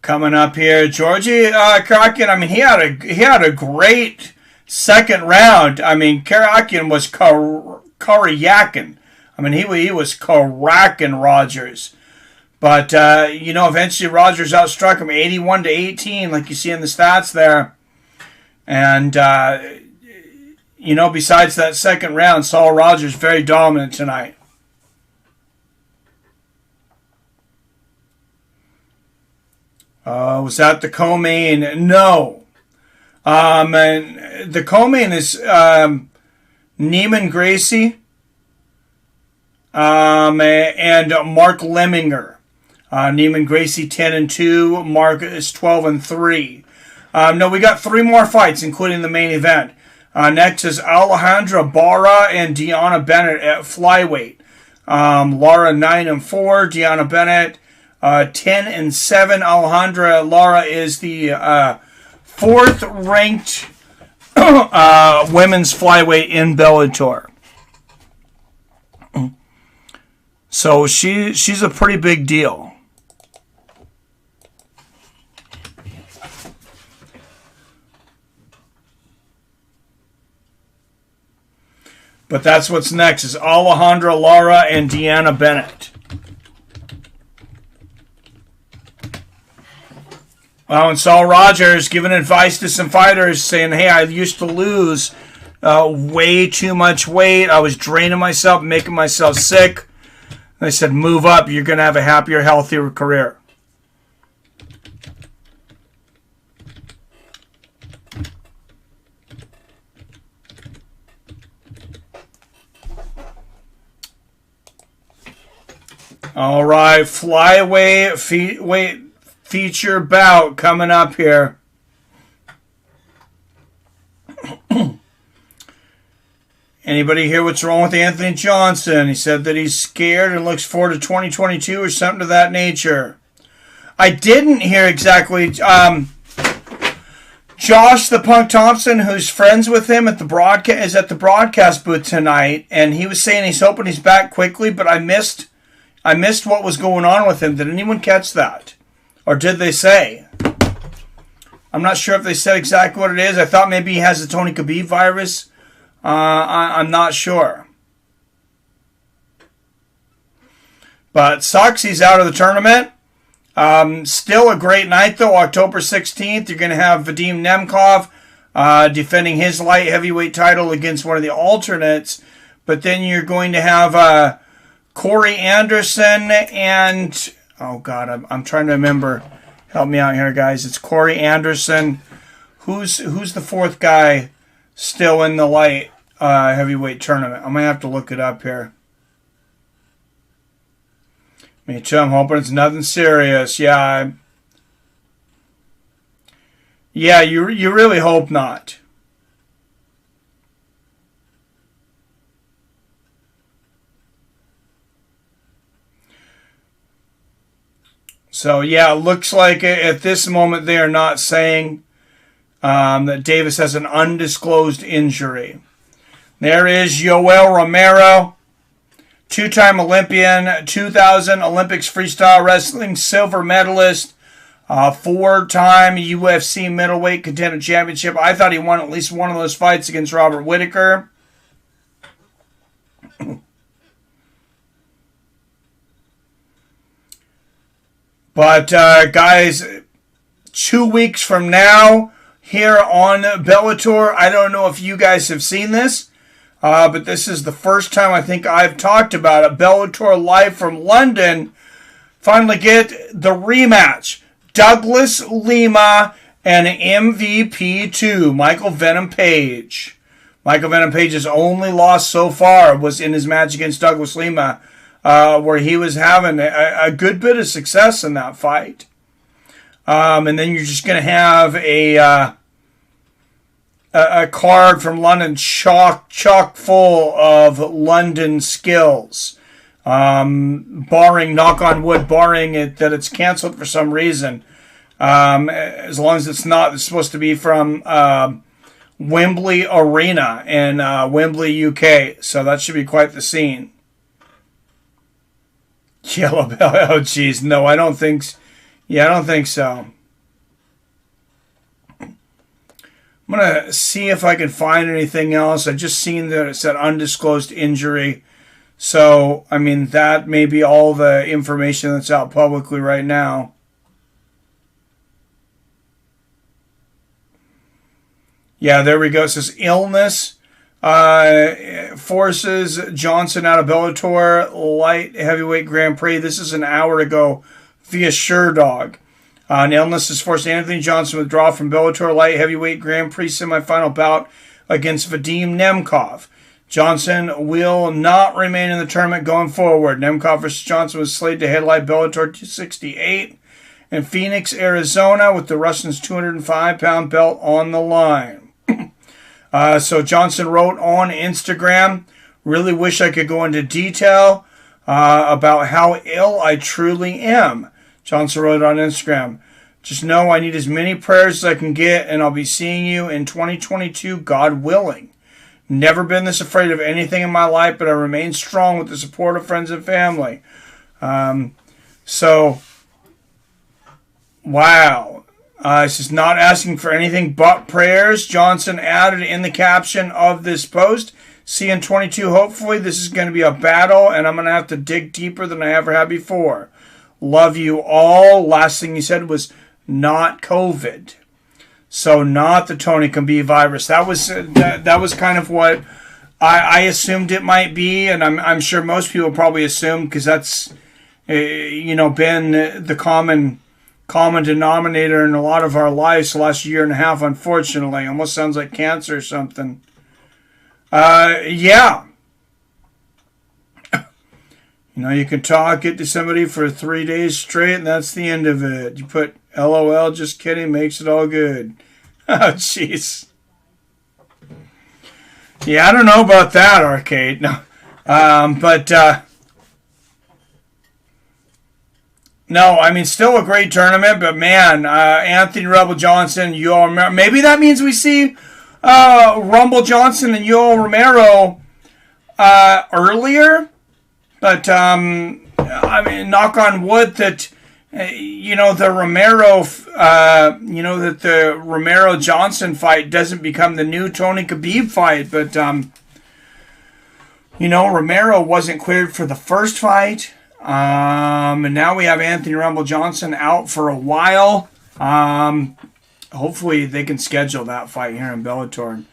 Speaker 1: Coming up here, Georgie Karakian. I mean, he had a great second round. I mean, Karakian was Karayakin. I mean, he was Karakin Rogers. But eventually Rogers outstruck him 81-18, like you see in the stats there. And besides that second round, Saul Rogers very dominant tonight. Was that the co-main? No. And the co-main is Neiman Gracie and Mark Lemminger. Neiman Gracie 10-2. Mark is 12-3. No, we got 3 more fights, including the main event. Next is Alejandra Barra and Deanna Bennett at flyweight. Lara 9-4. Deanna Bennett 10-7. Alejandra Lara is the 4th ranked women's flyweight in Bellator. So she's a pretty big deal. But that's what's next is Alejandra Lara and Deanna Bennett. Well, and Saul Rogers giving advice to some fighters saying, hey, I used to lose way too much weight. I was draining myself, making myself sick. And they said, move up. You're going to have a happier, healthier career. All right, flyweight feature bout coming up here. Anybody hear what's wrong with Anthony Johnson? He said that he's scared and looks forward to 2022 or something of that nature. I didn't hear exactly. Josh the Punk Thompson, who's friends with him at the broadcast, is at the broadcast booth tonight, and he was saying he's hoping he's back quickly, but I missed what was going on with him. Did anyone catch that? Or did they say? I'm not sure if they said exactly what it is. I thought maybe he has the Tony Khabib virus. I'm not sure. But sucks he's out of the tournament. Still a great night, though. October 16th, you're going to have Vadim Nemkov defending his light heavyweight title against one of the alternates. But then you're going to have Corey Anderson and... Oh, God, I'm trying to remember. Help me out here, guys. It's Corey Anderson. Who's the 4th guy still in the light heavyweight tournament? I'm going to have to look it up here. Me too. I'm hoping it's nothing serious. Yeah. Yeah, you really hope not. So, yeah, it looks like at this moment they are not saying that Davis has an undisclosed injury. There is Yoel Romero, two-time Olympian, 2000 Olympics freestyle wrestling silver medalist, four-time UFC middleweight contender championship. I thought he won at least one of those fights against Robert Whittaker. But, guys, 2 weeks from now, here on Bellator, I don't know if you guys have seen this, but this is the first time I think I've talked about it. Bellator Live from London finally get the rematch. Douglas Lima and MVP2, Michael Venom Page. Michael Venom Page's only loss so far was in his match against Douglas Lima, where he was having a good bit of success in that fight. And then you're just going to have a card from London chock full of London skills. Barring, knock on wood, barring it that it's canceled for some reason. As long as it's not, it's supposed to be from Wembley Arena in Wembley, UK. So that should be quite the scene. Yellow Bell. Oh, geez. No, I don't think so. Yeah, I don't think so. I'm going to see if I can find anything else. I just seen that it said undisclosed injury. So, I mean, that may be all the information that's out publicly right now. Yeah, there we go. It says illness forces Johnson out of Bellator Light Heavyweight Grand Prix. This is an hour ago via SureDog. An illness has forced Anthony Johnson to withdraw from Bellator Light Heavyweight Grand Prix semifinal bout against Vadim Nemkov. Johnson will not remain in the tournament going forward. Nemkov vs. Johnson was slated to headline Bellator 268 in Phoenix, Arizona, with the Russian's 205-pound belt on the line. So Johnson wrote on Instagram, really wish I could go into detail about how ill I truly am. Johnson wrote on Instagram, just know I need as many prayers as I can get, and I'll be seeing you in 2022, God willing. Never been this afraid of anything in my life, but I remain strong with the support of friends and family. Wow. This is not asking for anything but prayers. Johnson added in the caption of this post, see you in 22. Hopefully this is going to be a battle, and I'm going to have to dig deeper than I ever have before. Love you all. Last thing he said was not COVID. So not the Tony Khabib virus. That was kind of what I assumed it might be, and I'm sure most people probably assumed, because that's been the common denominator in a lot of our lives the last year and a half, unfortunately. Almost sounds like cancer or something. Yeah. You can talk it to somebody for 3 days straight, and that's the end of it. You put LOL, just kidding, makes it all good. Oh, jeez. Yeah, I don't know about that, Arcade. No. No, I mean, still a great tournament, but man, Anthony Rebel Johnson, Yoel Romero. Maybe that means we see Rumble Johnson and Yoel Romero earlier. But, I mean, knock on wood that, the Romero, that the Romero-Johnson fight doesn't become the new Tony Khabib fight. But, Romero wasn't cleared for the first fight. And now we have Anthony Rumble Johnson out for a while. Hopefully they can schedule that fight here in Bellator.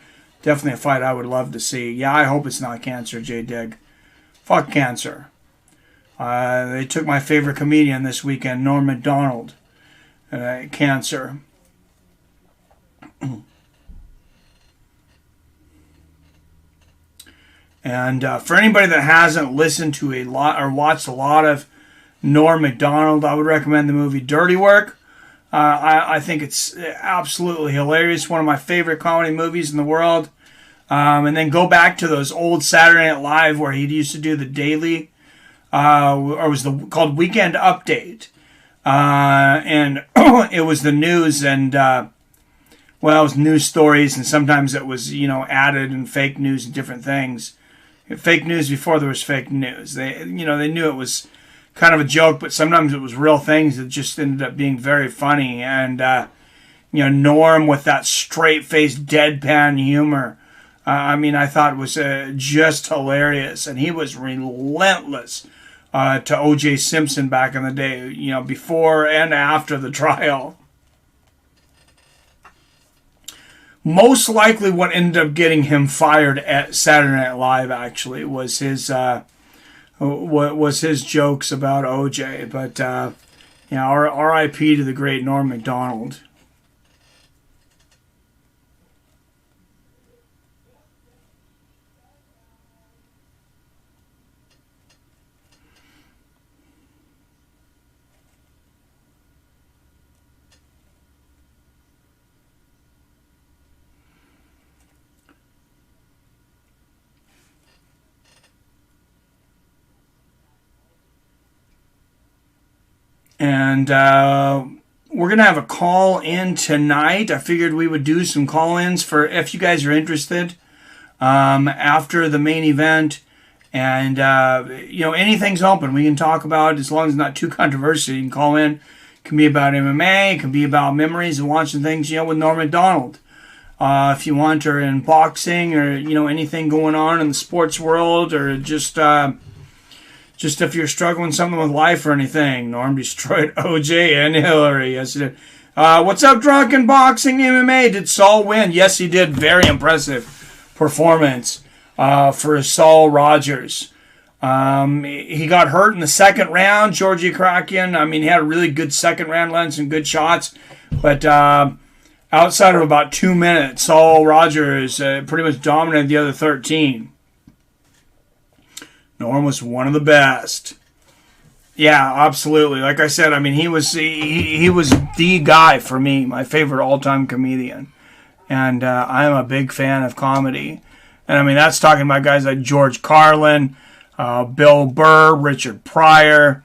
Speaker 1: Definitely a fight I would love to see. Yeah, I hope it's not cancer, J-Dig. Fuck cancer. They took my favorite comedian this weekend, Norm Macdonald. Cancer. And for anybody that hasn't listened to a lot or watched a lot of Norm Macdonald, I would recommend the movie Dirty Work. I think it's absolutely hilarious. One of my favorite comedy movies in the world. And then go back to those old Saturday Night Live where he used to do the daily, or was called Weekend Update. and it was the news, and well, it was news stories, and sometimes it was, added and fake news and different things. Fake news before there was fake news. They knew it was kind of a joke, but sometimes it was real things that just ended up being very funny. And Norm with that straight-faced deadpan humor. I thought it was just hilarious, and he was relentless to O.J. Simpson back in the day. Before and after the trial. Most likely, what ended up getting him fired at Saturday Night Live actually was his jokes about OJ. But R.I.P. to the great Norm Macdonald. And we're going to have a call-in tonight. I figured we would do some call-ins for if you guys are interested after the main event. And, anything's open. We can talk about it as long as it's not too controversial. You can call in. It can be about MMA. It can be about memories of watching things, with Norm Macdonald. If you want, or in boxing, or, anything going on in the sports world, or just if you're struggling something with life or anything. Norm destroyed OJ and Hillary. Yes, he did. What's up, Drunken Boxing MMA? Did Saul win? Yes, he did. Very impressive performance for Saul Rogers. He got hurt in the second round. Georgie Krakian, he had a really good second round, landed some good shots. But outside of about 2 minutes, Saul Rogers pretty much dominated the other 13. Norm was one of the best. Yeah, absolutely. Like I said, he was the guy for me, my favorite all-time comedian. And I'm a big fan of comedy. And that's talking about guys like George Carlin, Bill Burr, Richard Pryor,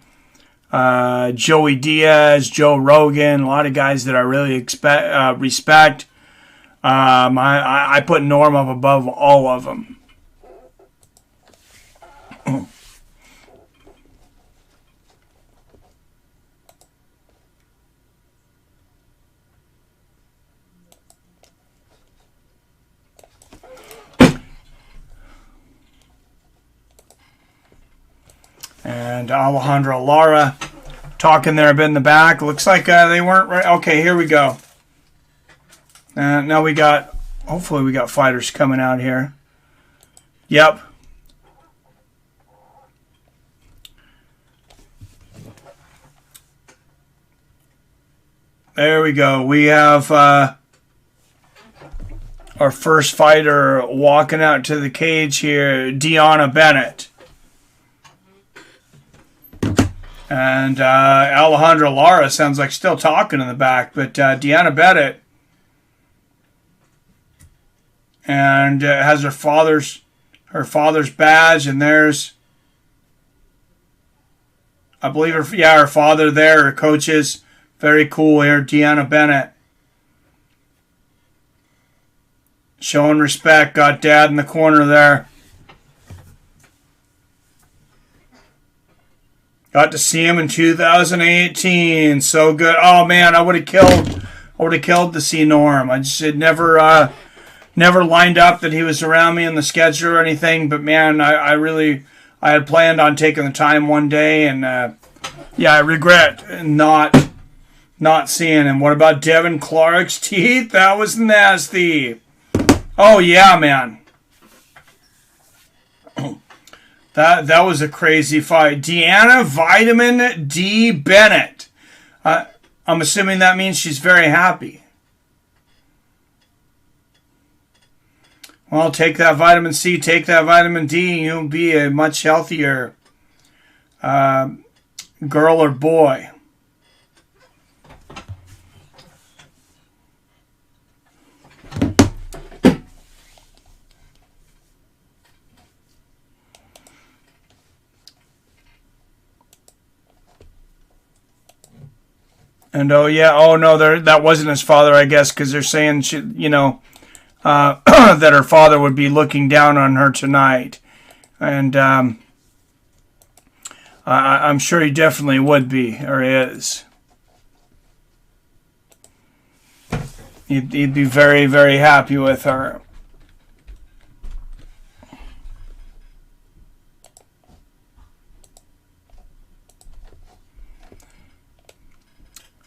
Speaker 1: Joey Diaz, Joe Rogan, a lot of guys that I really respect. I put Norm up above all of them. And Alejandro Lara talking there a bit in the back. Looks like they weren't right. Okay, here we go. Now hopefully we got fighters coming out here. Yep. There we go. We have our first fighter walking out to the cage here, Deanna Bennett. And Alejandro Lara sounds like still talking in the back, but Deanna Bennett and has her father's badge, and there's, I believe her father there, her coaches. Very cool here, Deanna Bennett. Showing respect, got Dad in the corner there. Got to see him in 2018. So good. Oh man, I would have killed to see Norm. I just had never lined up that he was around me in the schedule or anything. But man, I had planned on taking the time one day, and I regret not seeing him. What about Devin Clark's teeth? That was nasty. Oh yeah, man. That was a crazy fight. Deanna Vitamin D Bennett. I'm assuming that means she's very happy. Well, take that vitamin C, take that vitamin D, and you'll be a much healthier girl or boy. And oh yeah, oh no, that wasn't his father, I guess, because they're saying that her father would be looking down on her tonight, and I'm sure he definitely would be, or is. He'd be very, very happy with her.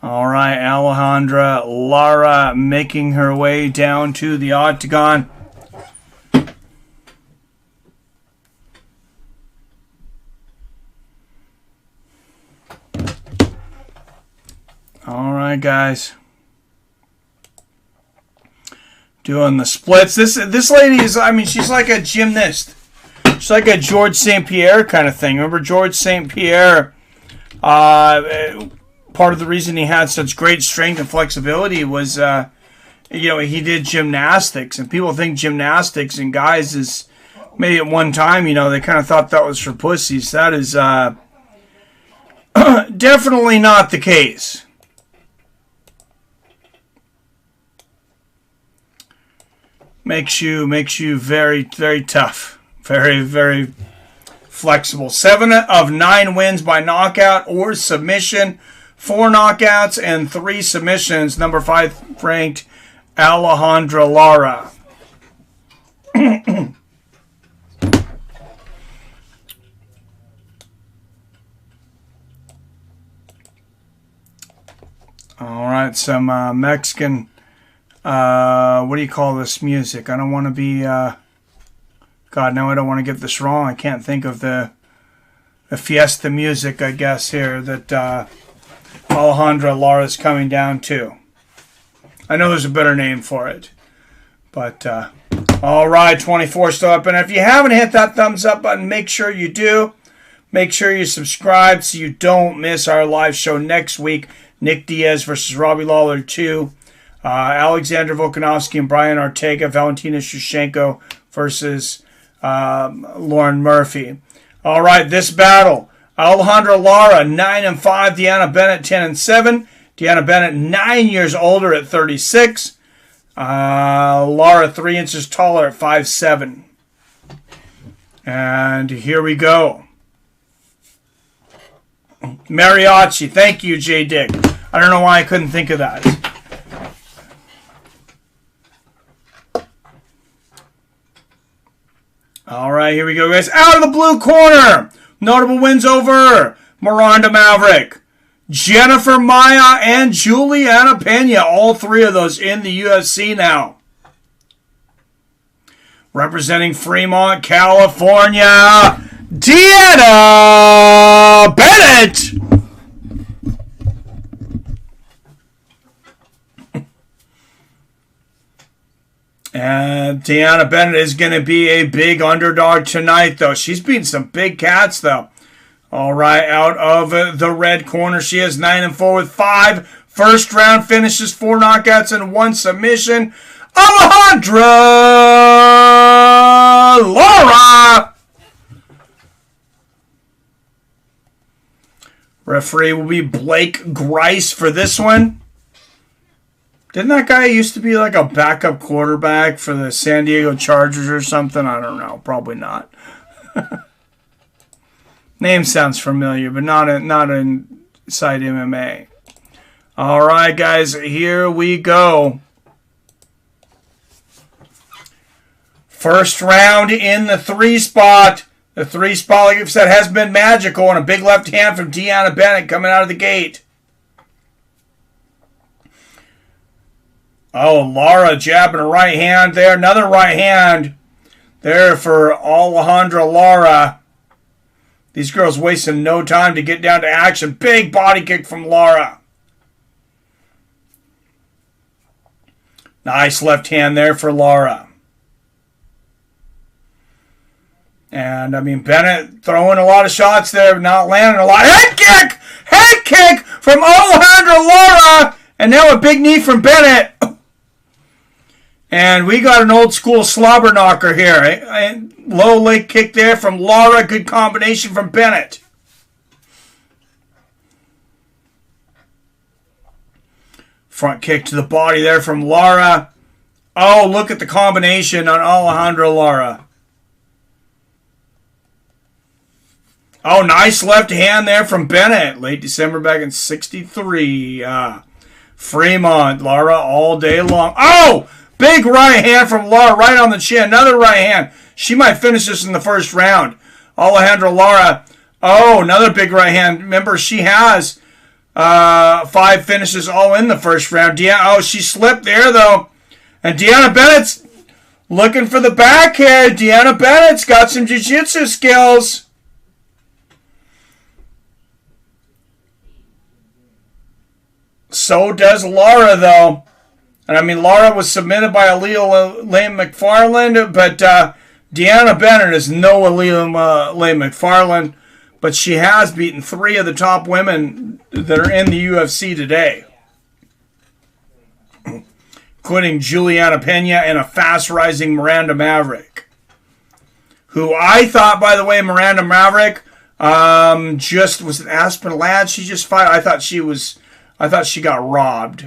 Speaker 1: All right, Alejandra Lara making her way down to the octagon. All right, guys. Doing the splits. This lady is, I mean, she's like a gymnast. She's like a George St. Pierre kind of thing. Remember George St. Pierre? Part of the reason he had such great strength and flexibility was, he did gymnastics. And people think gymnastics and guys is, maybe at one time, they kind of thought that was for pussies. That is definitely not the case. Makes you very, very tough. Very, very flexible. 7 of 9 wins by knockout or submission. 4 knockouts and 3 submissions. Number 5 ranked Alejandra Lara. All right, some Mexican. What do you call this music? I don't want to be. God, no, I don't want to get this wrong. I can't think of the fiesta music, I guess, here that Alejandra Lara is coming down to. I know there's a better name for it. But, all right, 24 still up. And if you haven't hit that thumbs up button, make sure you do. Make sure you subscribe so you don't miss our live show next week. Nick Diaz versus Robbie Lawler 2. Alexander Volkanovski and Brian Ortega. Valentina Shevchenko versus Lauren Murphy. All right, this battle. Alejandra Lara, 9-5. Deanna Bennett, 10-7. Deanna Bennett, 9 years older at 36. Lara, 3 inches taller at 5'7". And here we go. Mariachi. Thank you, J. Dick. I don't know why I couldn't think of that. All right, here we go, guys. Out of the blue corner, notable wins over Miranda Maverick, Jennifer Maia, and Juliana Pena. All 3 of those in the UFC now. Representing Fremont, California, Deanna Bennett. And Deanna Bennett is going to be a big underdog tonight, though. She's beaten some big cats, though. All right, out of the red corner, she is 9-4 with 5 first-round finishes, 4 knockouts, and 1 submission. Alejandra Lara. Referee will be Blake Grice for this one. Didn't that guy used to be like a backup quarterback for the San Diego Chargers or something? I don't know. Probably not. Name sounds familiar, but not inside MMA. All right, guys. Here we go. First round in the 3 spot. The 3 spot, like I've said, has been magical. And a big left hand from Deanna Bennett coming out of the gate. Oh, Lara jabbing a right hand there. Another right hand there for Alejandra Lara. These girls wasting no time to get down to action. Big body kick from Lara. Nice left hand there for Lara. And, I mean, Bennett throwing a lot of shots there, not landing a lot. Head kick! Head kick from Alejandra Lara! And now a big knee from Bennett. And we got an old school slobber knocker here. Low leg kick there from Lara. Good combination from Bennett. Front kick to the body there from Lara. Oh, look at the combination on Alejandra Lara. Oh, nice left hand there from Bennett. Late December back in 63. Fremont, Lara all day long. Oh, big right hand from Lara right on the chin. Another right hand. She might finish this in the first round. Alejandra Lara. Oh, another big right hand. Remember, she has 5 finishes all in the first round. Oh, she slipped there, though. And Deanna Bennett's looking for the back here. Deanna Bennett's got some jiu-jitsu skills. So does Lara, though. And I mean, Lara was submitted by Aaliyah Lane McFarland, but Deanna Bennett is no Aaliyah Lane McFarland, but she has beaten 3 of the top women that are in the UFC today, including Juliana Pena and a fast-rising Miranda Maverick, who I thought, by the way, Miranda Maverick just was an Aspen lad. She just fought. I thought she got robbed.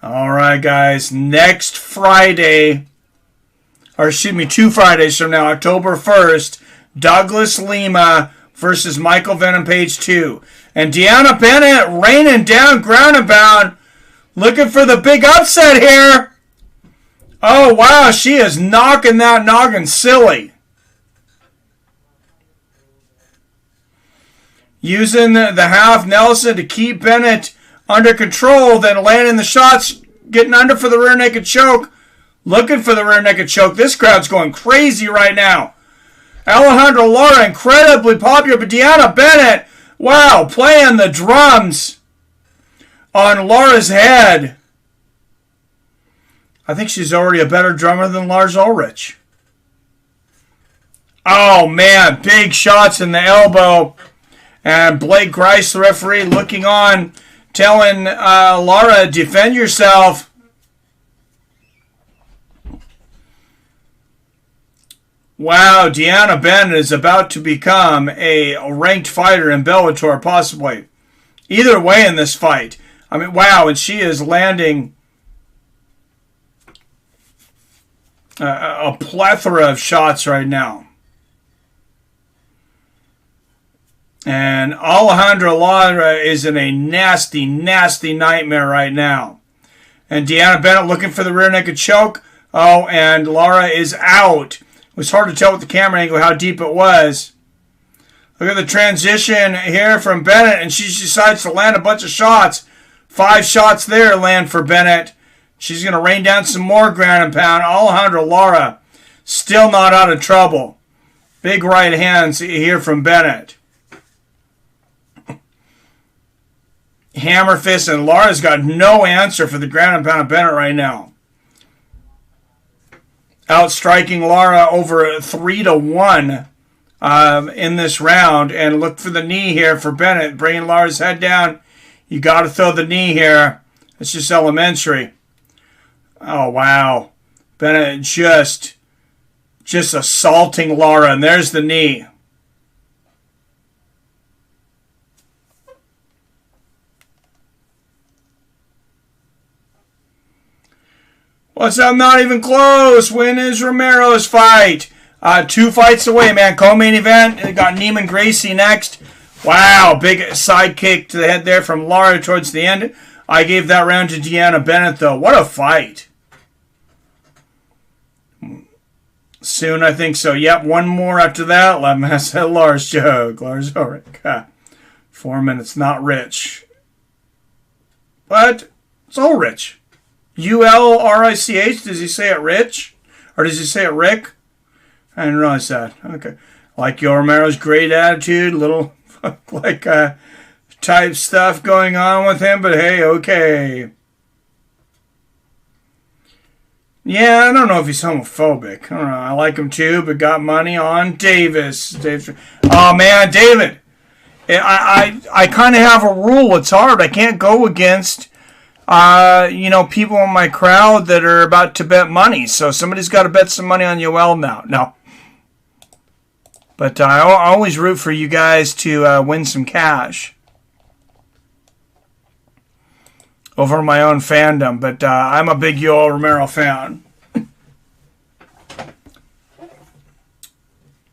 Speaker 1: All right, guys. Next Friday, or excuse me, 2 Fridays from now, October 1st, Douglas Lima versus Michael Venom Page 2. And Deanna Bennett raining down ground and pound, looking for the big upset here. Oh, wow, she is knocking that noggin silly. Using the half Nelson to keep Bennett under control, then landing the shots, getting under for the rear naked choke, looking for the rear naked choke. This crowd's going crazy right now. Alejandra Lara, incredibly popular, but Deanna Bennett, wow, playing the drums on Lara's head. I think she's already a better drummer than Lars Ulrich. Oh, man, big shots in the elbow. And Blake Grice, the referee, looking on, telling Lara, defend yourself. Wow, Deanna Bennett is about to become a ranked fighter in Bellator, possibly. Either way in this fight. I mean, wow, and she is landing a plethora of shots right now. And Alejandra Lara is in a nasty, nasty nightmare right now. And Deanna Bennett looking for the rear naked choke. Oh, and Lara is out. It was hard to tell with the camera angle how deep it was. Look at the transition here from Bennett, and she decides to land a bunch of shots. 5 shots there land for Bennett. She's going to rain down some more ground and pound. Alejandra Lara still not out of trouble. Big right hands here from Bennett. Hammer fist, and Lara's got no answer for the ground and pound of Bennett right now. Outstriking Lara over 3-1 in this round. And look for the knee here for Bennett. Bringing Lara's head down. You got to throw the knee here. It's just elementary. Oh, wow. Bennett just assaulting Lara. And there's the knee. What's up? Not even close. When is Romero's fight? 2 fights away, man. Co-main event. Got Neiman Gracie next. Wow, big side kick to the head there from Lara towards the end. I gave that round to Deanna Bennett, though. What a fight. Soon, I think so. Yep, 1 more after that. 11 minutes. Lars joke. Lars Ulrich. 4 minutes. Not rich. But it's all rich. ULRICH, does he say it Rich? Or does he say it Rick? I didn't realize that. Okay. Like Yoel Romero's great attitude, little like type stuff going on with him, but hey, okay. Yeah, I don't know if he's homophobic. I don't know. I like him too, but got money on Davis. Oh man, David. I kind of have a rule. It's hard. I can't go against people in my crowd that are about to bet money. So somebody's got to bet some money on Yoel now. No. But I always root for you guys to win some cash over my own fandom. But I'm a big Yoel Romero fan.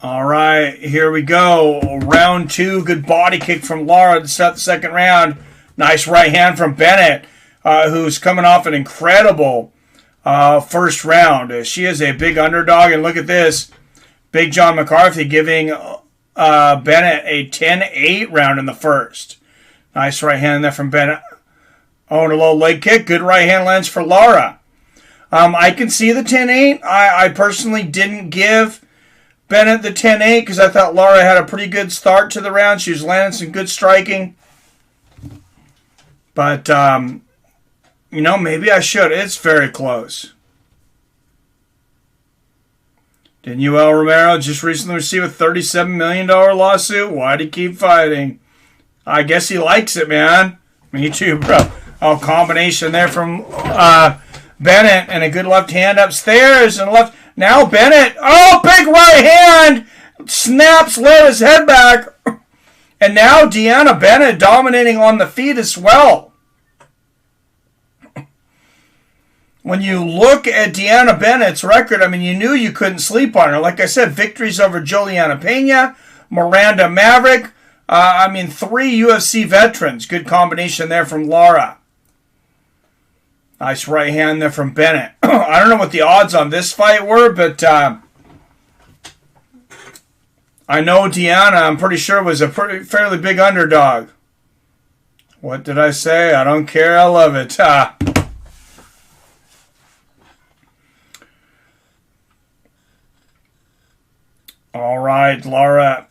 Speaker 1: All right, here we go. Round 2. Good body kick from Lara to start the second round. Nice right hand from Bennett, who's coming off an incredible first round. She is a big underdog. And look at this. Big John McCarthy giving Bennett a 10-8 round in the first. Nice right hand there from Bennett. Oh, and a low leg kick. Good right hand lands for Lara. I can see the 10-8. I personally didn't give Bennett the 10-8 because I thought Lara had a pretty good start to the round. She was landing some good striking. But, maybe I should. It's very close. Didn't Yoel Romero just recently receive a $37 million lawsuit? Why'd he keep fighting? I guess he likes it, man. Me too, bro. Oh, combination there from Bennett and a good left hand upstairs and left. Now Bennett. Oh, big right hand. Snaps Lara's head back. And now Deanna Bennett dominating on the feet as well. When you look at Deanna Bennett's record, you knew you couldn't sleep on her. Like I said, victories over Juliana Pena, Miranda Maverick. 3 UFC veterans. Good combination there from Lara. Nice right hand there from Bennett. I don't know what the odds on this fight were, but I know Deanna, I'm pretty sure, was a fairly big underdog. What did I say? I don't care. I love it. All right, Lara.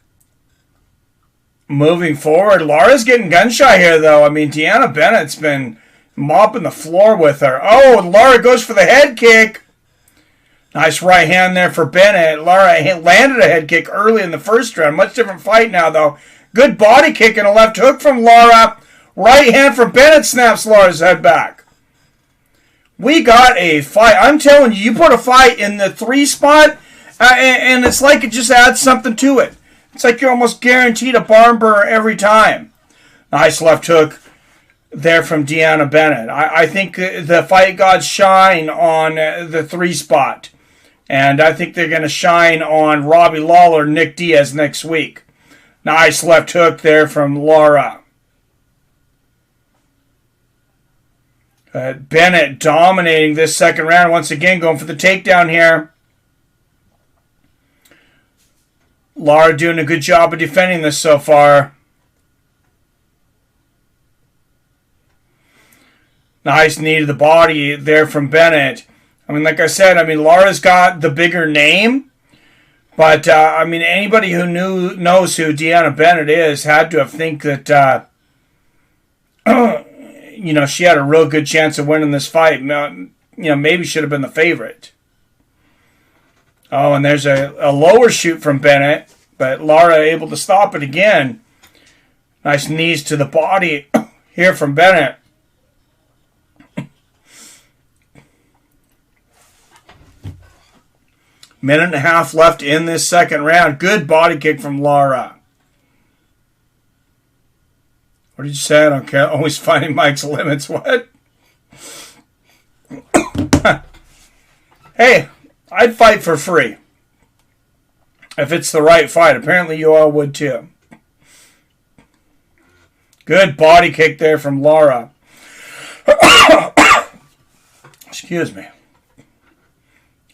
Speaker 1: Moving forward. Lara's getting gun-shy here, though. Deanna Bennett's been mopping the floor with her. Oh, and Lara goes for the head kick. Nice right hand there for Bennett. Lara landed a head kick early in the first round. Much different fight now, though. Good body kick and a left hook from Lara. Right hand from Bennett snaps Lara's head back. We got a fight. I'm telling you, you put a fight in the 3 spot, and it's like it just adds something to it. It's like you're almost guaranteed a barn burner every time. Nice left hook there from Deanna Bennett. I think the fight gods shine on the 3 spot. And I think they're going to shine on Robbie Lawler, Nick Diaz next week. Nice left hook there from Lara. Bennett dominating this second round. Once again, going for the takedown here. Lara doing a good job of defending this so far. Nice knee to the body there from Bennett. Like I said, Lara's got the bigger name. But, anybody who knows who Deanna Bennett is had to have think that, she had a real good chance of winning this fight. Maybe should have been the favorite. Oh, and there's a lower shoot from Bennett. But Lara able to stop it again. Nice knees to the body here from Bennett. Minute and a half left in this second round. Good body kick from Lara. What did you say? I don't care. Always finding Mike's limits. What? Hey, I'd fight for free. If it's the right fight. Apparently you all would too. Good body kick there from Lara. Excuse me.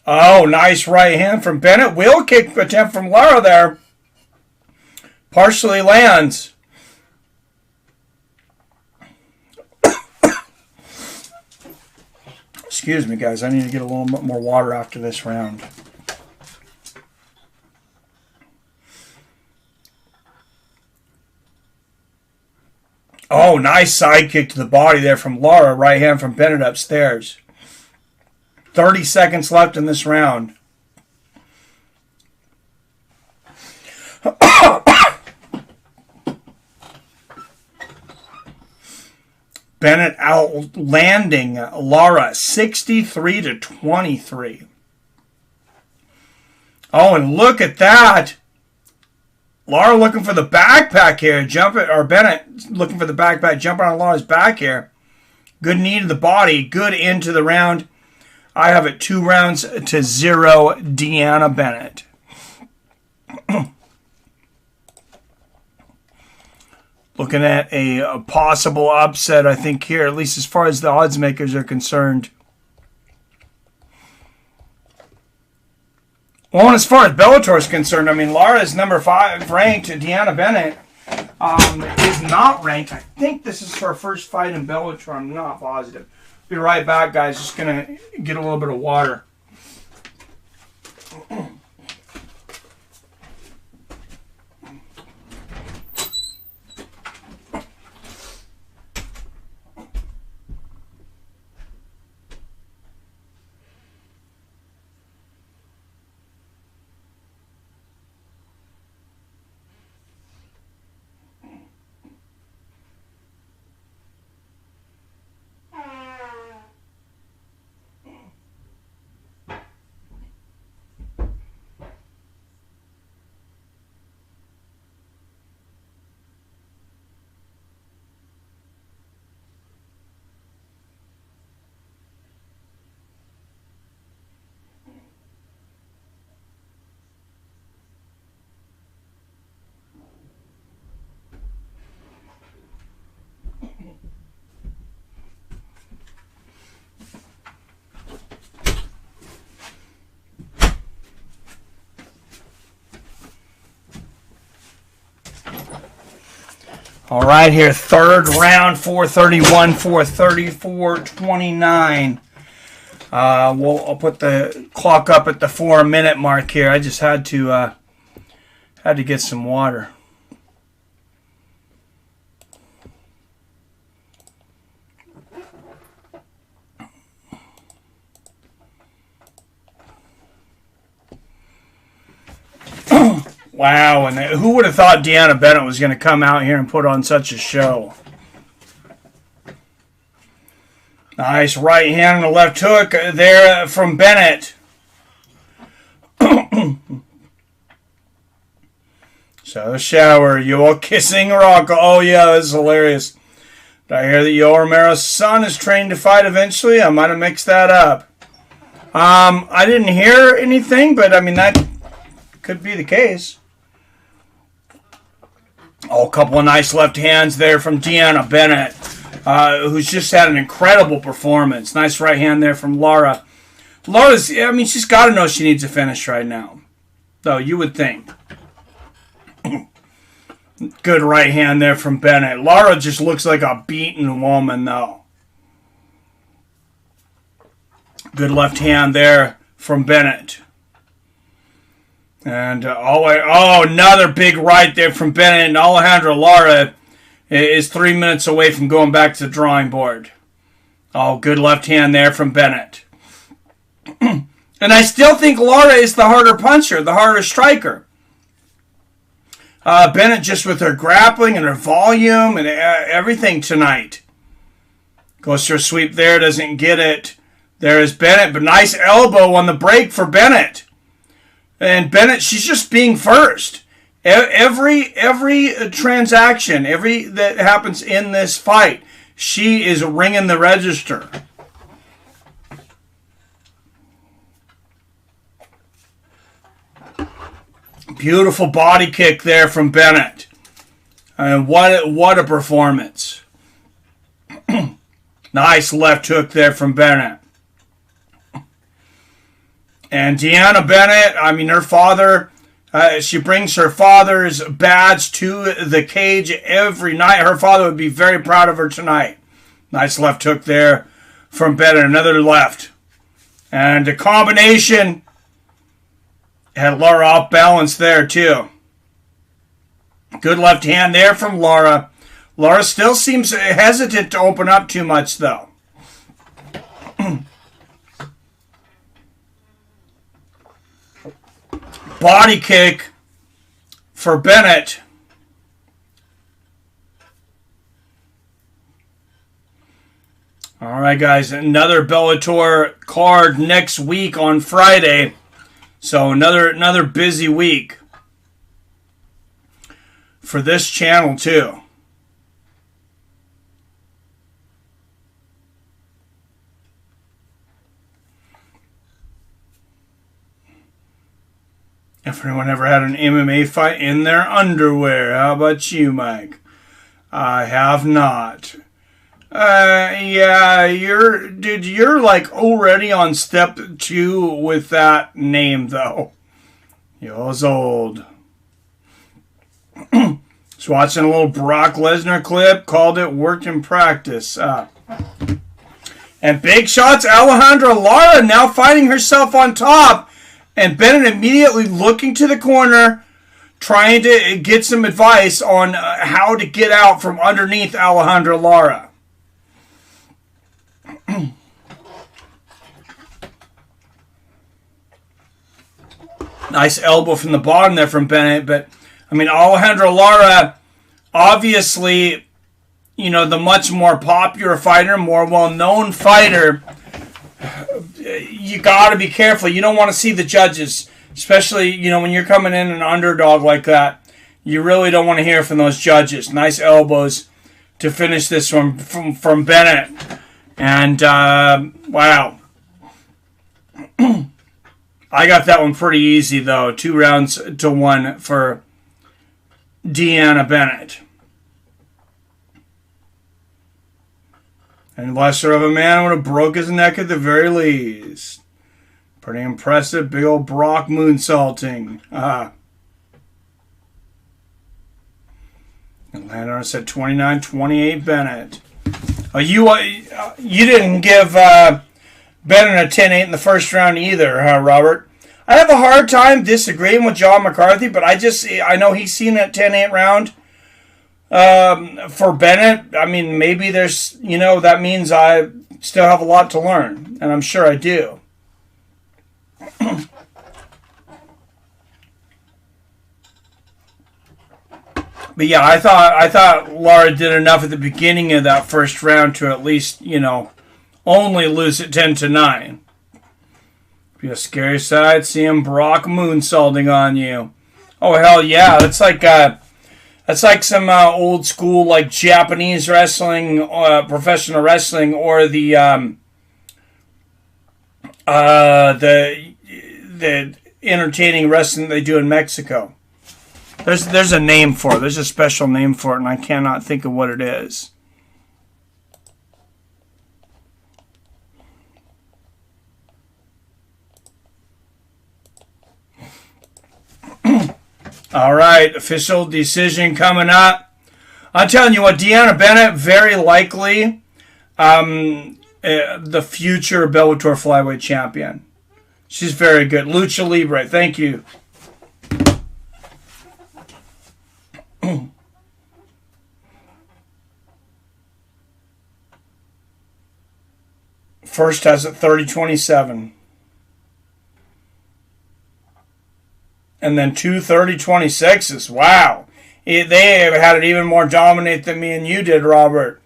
Speaker 1: Oh, nice right hand from Bennett. Wheel kick attempt from Lara there. Partially lands. Excuse me, guys. I need to get a little bit more water after this round. Oh, nice side kick to the body there from Lara. Right hand from Bennett upstairs. 30 seconds left in this round. Bennett outlanding Lara 63-23. Oh, and look at that. Lara looking for the backpack here. Or Bennett looking for the backpack. Jumping on Lara's back here. Good knee to the body. Good into the round. I have it 2 rounds to 0, Deanna Bennett. Looking at a possible upset, I think, here, at least as far as the odds makers are concerned. Well, and as far as Bellator is concerned, I mean, Lara is number 5 ranked. Deanna Bennett is not ranked. I think this is her first fight in Bellator. I'm not positive. Be right back, guys. Just going to get a little bit of water. All right, here, third round, 431, 434, 29. I'll put the clock up at the 4-minute mark here. I just had to get some water. Wow, and who would have thought Deanna Bennett was going to come out here and put on such a show? Nice right hand and a left hook there from Bennett. So, shower, Yoel kissing Rocco. Oh, yeah, that's hilarious. Did I hear that Yoel Romero's son is trained to fight eventually? I might have mixed that up. I didn't hear anything, but, I mean, that could be the case. Oh, a couple of nice left hands there from Deanna Bennett, who's just had an incredible performance. Nice right hand there from Lara. Lara's, I mean, she's got to know she needs a finish right now. Though, you would think. Good right hand there from Bennett. Lara just looks like a beaten woman, though. Good left hand there from Bennett. And, another big right there from Bennett. And Alejandra Lara is 3 minutes away from going back to the drawing board. Oh, good left hand there from Bennett. And I still think Lara is the harder puncher, the harder striker. Bennett just with her grappling and her volume and everything tonight. Goes for a sweep there, doesn't get it. There is Bennett, but nice elbow on the break for Bennett. And Bennett, she's just being first. Every transaction, that happens in this fight, she is ringing the register. Beautiful body kick there from Bennett. And what a performance. Nice left hook there from Bennett. And Deanna Bennett, I mean, her father, she brings her father's badge to the cage every night. Her father would be very proud of her tonight. Nice left hook there from Bennett. Another left. And a combination. Had Lara off balance there, too. Good left hand there from Lara. Lara still seems hesitant to open up too much, though. Body kick for Bennett. All right, guys. Another Bellator card next week on Friday. So another busy week. for this channel too. If anyone ever had an MMA fight in their underwear, how about you, Mike? I have not. Yeah, you're like already on step 2 with that name, though. You're old. Just watching a little Brock Lesnar clip, called it work in practice. And big shots, Alejandra Lara now finding herself on top. And Bennett immediately looking to the corner, trying to get some advice on how to get out from underneath Alejandra Lara. Nice elbow from the bottom there from Bennett. But, I mean, Alejandra Lara, obviously, you know, the much more popular fighter, more well-known fighter. You got to be careful. You don't want to see the judges, especially, you know, when you're coming in an underdog like that. You really don't want to hear from those judges. Nice elbows to finish this from Bennett. And, wow. I got that one pretty easy, though. 2 rounds to 1 for Deanna Bennett. And lesser of a man would have broke his neck at the very least. Pretty impressive. Big old Brock moonsaulting. And Lionheart said 29-28 Bennett. You didn't give Bennett a 10-8 in the first round either, huh, Robert? I have a hard time disagreeing with John McCarthy, but I know he's seen that 10-8 round. For Bennett, I mean, maybe there's, you know, that means I still have a lot to learn, and I'm sure I do. But yeah, I thought Lara did enough at the beginning of that first round to at least, you know, only lose it 10-9. Be a scary sight seeing Brock moonsaulting on you. Oh hell yeah, that's like some old school like Japanese wrestling, professional wrestling, or the entertaining wrestling they do in Mexico. There's a name for it. There's a special name for it, and I cannot think of what it is. All right, official decision coming up. I'm telling you what, Deanna Bennett, very likely the future Bellator flyweight champion. She's very good. Lucha Libre, thank you. First has it 30-27. And then 2 30-26s. Wow. They have had it even more dominant than me and you did, Robert.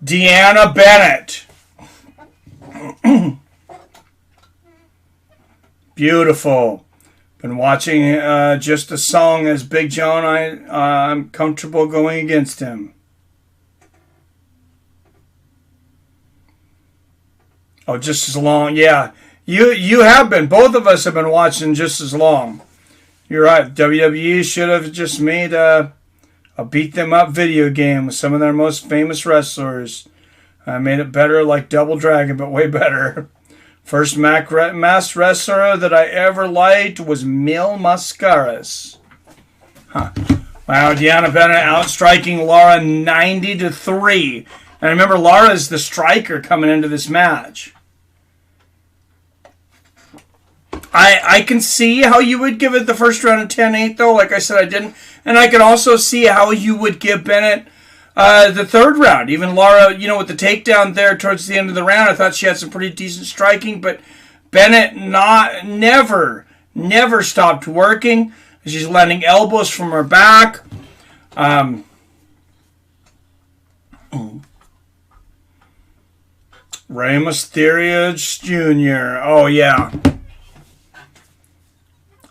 Speaker 1: Deanna Bennett. Beautiful. Been watching just a song as Big John. I'm comfortable going against him. Oh, just as long. Yeah. You have been. Both of us have been watching just as long. You're right. WWE should have just made a beat them up video game with some of their most famous wrestlers. Made it better like Double Dragon, but way better. First masked wrestler that I ever liked was Mil Mascaras. Huh. Wow, Deanna Bennett outstriking Lara 90-3. And remember, Lara's the striker coming into this match. I can see how you would give it the first round of 10-8, though. Like I said, I didn't. And I can also see how you would give Bennett the third round. Even Lara, you know, with the takedown there towards the end of the round, I thought she had some pretty decent striking. But Bennett never stopped working. She's landing elbows from her back. Rey Mysterio Jr. Oh, yeah.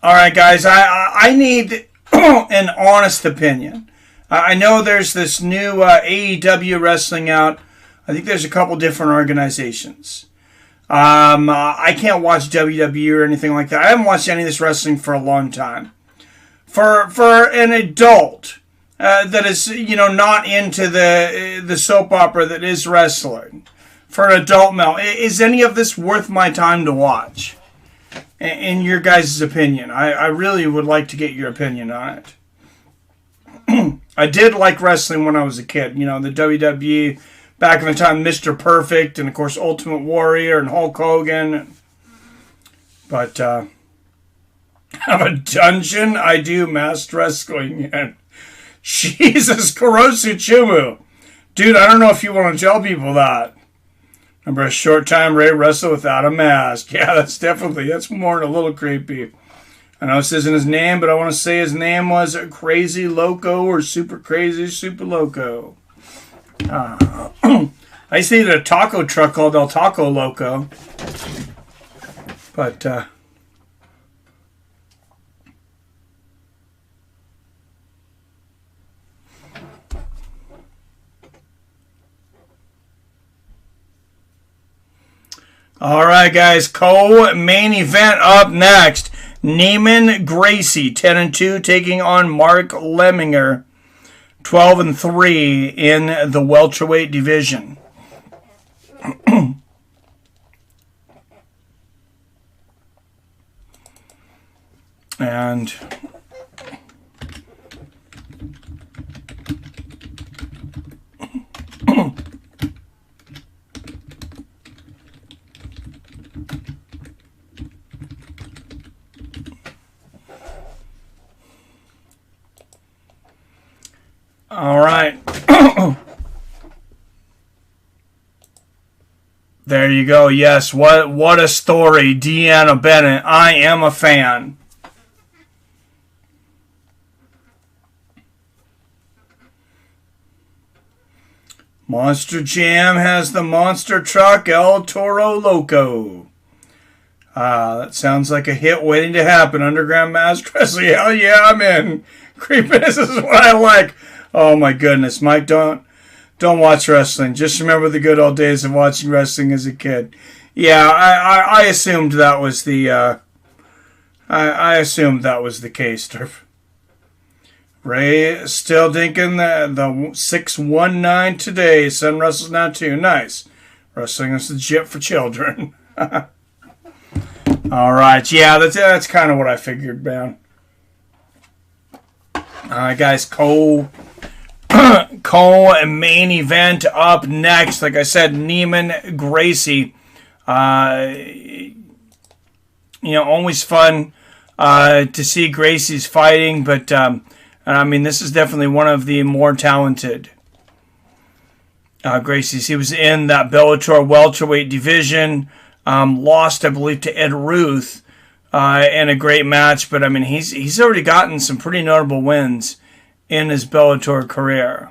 Speaker 1: All right, guys. I need an honest opinion. I know there's this new AEW wrestling out. I think there's a couple different organizations. I can't watch WWE or anything like that. I haven't watched any of this wrestling for a long time. For an adult that is, not into the soap opera that is wrestling, for an adult male, is any of this worth my time to watch? In your guys' opinion, I really would like to get your opinion on it. I did like wrestling when I was a kid. The WWE back in the time, Mr. Perfect, and of course Ultimate Warrior and Hulk Hogan. But have a dungeon? I do masked wrestling. And Jesus, Kurosu Chumu. Dude, I don't know if you want to tell people that. Remember a short time Ray wrestled without a mask. Yeah, that's more than a little creepy. I know this isn't his name, but I want to say his name was Crazy Loco or Super Crazy Super Loco. I used to eat a taco truck called El Taco Loco. But, all right, guys. Co-main event up next. Neiman Gracie, 10-2, taking on Mark Lemminger, 12-3 in the welterweight division. And all right. There you go. Yes, what a story. Deanna Bennett. I am a fan. Monster Jam has the monster truck El Toro Loco. That sounds like a hit waiting to happen. Underground Mask Wrestling. Hell yeah, I'm in. Creepiness is what I like. Oh my goodness, Mike, don't watch wrestling. Just remember the good old days of watching wrestling as a kid. Yeah, I assumed that was the I assumed that was the case, Turf. Ray still thinking the 619 today. Son wrestles now too. Nice. Wrestling is legit for children. All right, yeah, that's kind of what I figured, man. All right, guys, Cole main event up next. Like I said, Neiman Gracie. Always fun to see Gracie's fighting, but I mean, this is definitely one of the more talented Gracies. He was in that Bellator welterweight division. Lost, I believe, to Ed Ruth in a great match, but I mean, he's already gotten some pretty notable wins in his Bellator career.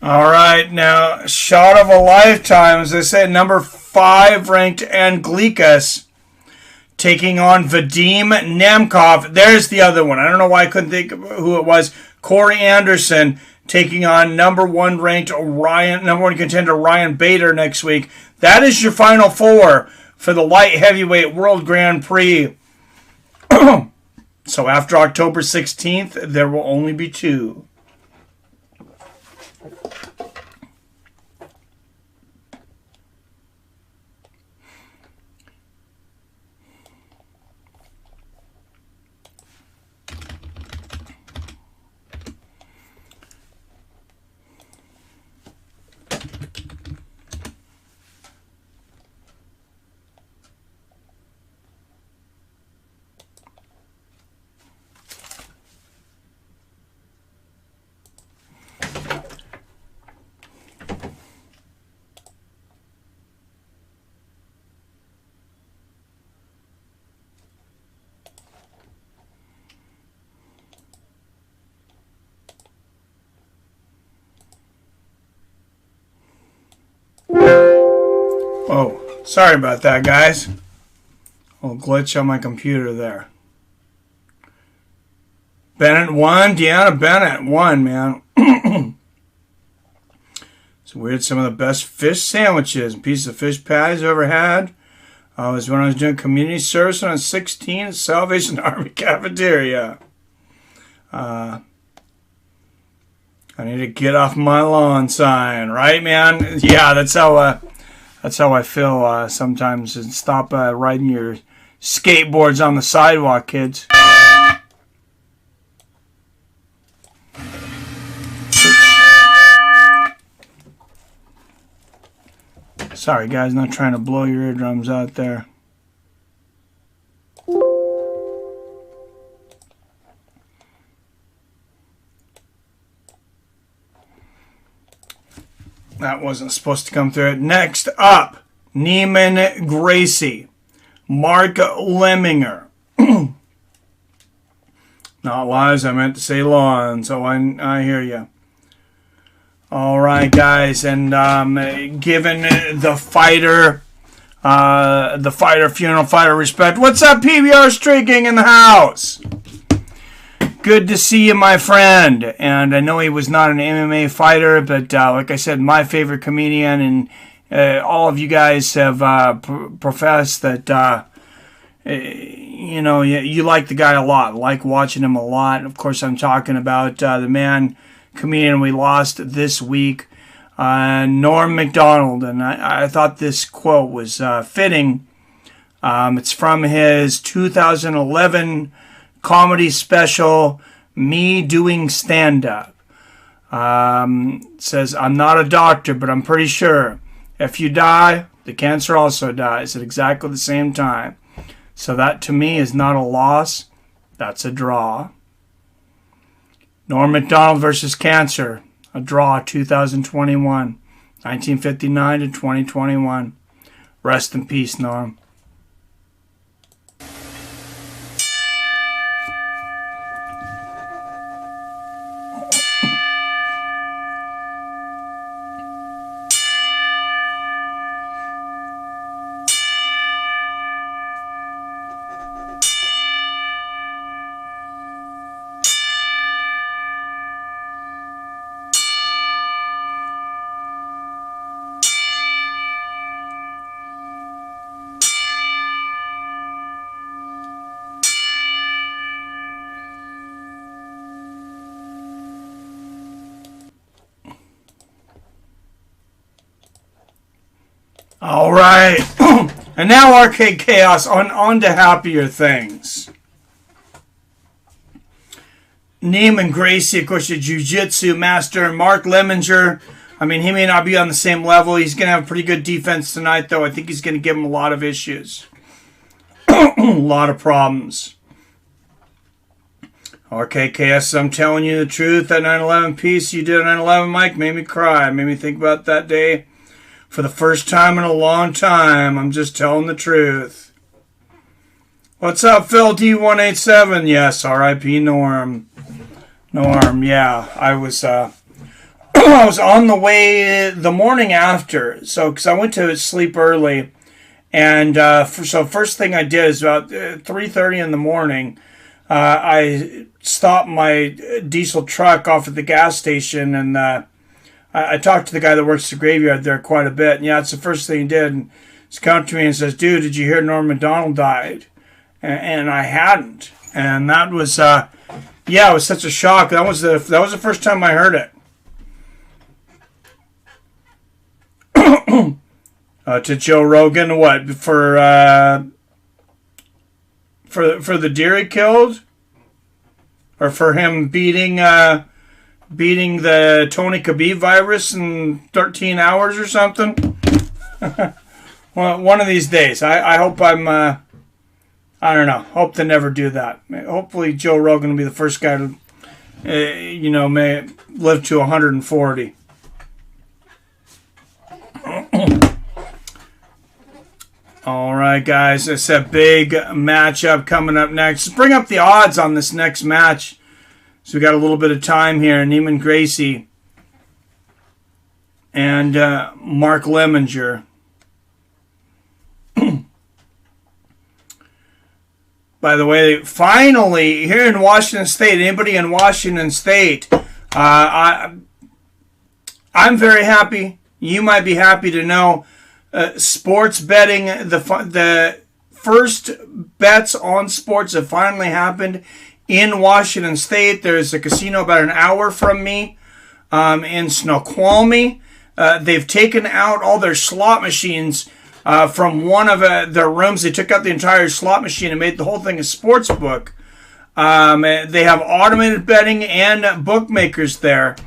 Speaker 1: All right, now, shot of a lifetime, as I said, number 5 ranked Anglikas taking on Vadim Nemkov. There's the other one. I don't know why I couldn't think of who it was. Corey Anderson taking on number 1 ranked number 1 contender Ryan Bader next week. That is your final 4 for the light heavyweight World Grand Prix. So after October 16th, there will only be 2. Oh, sorry about that, guys. A little glitch on my computer there. Bennett won. Deanna Bennett won, man. It's weird. Some of the best fish sandwiches and pieces of fish patties I ever had was when I was doing community service when I was 16 at Salvation Army Cafeteria. I need to get off my lawn sign, right, man? Yeah, that's how I feel sometimes. And stop riding your skateboards on the sidewalk, kids. Sorry, guys, not trying to blow your eardrums out there. That wasn't supposed to come through. Next up, Neiman Gracie, Mark Lemminger. Not wise, I meant to say lawn, so I hear you. All right, guys, and given the fighter funeral, fighter respect. What's up, PBR Streaking in the house? Good to see you, my friend. And I know he was not an MMA fighter, but like I said, my favorite comedian, and all of you guys have professed that you like the guy a lot, like watching him a lot. And of course, I'm talking about the man comedian we lost this week, Norm Macdonald, and I thought this quote was fitting. It's from his 2011 comedy special, Me Doing Stand-Up. It says, "I'm not a doctor, but I'm pretty sure if you die, the cancer also dies at exactly the same time. So that to me is not a loss, that's a draw." Norm Macdonald versus cancer, a draw, 2021, 1959 to 2021. Rest in peace, Norm. All right, and now Arcade Chaos, on to happier things. Neiman Gracie, of course, a jiu-jitsu master. Mark Lemminger, I mean, he may not be on the same level. He's going to have a pretty good defense tonight, though. I think he's going to give him a lot of issues. A lot of problems. Arcade Chaos, I'm telling you the truth. That 9/11 piece you did on 9/11, Mike, made me cry. Made me think about that day. For the first time in a long time, I'm just telling the truth. What's up, Phill D187? Yes, R.I.P. Norm. Norm, yeah. I was I was on the way the morning after, so because I went to sleep early, and so first thing I did is about 3:30 in the morning. I stopped my diesel truck off at the gas station, and I talked to the guy that works the graveyard there quite a bit, and yeah, it's the first thing he did. And he's come to me and says, "Dude, did you hear Norm Macdonald died?" And I hadn't, and that was, it was such a shock. That was the first time I heard it. To Joe Rogan, what for the deer he killed, or for him beating the Tony Khabib virus in 13 hours or something. Well, one of these days. I hope I'm, I don't know. Hope to never do that. Hopefully Joe Rogan will be the first guy to, may live to 140. All right, guys. It's a big matchup coming up next. Let's bring up the odds on this next match. So we got a little bit of time here. Neiman Gracie and Mark Lemminger. By the way, finally, here in Washington State, anybody in Washington State, I'm very happy. You might be happy to know sports betting, the first bets on sports have finally happened in Washington State. There's a casino about an hour from me in Snoqualmie. They've taken out all their slot machines from one of their rooms. They took out the entire slot machine and made the whole thing a sports book. They have automated betting and bookmakers there.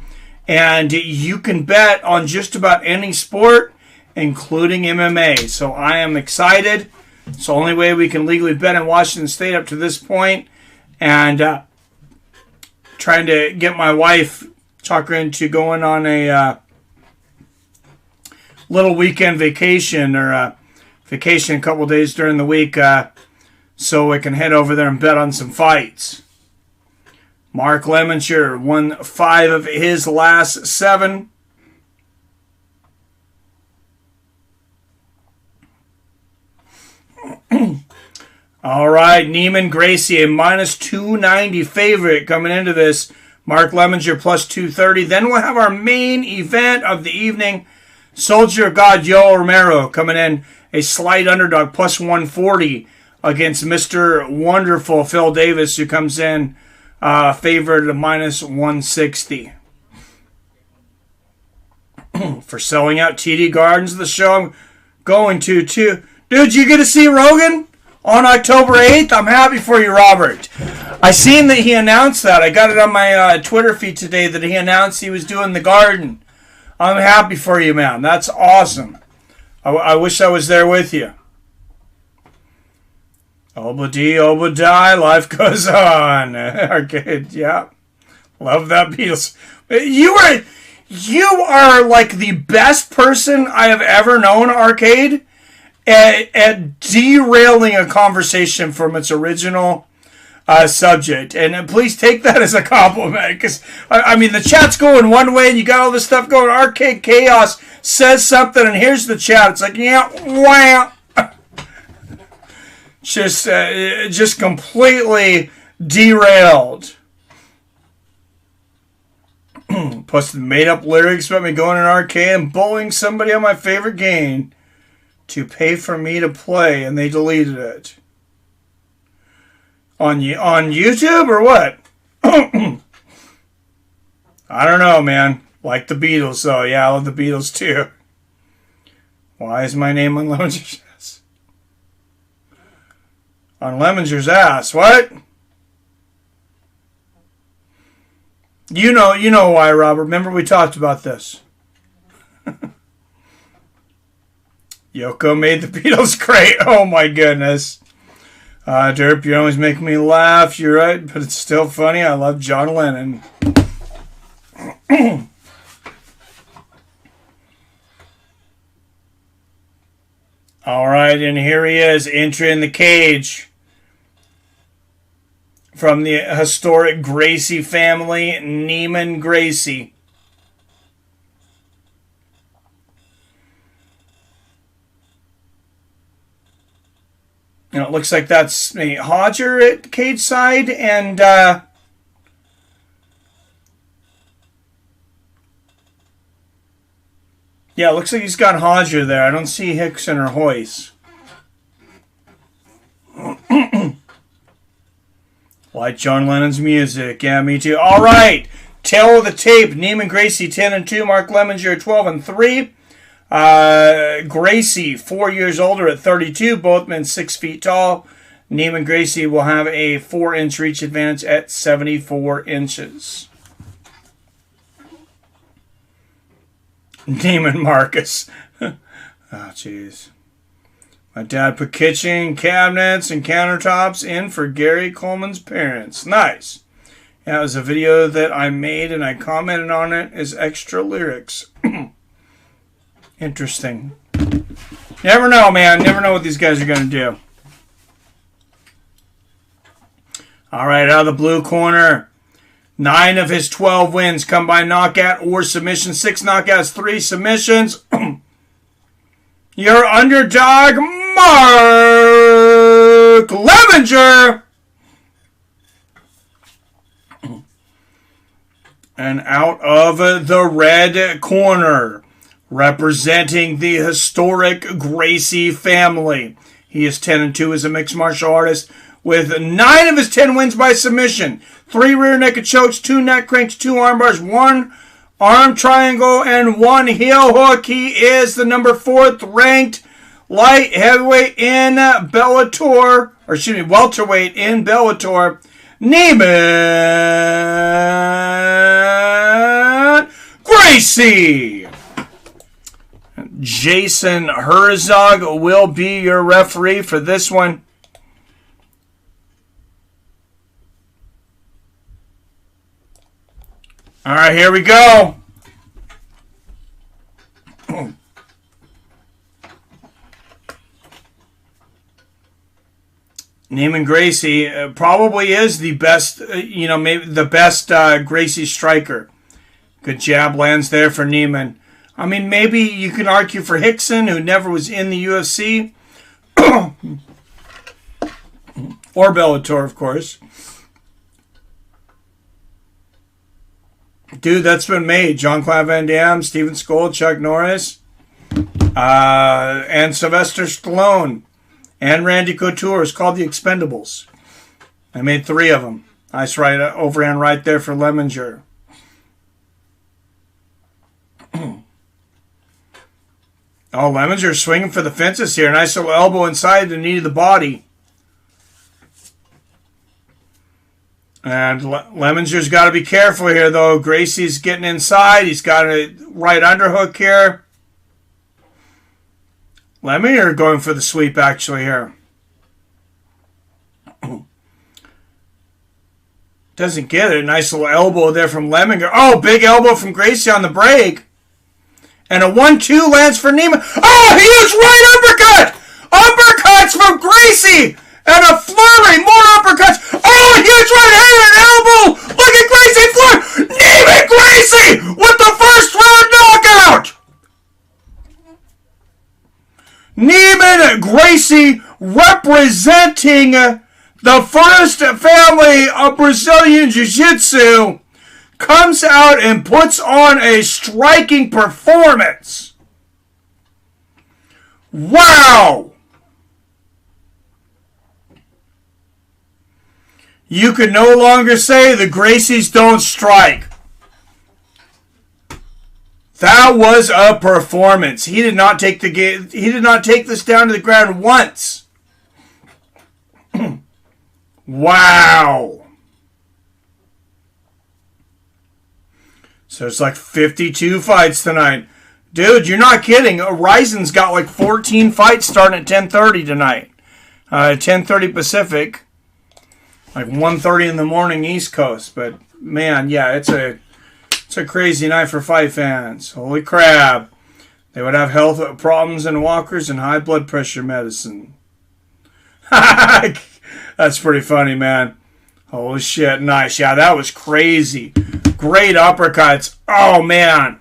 Speaker 1: And you can bet on just about any sport, including MMA. So I am excited. It's the only way we can legally bet in Washington State up to this point. And trying to get my wife, talk her into going on a little weekend vacation, or a vacation a couple days during the week, so we can head over there and bet on some fights. Mark Lemminger won 5 of his last 7. All right, Neiman Gracie, a minus 290 favorite coming into this. Mark Lemminger plus 230. Then we'll have our main event of the evening. Soldier of God Yoel Romero coming in a slight underdog plus 140 against Mr. Wonderful Phill Davis, who comes in favored at minus 160. For selling out TD Gardens, the show I'm going to too. Dude, you get to see Rogan on October 8th? I'm happy for you, Robert. I seen that he announced that. I got it on my Twitter feed today that he announced he was doing the Garden. I'm happy for you, man. That's awesome. I wish I was there with you. Obadiah, life goes on. Arcade, yeah. Love that Beatles. You are like the best person I have ever known, Arcade, at derailing a conversation from its original subject. And please take that as a compliment, because, I mean, the chat's going one way and you got all this stuff going. Arcade Chaos says something and here's the chat. It's like, yeah, wow. Just completely derailed. Posted made-up lyrics about me going to an arcade and bullying somebody on my favorite game to pay for me to play, and they deleted it. On YouTube or what? I don't know, man. Like the Beatles, though. Yeah, I love the Beatles, too. Why is my name on Leminger's ass? On Leminger's ass. What? You know why, Robert. Remember we talked about this. Yoko made the Beatles great. Oh, my goodness. Derp, you always make me laugh. You're right, but it's still funny. I love John Lennon. All right, and here he is, entering the cage. From the historic Gracie family, Neiman Gracie. And it looks like that's a Hodger at cage side, and yeah, it looks like he's got Hodger there. I don't see Hickson or Hoyce. Like John Lennon's music. Yeah, me too. All right. Tail of the tape. Neiman Gracie 10-2. Mark Lemminger 12-3. Gracie 4 years older at 32. Both men 6 feet tall. Neiman Gracie will have a 4-inch reach advantage at 74 inches. Neiman Marcus. Oh, jeez. My dad put kitchen cabinets and countertops in for Gary Coleman's parents. Nice. Yeah, it was a video that I made and I commented on it as extra lyrics. Interesting. Never know, man. Never know what these guys are going to do. All right, out of the blue corner. 9 of his 12 wins come by knockout or submission. 6 knockouts, 3 submissions. Your underdog, Mark Levenger. And out of the red corner, representing the historic Gracie family, he is 10-2 as a mixed martial artist with 9 of his 10 wins by submission. 3 rear naked chokes, 2 neck cranks, 2 arm bars, 1 arm triangle, and 1 heel hook. He is the number 4th ranked light heavyweight in Bellator, or excuse me, welterweight in Bellator. Neiman Gracie. Jason Herzog will be your referee for this one. All right, here we go. Neiman Gracie probably is the best, maybe the best Gracie striker. Good jab lands there for Neiman. I mean, maybe you can argue for Hickson, who never was in the UFC. Or Bellator, of course. Dude, that's been made. Jean-Claude Van Damme, Steven Skull, Chuck Norris, and Sylvester Stallone, and Randy Couture. It's called The Expendables. I made 3 of them. Nice right overhand right there for Levenger. Oh, Levenger swinging for the fences here. Nice little elbow inside the knee of the body. And Levenger's got to be careful here, though. Gracie's getting inside. He's got a right underhook here. Levenger going for the sweep, actually, here. Doesn't get it. Nice little elbow there from Levenger. Oh, big elbow from Gracie on the break. And a 1-2 lands for Neiman. Oh, huge right uppercut! Uppercuts from Gracie! And a flurry, more uppercuts. Oh, huge right-handed elbow! Look at Gracie flurry! Neiman Gracie with the first round knockout! Neiman Gracie representing the first family of Brazilian Jiu-Jitsu comes out and puts on a striking performance. Wow! You can no longer say the Gracies don't strike. That was a performance. He did not take the game. He did not take this down to the ground once. Wow. So it's like 52 fights tonight. Dude, you're not kidding. Ryzen's got like 14 fights starting at 10:30 tonight. 10:30 Pacific. Like 1:30 in the morning East Coast. But man, yeah, it's a crazy night for fight fans. Holy crap. They would have health problems and walkers and high blood pressure medicine. That's pretty funny, man. Holy shit, nice. Yeah, that was crazy. Great uppercuts. Oh, man.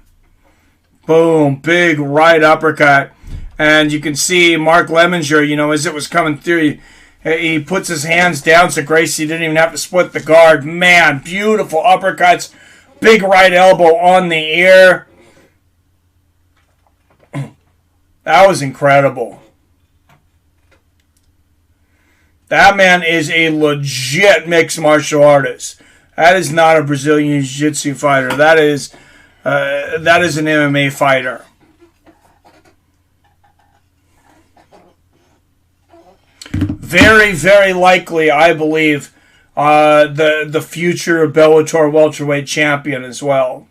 Speaker 1: Boom, big right uppercut. And you can see Mark Levenger, as it was coming through, he puts his hands down so Gracie didn't even have to split the guard. Man, beautiful uppercuts. Big right elbow on the ear. That was incredible. That man is a legit mixed martial artist. That is not a Brazilian Jiu-Jitsu fighter. That is an MMA fighter. Very, very likely, I believe, the future Bellator welterweight champion as well.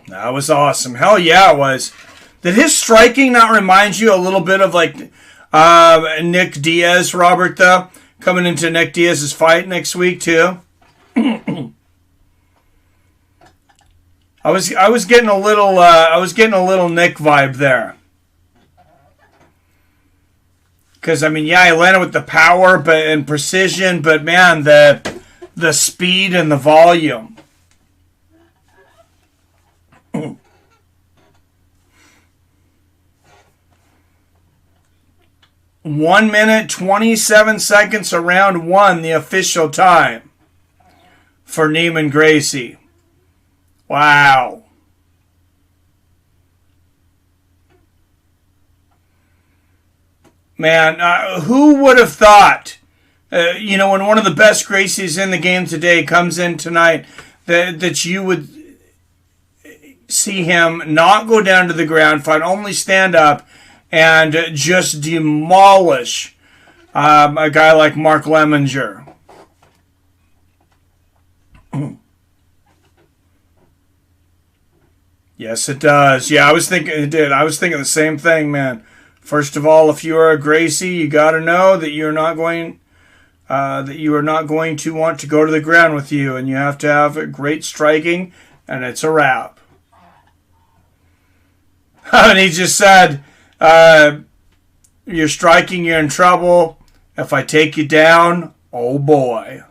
Speaker 1: That was awesome. Hell yeah, it was. Did his striking not remind you a little bit of like Nick Diaz, Robert, though? Coming into Nick Diaz's fight next week, too? I was getting a little Nick vibe there. Because, I mean, yeah, he landed with the power and precision, but, man, the speed and the volume. 1 minute, 27 seconds around 1, the official time for Neiman Gracie. Wow. Man, who would have thought, when one of the best Gracies in the game today comes in tonight, that you would see him not go down to the ground, fight, only stand up, and just demolish a guy like Mark Lemminger. Yes, it does. Yeah, I was thinking it did. I was thinking the same thing, man. First of all, if you are a Gracie, you got to know that you're not going, to want to go to the ground with you, and you have to have great striking, and it's a wrap. And he just said, "You're striking, you're in trouble. If I take you down, oh boy."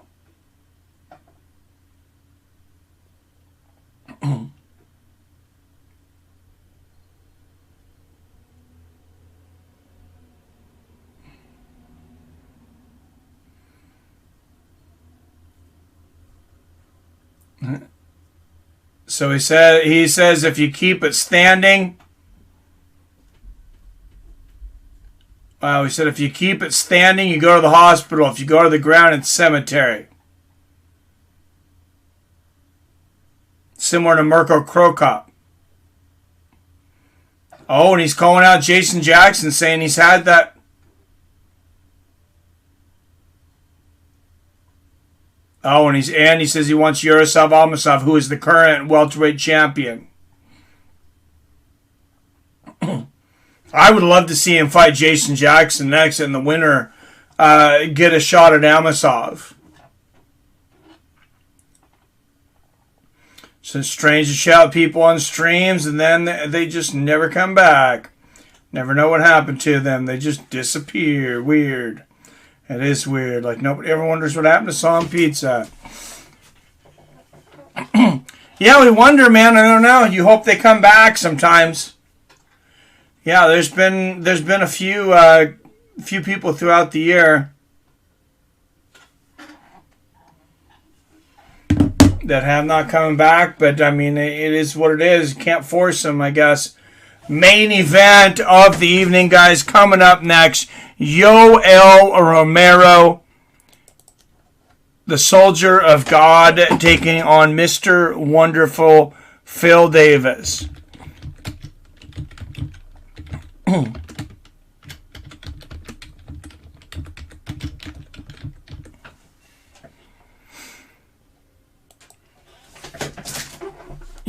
Speaker 1: So he says if you keep it standing. He said if you keep it standing, you go to the hospital. If you go to the ground, it's cemetery. Similar to Mirko Krokop. Oh, and he's calling out Jason Jackson, saying he's had that. Oh, and he says he wants Yaroslav Almasov, who is the current welterweight champion. I would love to see him fight Jason Jackson next, and the winner get a shot at Almasov. So it's strange to shout people on streams, and then they just never come back. Never know what happened to them. They just disappear. Weird. It is weird. Like nobody ever wonders what happened to Sam Pizza. Yeah, we wonder, man. I don't know. You hope they come back sometimes. Yeah, there's been a few people throughout the year that have not come back, but I mean it is what it is. Can't force them, I guess. Main event of the evening, guys. Coming up next, Yoel Romero, the Soldier of God, taking on Mr. Wonderful Phill Davis.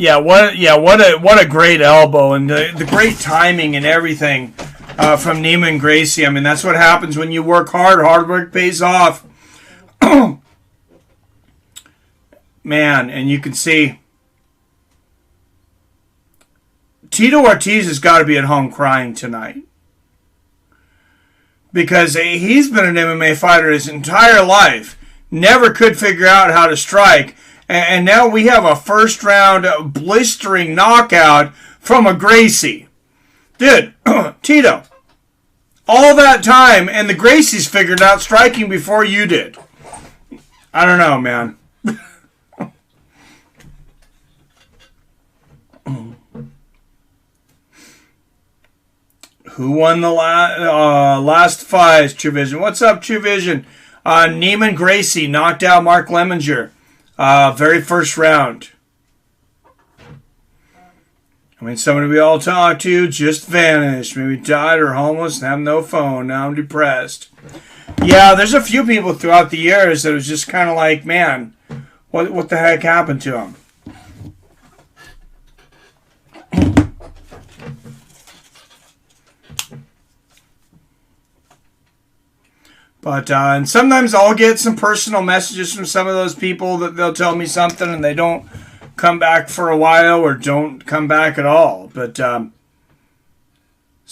Speaker 1: What a great elbow, and the great timing and everything from Neiman Gracie. I mean, that's what happens when you work hard. Hard work pays off. Man, and you can see Tito Ortiz has got to be at home crying tonight, because he's been an MMA fighter his entire life, never could figure out how to strike, and now we have a first-round blistering knockout from a Gracie. Dude, Tito, all that time, and the Gracies figured out striking before you did. I don't know, man. Who won the last fight, True Vision? What's up, True Vision? Neiman Gracie knocked out Mark Lemminger. Very first round. I mean, somebody we all talked to just vanished. Maybe died or homeless and have no phone. Now I'm depressed. Yeah, there's a few people throughout the years that was just kind of like, man, what the heck happened to them? But and sometimes I'll get some personal messages from some of those people that they'll tell me something and they don't come back for a while or don't come back at all. But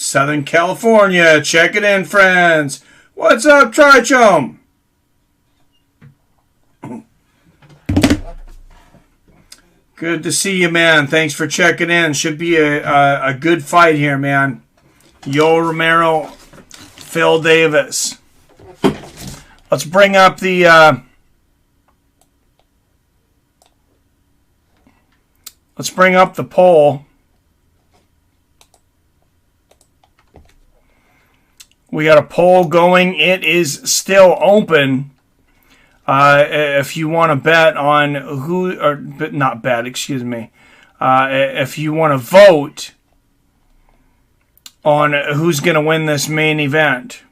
Speaker 1: Southern California. Check it in, friends. What's up, Trichome? Good to see you, man. Thanks for checking in. Should be a good fight here, man. Yoel Romero, Phill Davis. Let's bring up the poll. We got a poll going. It is still open. If you want to bet on who, or not bet, excuse me. If you want to vote on who's going to win this main event.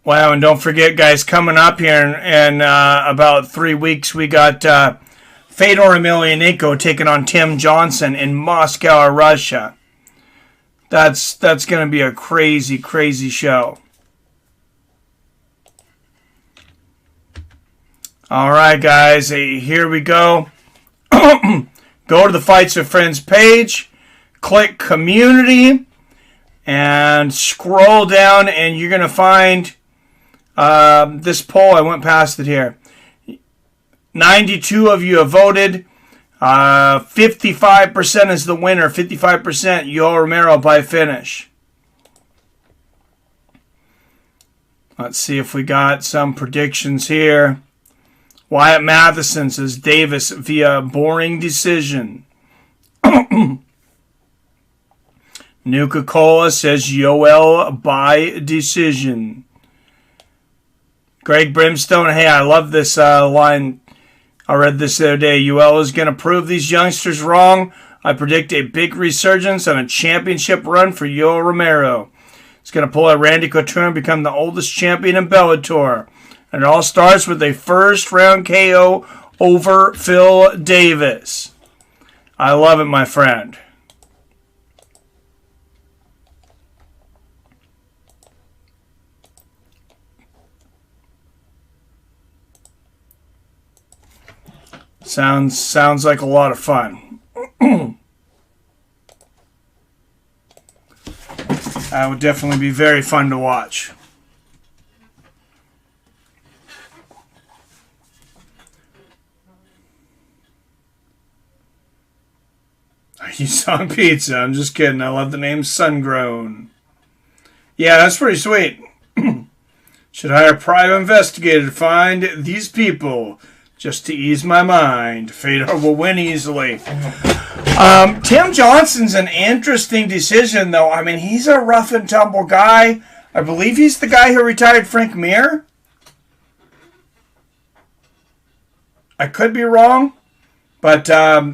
Speaker 1: Wow, and don't forget, guys, coming up here in about 3 weeks, we got Fedor Emelianenko taking on Tim Johnson in Moscow, Russia. That's going to be a crazy, crazy show. All right, guys, here we go. Go to the Fights with Friends page, click Community, and scroll down, and you're going to find this poll. I went past it here. 92 of you have voted. 55% is the winner. 55% Yoel Romero by finish. Let's see if we got some predictions here. Wyatt Matheson says Davis via boring decision. Nuka-Cola says Yoel by decision. Greg Brimstone, hey, I love this line. I read this the other day. Yoel is going to prove these youngsters wrong. I predict a big resurgence and a championship run for Yoel Romero. He's going to pull a Randy Couture and become the oldest champion in Bellator. And it all starts with a first-round KO over Phill Davis. I love it, my friend. Sounds like a lot of fun. That would definitely be very fun to watch. You song pizza. I'm just kidding. I love the name Sungrown. Yeah, that's pretty sweet. Should hire a private investigator to find these people. Just to ease my mind. Fedor will win easily. Tim Johnson's an interesting decision, though. I mean, he's a rough and tumble guy. I believe he's the guy who retired Frank Mir. I could be wrong, but I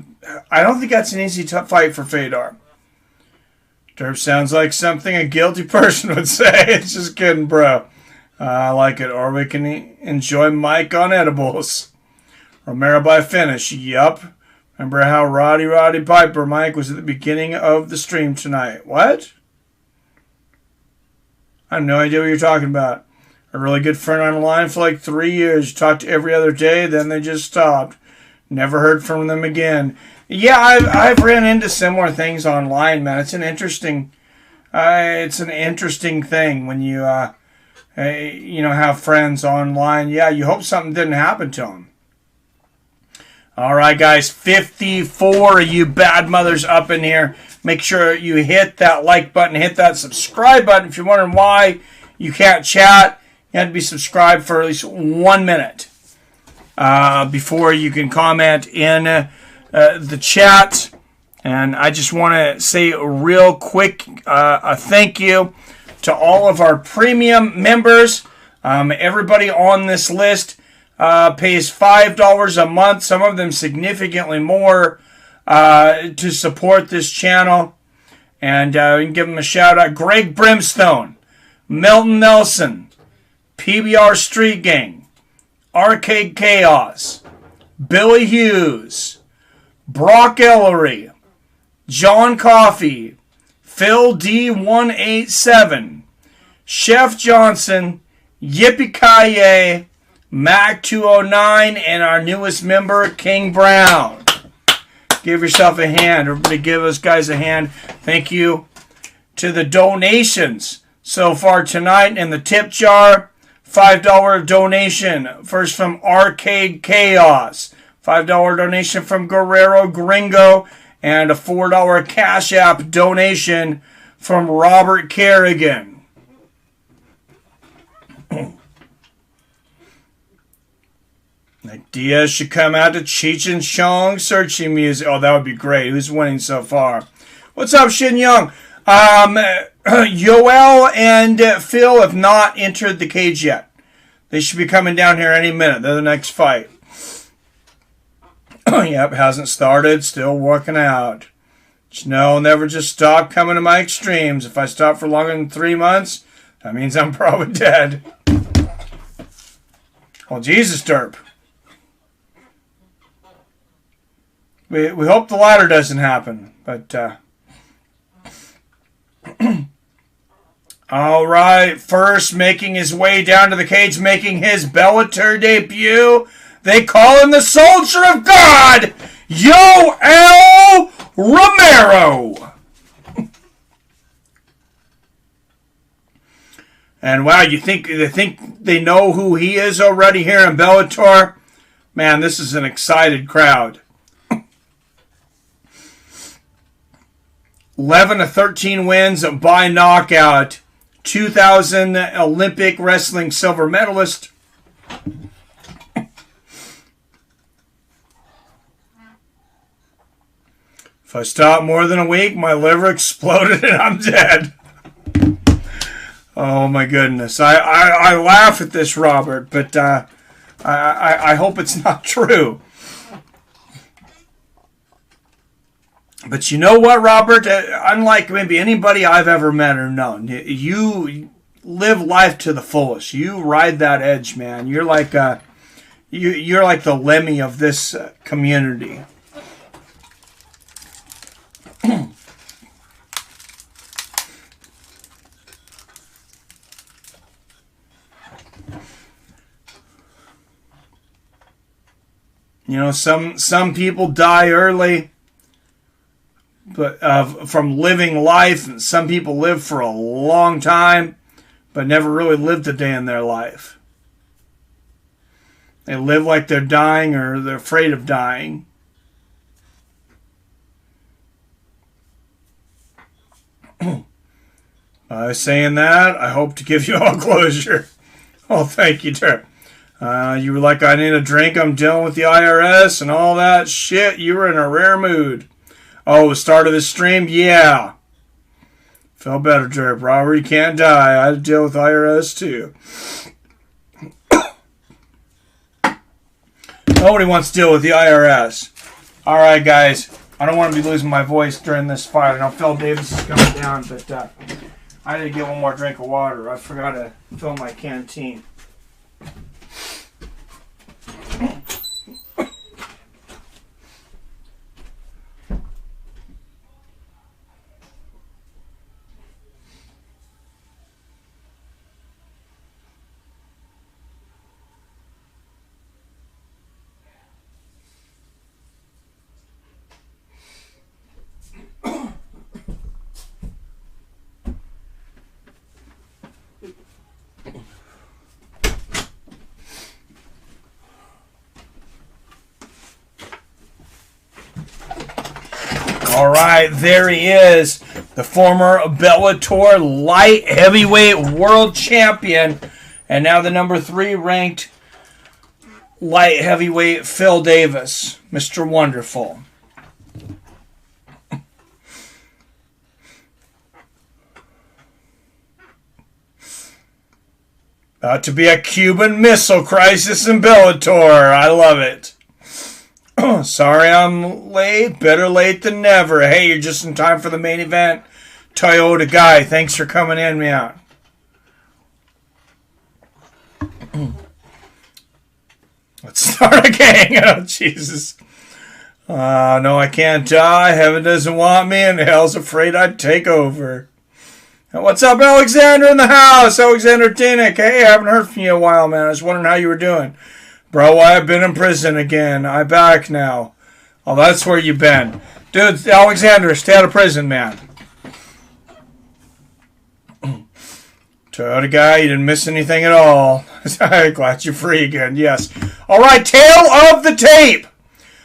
Speaker 1: don't think that's an easy fight for Fedor. Derp sounds like something a guilty person would say. It's just kidding, bro. I like it. Or we can enjoy Mike on edibles. Romero by finish. Yup. Remember how Roddy Piper Mike was at the beginning of the stream tonight. What? I have no idea what you're talking about. A really good friend on the line for like 3 years. Talked every other day, then they just stopped. Never heard from them again. Yeah, I've ran into similar things online, man. It's an interesting thing when you have friends online. Yeah, you hope something didn't happen to them. All right, guys, 54 of you bad mothers up in here. Make sure you hit that like button, hit that subscribe button. If you're wondering why you can't chat, you have to be subscribed for at least 1 minute before you can comment in the chat. And I just want to say real quick a thank you to all of our premium members. Everybody on this list pays $5 a month, some of them significantly more, to support this channel. And we can give them a shout out. Greg Brimstone, Milton Nelson, PBR Street Gang, Arcade Chaos, Billy Hughes, Brock Ellery, John Coffey, Phil D187, Chef Johnson, Yippee-Ki-Yay, Mac 209, and our newest member, King Brown. Give yourself a hand. Everybody give us guys a hand. Thank you to the donations so far tonight in the tip jar. $5 donation. First from Arcade Chaos. $5 donation from Guerrero Gringo. And a $4 Cash App donation from Robert Kerrigan. Diaz should come out to Cheech and Chong searching music. Oh, that would be great. Who's winning so far? What's up, Shin Young? Yoel and Phil have not entered the cage yet. They should be coming down here any minute. They're the next fight. Yep, hasn't started. Still working out. Just know, never just stop coming to my extremes. If I stop for longer than 3 months, that means I'm probably dead. Oh, Jesus, derp. We hope the latter doesn't happen, but all right, first making his way down to the cage, making his Bellator debut. They call him the Soldier of God, Yoel Romero. And wow, they think they know who he is already here in Bellator? Man, this is an excited crowd. 11 of 13 wins by knockout. 2000 Olympic wrestling silver medalist. If I stop more than a week, my liver exploded and I'm dead. Oh my goodness. I laugh at this, Robert, but I hope it's not true. But you know what, Robert? Unlike maybe anybody I've ever met or known, you live life to the fullest. You ride that edge, man. You're like you're like the Lemmy of this community. You know, some people die early, but from living life, and some people live for a long time, but never really lived a day in their life. They live like they're dying or they're afraid of dying. By saying that, I hope to give you all closure. Oh, thank you, Dirk. You were like, I need a drink, I'm dealing with the IRS and all that shit. You were in a rare mood. Oh, the start of the stream? Yeah. Felt better, Derp. Robert, you can't die. I had to deal with IRS, too. Nobody wants to deal with the IRS. All right, guys. I don't want to be losing my voice during this fight. I know Phill Davis is coming down, but I need to get one more drink of water. I forgot to fill my canteen. All right, there he is, the former Bellator light heavyweight world champion, and now the number 3 ranked light heavyweight Phill Davis, Mr. Wonderful. About to be a Cuban Missile Crisis in Bellator. I love it. Sorry I'm late. Better late than never. Hey, you're just in time for the main event. Toyota Guy, thanks for coming in, man. Let's start a gang. Oh, Jesus. No, I can't die. Heaven doesn't want me, and hell's afraid I'd take over. What's up, Alexander in the house? Alexander Dinick. Hey, I haven't heard from you in a while, man. I was wondering how you were doing. Bro, I've been in prison again. I'm back now. Oh, that's where you've been. Dude, Alexander, stay out of prison, man. Toyota guy, you didn't miss anything at all. Glad you're free again, yes. All right, tail of the tape.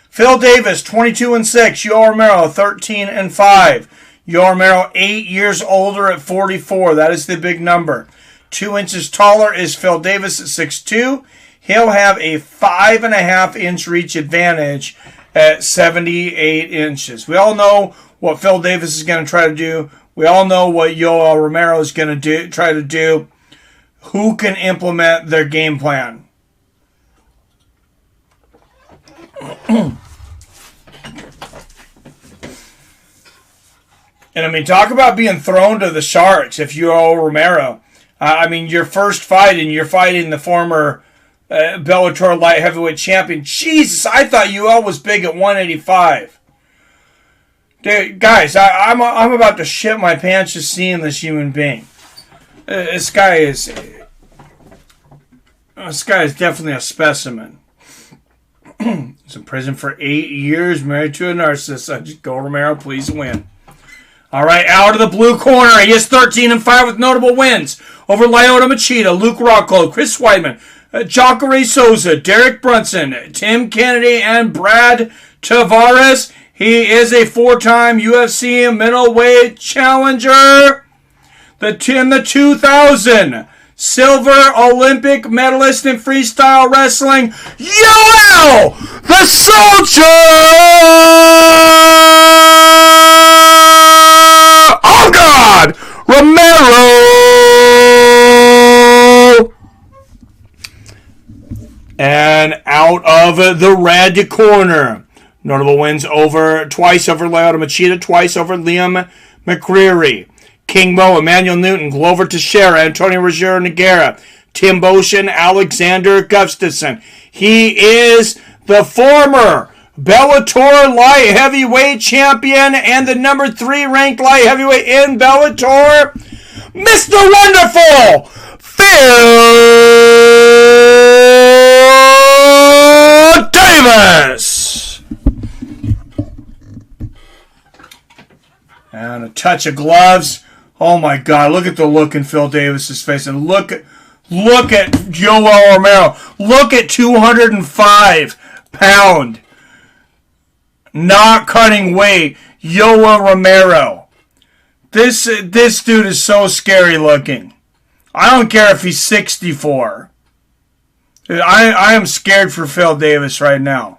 Speaker 1: Phill Davis, 22-6. Yoel Romero, 13-5. Yoel Romero, 8 years older at 44. That is the big number. 2 inches taller is Phill Davis at 6'2". He'll have a 5.5-inch reach advantage at 78 inches. We all know what Phill Davis is going to try to do. We all know what Yoel Romero is going to try to do. Who can implement their game plan? And I mean, talk about being thrown to the sharks if you're Yoel Romero. I mean, your first fight and you're fighting the former Bellator light heavyweight champion. Jesus, I thought Yoel was big at 185. Dude, guys, I'm about to shit my pants just seeing this human being. This guy is definitely a specimen. He's in prison for 8 years, married to a narcissist. Just go Romero, please win. All right, out of the blue corner, he is 13-5 with notable wins over Lyoto Machida, Luke Rockhold, Chris Weidman, Jacare Souza, Derek Brunson, Tim Kennedy, and Brad Tavares. He is a 4-time UFC middleweight challenger. In the 2000 silver Olympic medalist in freestyle wrestling, Yoel the Soldier! Oh God! Romero! And out of the red corner, notable wins twice over Lyoto Machida, twice over Liam McCreary. King Mo, Emmanuel Newton, Glover Teixeira, Antonio Ruggiero Nogueira, Tim Boshin, Alexander Gustafsson. He is the former Bellator light heavyweight champion and the number 3 ranked light heavyweight in Bellator, Mr. Wonderful, Phill Davis. And a touch of gloves. Oh my God! Look at the look in Phill Davis's face, and look at Yoel Romero. Look at 205-pound, not cutting weight, Yoel Romero. This dude is so scary looking. I don't care if he's 64. I am scared for Phill Davis right now.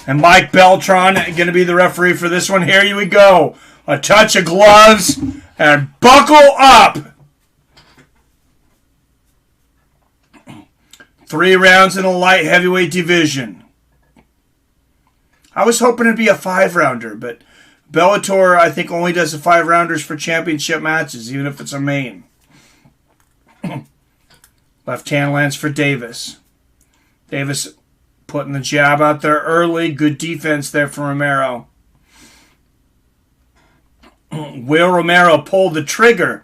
Speaker 1: And Mike Beltran going to be the referee for this one. Here we go. A touch of gloves and buckle up. 3 rounds in the light heavyweight division. I was hoping it'd be a 5-rounder, but Bellator, I think, only does the 5-rounders for championship matches, even if it's a main. Left hand lands for Davis. Davis putting the jab out there early. Good defense there for Romero. Will Romero pulled the trigger.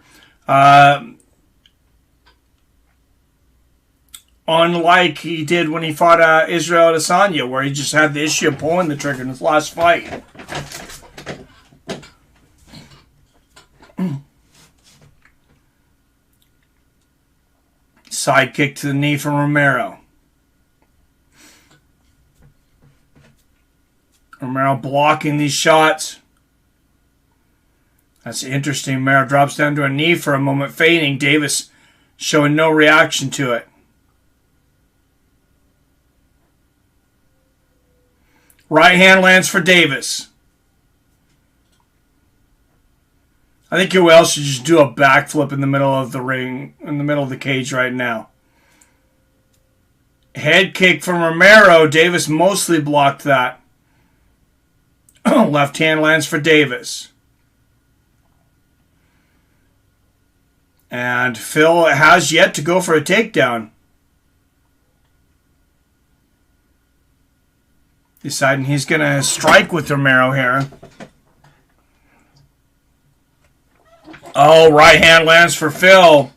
Speaker 1: Unlike he did when he fought Israel Adesanya, where he just had the issue of pulling the trigger in his last fight. Side kick to the knee from Romero. Romero blocking these shots. That's interesting. Romero drops down to a knee for a moment, feigning. Davis showing no reaction to it. Right hand lands for Davis. I think Yoel should just do a backflip in the middle of the ring, in the middle of the cage right now. Head kick from Romero. Davis mostly blocked that. Left hand lands for Davis. And Phill has yet to go for a takedown. Deciding he's going to strike with Romero here. Oh, right hand lands for Phill.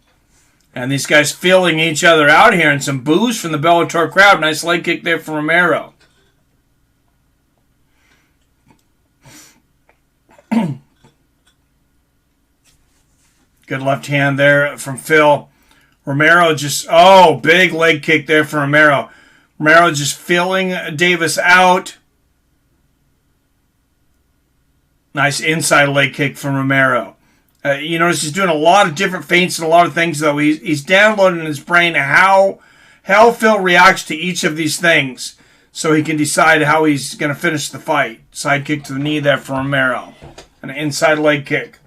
Speaker 1: And these guys feeling each other out here. And some boos from the Bellator crowd. Nice leg kick there from Romero. Good left hand there from Phill. Romero just, oh, big leg kick there from Romero. Romero just feeling Davis out. Nice inside leg kick from Romero. You notice he's doing a lot of different feints and a lot of things, though. He's downloading in his brain how Phill reacts to each of these things so he can decide how he's going to finish the fight. Side kick to the knee there from Romero. And an inside leg kick.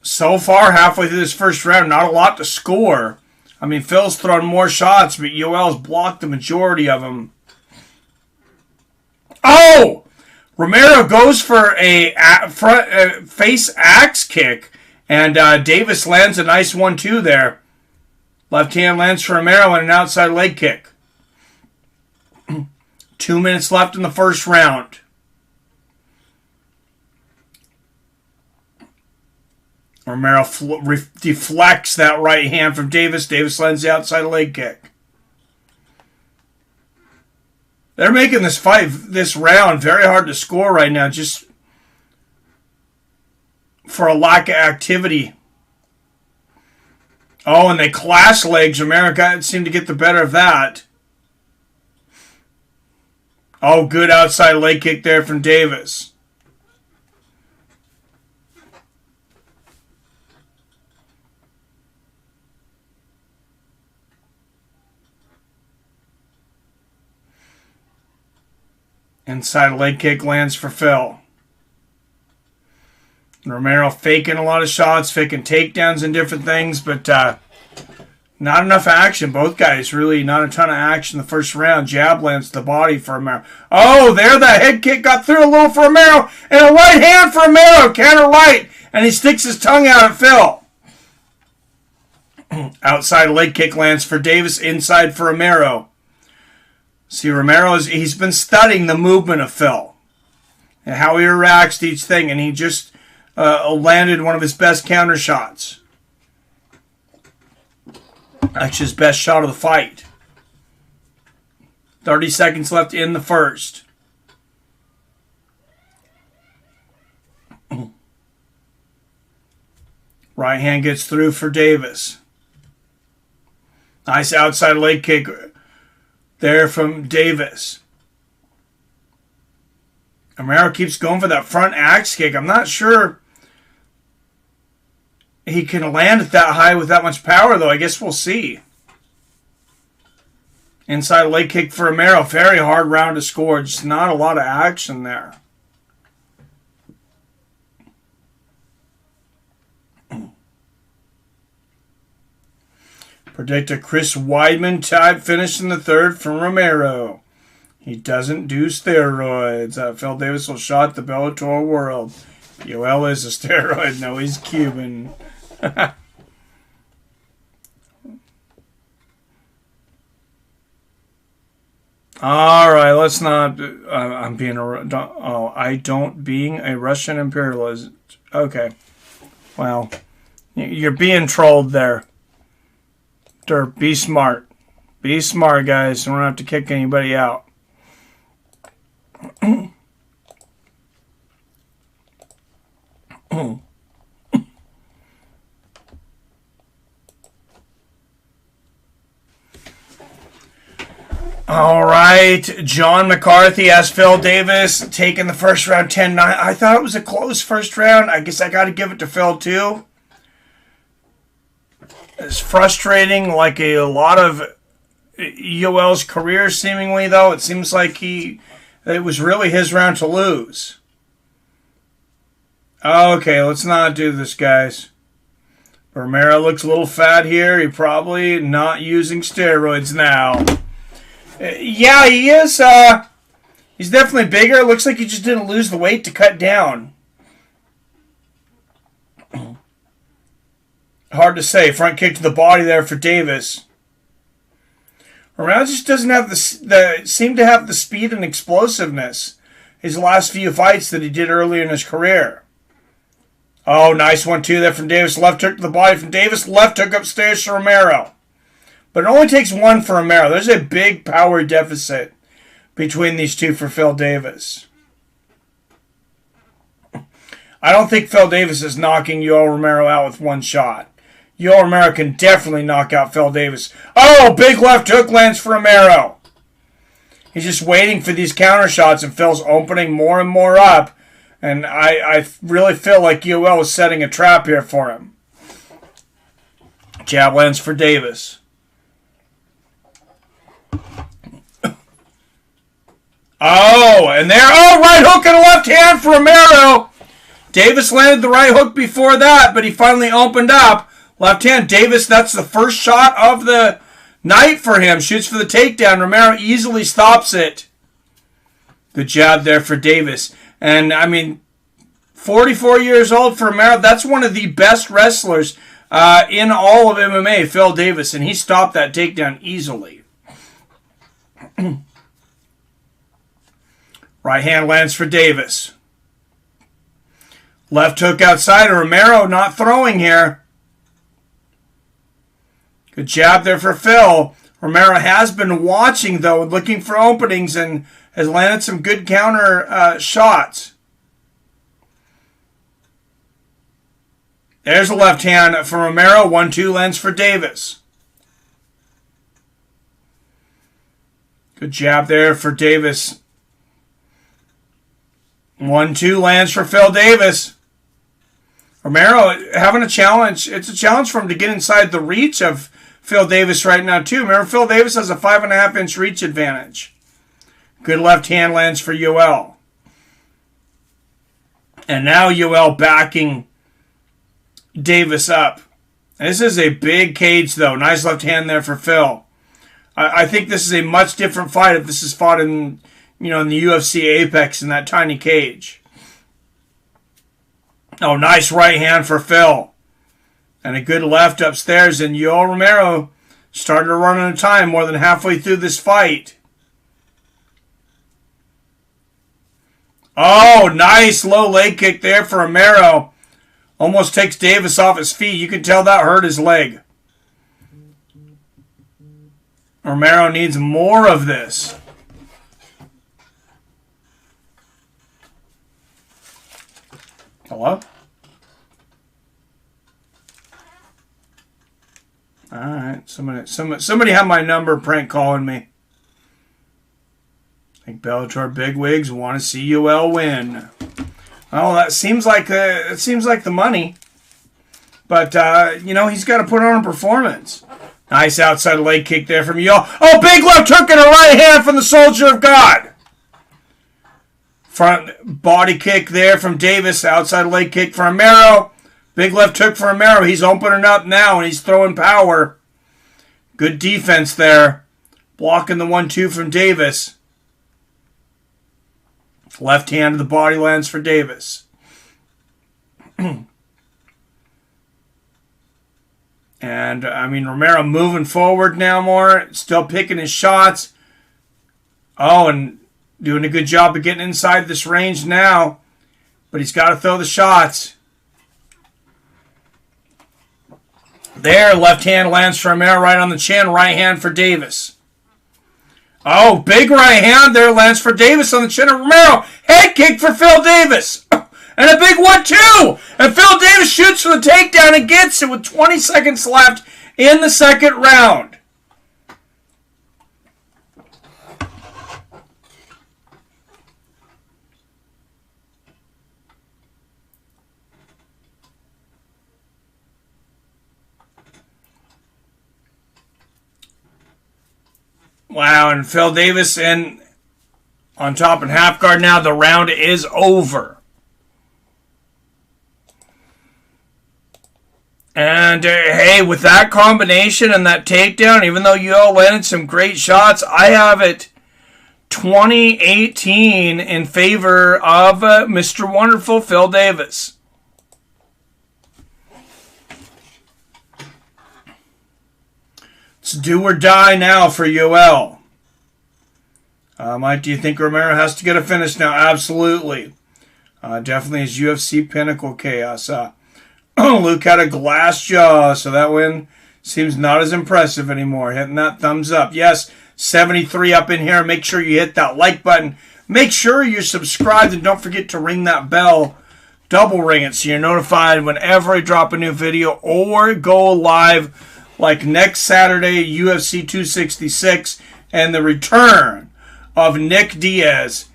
Speaker 1: So far, halfway through this first round, not a lot to score. I mean, Phil's thrown more shots, but Yoel's blocked the majority of them. Oh! Romero goes for a face axe kick, and Davis lands a nice 1-2 there. Left hand lands for Romero and an outside leg kick. 2 minutes left in the first round. Romero deflects that right hand from Davis. Davis lands the outside leg kick. They're making this round very hard to score right now, just for a lack of activity. Oh, and they clash legs. Romero seemed to get the better of that. Oh, good outside leg kick there from Davis. Inside leg kick lands for Phill. Romero faking a lot of shots, faking takedowns and different things, but not enough action. Both guys really not a ton of action in the first round. Jab lands to the body for Romero. Oh, there the head kick got through a little for Romero, and a right hand for Romero. Counter right, and he sticks his tongue out at Phill. Outside leg kick lands for Davis, inside for Romero. See, Romero, he's been studying the movement of Phill and how he reacts to each thing, and he just landed one of his best counter shots. Actually, his best shot of the fight. 30 seconds left in the first. Right hand gets through for Davis. Nice outside leg kick there from Davis. Romero keeps going for that front axe kick. I'm not sure he can land it that high with that much power, though. I guess we'll see. Inside leg kick for Romero. Very hard round to score. Just not a lot of action there. Predict a Chris Weidman type finish in the third from Romero. He doesn't do steroids. Phill Davis will shot the Bellator world. Yoel is a steroid. No, he's Cuban. All right, let's not. I'm being being a Russian imperialist. Okay, well, you're being trolled there. Derp, be smart. Be smart, guys. We don't have to kick anybody out. All right. John McCarthy has Phill Davis taking the first round 10-9. I thought it was a close first round. I guess I got to give it to Phill, too. It's frustrating, like a lot of Yoel's career, seemingly, though. It seems like it was really his round to lose. Okay, let's not do this, guys. Romero looks a little fat here. He probably not using steroids now. Yeah, he is. He's definitely bigger. It looks like he just didn't lose the weight to cut down. Hard to say. Front kick to the body there for Davis. Romero just doesn't have seem to have the speed and explosiveness his last few fights that he did earlier in his career. Oh, nice 1-2 there from Davis. Left hook to the body from Davis. Left hook upstairs to Romero. But it only takes one for Romero. There's a big power deficit between these two for Phill Davis. I don't think Phill Davis is knocking Yoel Romero out with one shot. Yoel Romero can definitely knock out Phill Davis. Oh, big left hook lands for Romero. He's just waiting for these counter shots, and Phil's opening more and more up. And I really feel like Yoel is setting a trap here for him. Jab lands for Davis. Oh, and there, right hook and a left hand for Romero. Davis landed the right hook before that, but he finally opened up. Left hand, Davis, that's the first shot of the night for him. Shoots for the takedown. Romero easily stops it. Good jab there for Davis. And, 44 years old for Romero. That's one of the best wrestlers in all of MMA, Phill Davis. And he stopped that takedown easily. Right hand lands for Davis. Left hook outside. Romero not throwing here. Good jab there for Phill. Romero has been watching, though, looking for openings and has landed some good counter shots. There's a left hand for Romero. 1-2 lands for Davis. Good jab there for Davis. 1-2 lands for Phill Davis. Romero having a challenge. It's a challenge for him to get inside the reach of Phill Davis right now, too. Remember, Phill Davis has a 5.5-inch reach advantage. Good left hand lands for Yoel. And now Yoel backing Davis up. This is a big cage, though. Nice left hand there for Phill. I think this is a much different fight if this is fought in the UFC Apex in that tiny cage. Oh, nice right hand for Phill. And a good left upstairs. And Yoel Romero started to run out of time more than halfway through this fight. Oh, nice low leg kick there for Romero. Almost takes Davis off his feet. You can tell that hurt his leg. Romero needs more of this. Hello? All right. Somebody have my number prank calling me. I think Bellator bigwigs want to see Yoel win. Oh, that seems like the money. But he's got to put on a performance. Nice outside leg kick there from Yoel. Oh, big left hook and a right hand from the Soldier of God. Front body kick there from Davis. Outside leg kick for Romero. Big left hook for Romero. He's opening up now and he's throwing power. Good defense there. Blocking the 1-2 from Davis. Left hand to the body lands for Davis. And, Romero moving forward now more. Still picking his shots. Oh, and doing a good job of getting inside this range now. But he's got to throw the shots. There, left hand lands for Romero right on the chin. Right hand for Davis. Oh, big right hand there lands for Davis on the chin of Romero. Head kick for Phill Davis. And a big 1-2. And Phill Davis shoots for the takedown and gets it with 20 seconds left in the second round. Wow, and Phill Davis on top in half guard now. The round is over. And, hey, with that combination and that takedown, even though Yoel landed some great shots, I have it 2018 in favor of Mr. Wonderful Phill Davis. It's do or die now for Yoel. Mike, do you think Romero has to get a finish now? Absolutely. Definitely his UFC pinnacle chaos. Luke had a glass jaw, so that win seems not as impressive anymore. Hitting that thumbs up. Yes, 73 up in here. Make sure you hit that like button. Make sure you're subscribed, and don't forget to ring that bell. Double ring it so you're notified whenever I drop a new video or go live, like next Saturday, UFC 266, and the return of Nick Diaz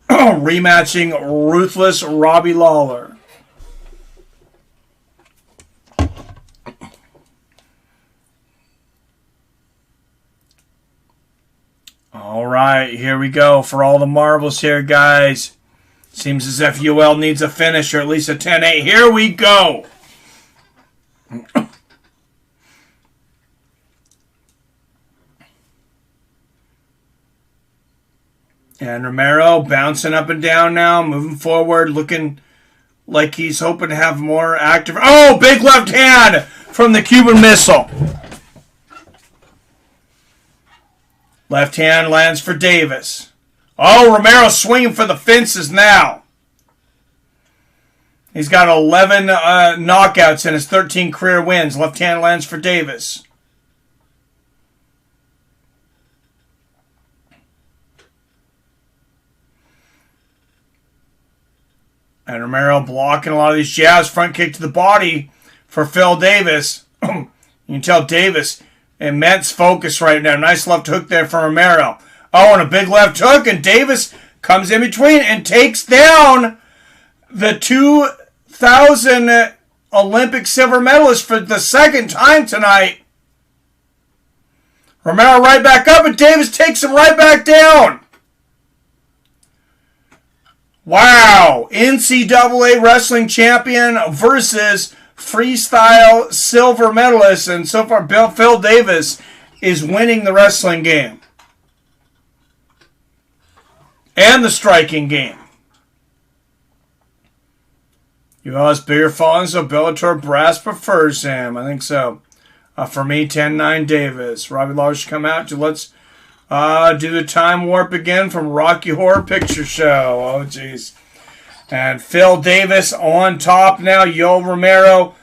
Speaker 1: rematching Ruthless Robbie Lawler. All right, here we go for all the marbles here, guys. Seems as if Yoel needs a finish, or at least a 10-8. Here we go. And Romero bouncing up and down now, moving forward, looking like he's hoping to have more active. Oh, big left hand from the Cuban Missile. Left hand lands for Davis. Oh, Romero swinging for the fences now. He's got 11 knockouts in his 13 career wins. Left hand lands for Davis. And Romero blocking a lot of these jabs. Front kick to the body for Phill Davis. You can tell Davis, immense focus right now. Nice left hook there for Romero. Oh, and a big left hook. And Davis comes in between and takes down the 2000 Olympic silver medalist for the second time tonight. Romero right back up, and Davis takes him right back down. Wow, NCAA wrestling champion versus freestyle silver medalist, and so far Phill Davis is winning the wrestling game and the striking game. Yoel has bigger following, so Bellator brass prefers him. I think so. For me, 10-9 Davis. Robbie Lawler should come out. Let's do the time warp again from Rocky Horror Picture Show. Oh, jeez. And Phill Davis on top now. Yoel Romero,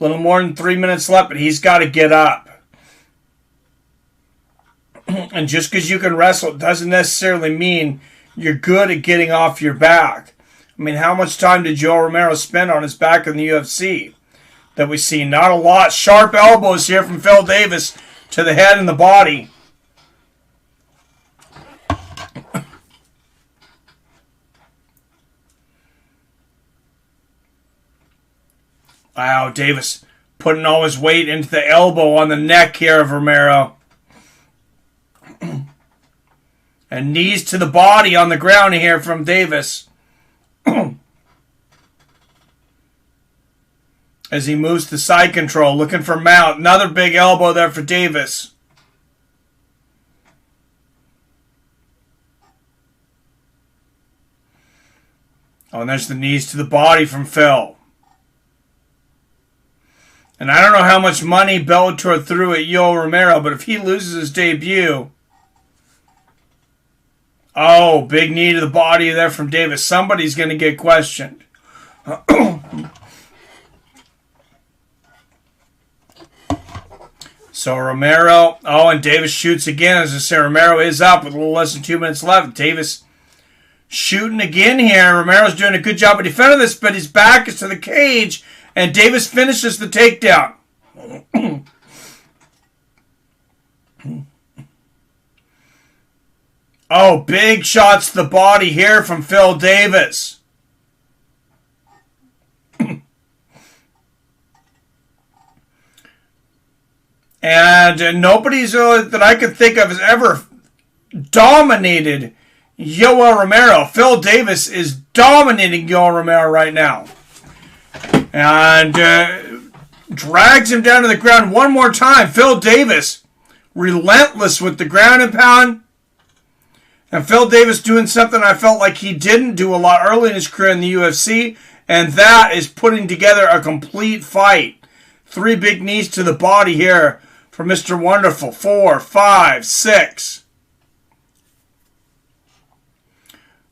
Speaker 1: a little more than 3 minutes left, but he's got to get up. And just because you can wrestle doesn't necessarily mean you're good at getting off your back. I mean, how much time did Yoel Romero spend on his back in the UFC? That we see not a lot. Sharp elbows here from Phill Davis to the head and the body. Wow, Davis putting all his weight into the elbow on the neck here of Romero. And knees to the body on the ground here from Davis. As he moves to side control, looking for mount. Another big elbow there for Davis. Oh, and there's the knees to the body from Phill. And I don't know how much money Bellator threw at Yoel Romero, but if he loses his debut... Oh, big knee to the body there from Davis. Somebody's going to get questioned. So Romero, oh, and Davis shoots again. As I say, Romero is up with a little less than 2 minutes left. Davis shooting again here. Romero's doing a good job of defending this, but his back is to the cage, and Davis finishes the takedown. Oh, big shots to the body here from Phill Davis. And nobody's that I could think of has ever dominated Yoel Romero. Phill Davis is dominating Yoel Romero right now. And drags him down to the ground one more time. Phill Davis, relentless with the ground and pound. And Phill Davis doing something I felt like he didn't do a lot early in his career in the UFC. And that is putting together a complete fight. 3 big knees to the body here for Mr. Wonderful. 4, 5, 6.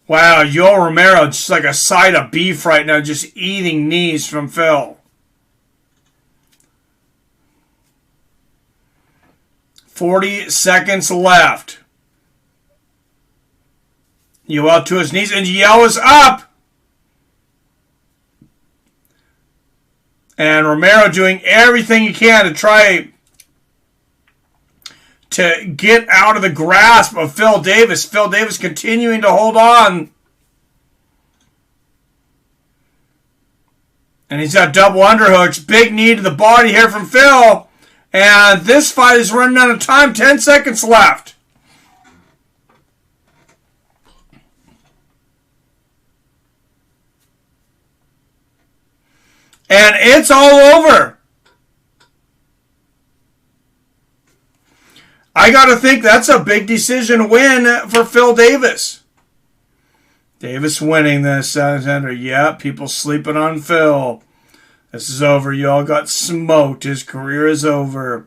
Speaker 1: Wow, Yoel Romero just like a side of beef right now, just eating knees from Phill. 40 seconds left. Yoel to his knees, and Yoel is up. And Romero doing everything he can to try to get out of the grasp of Phill Davis. Phill Davis continuing to hold on. And he's got double underhooks. Big knee to the body here from Phill. And this fight is running out of time. 10 seconds left. And it's all over. I got to think that's a big decision win for Phill Davis. Davis winning this, Alexander. Yeah, people sleeping on Phill. This is over. You all got smoked. His career is over.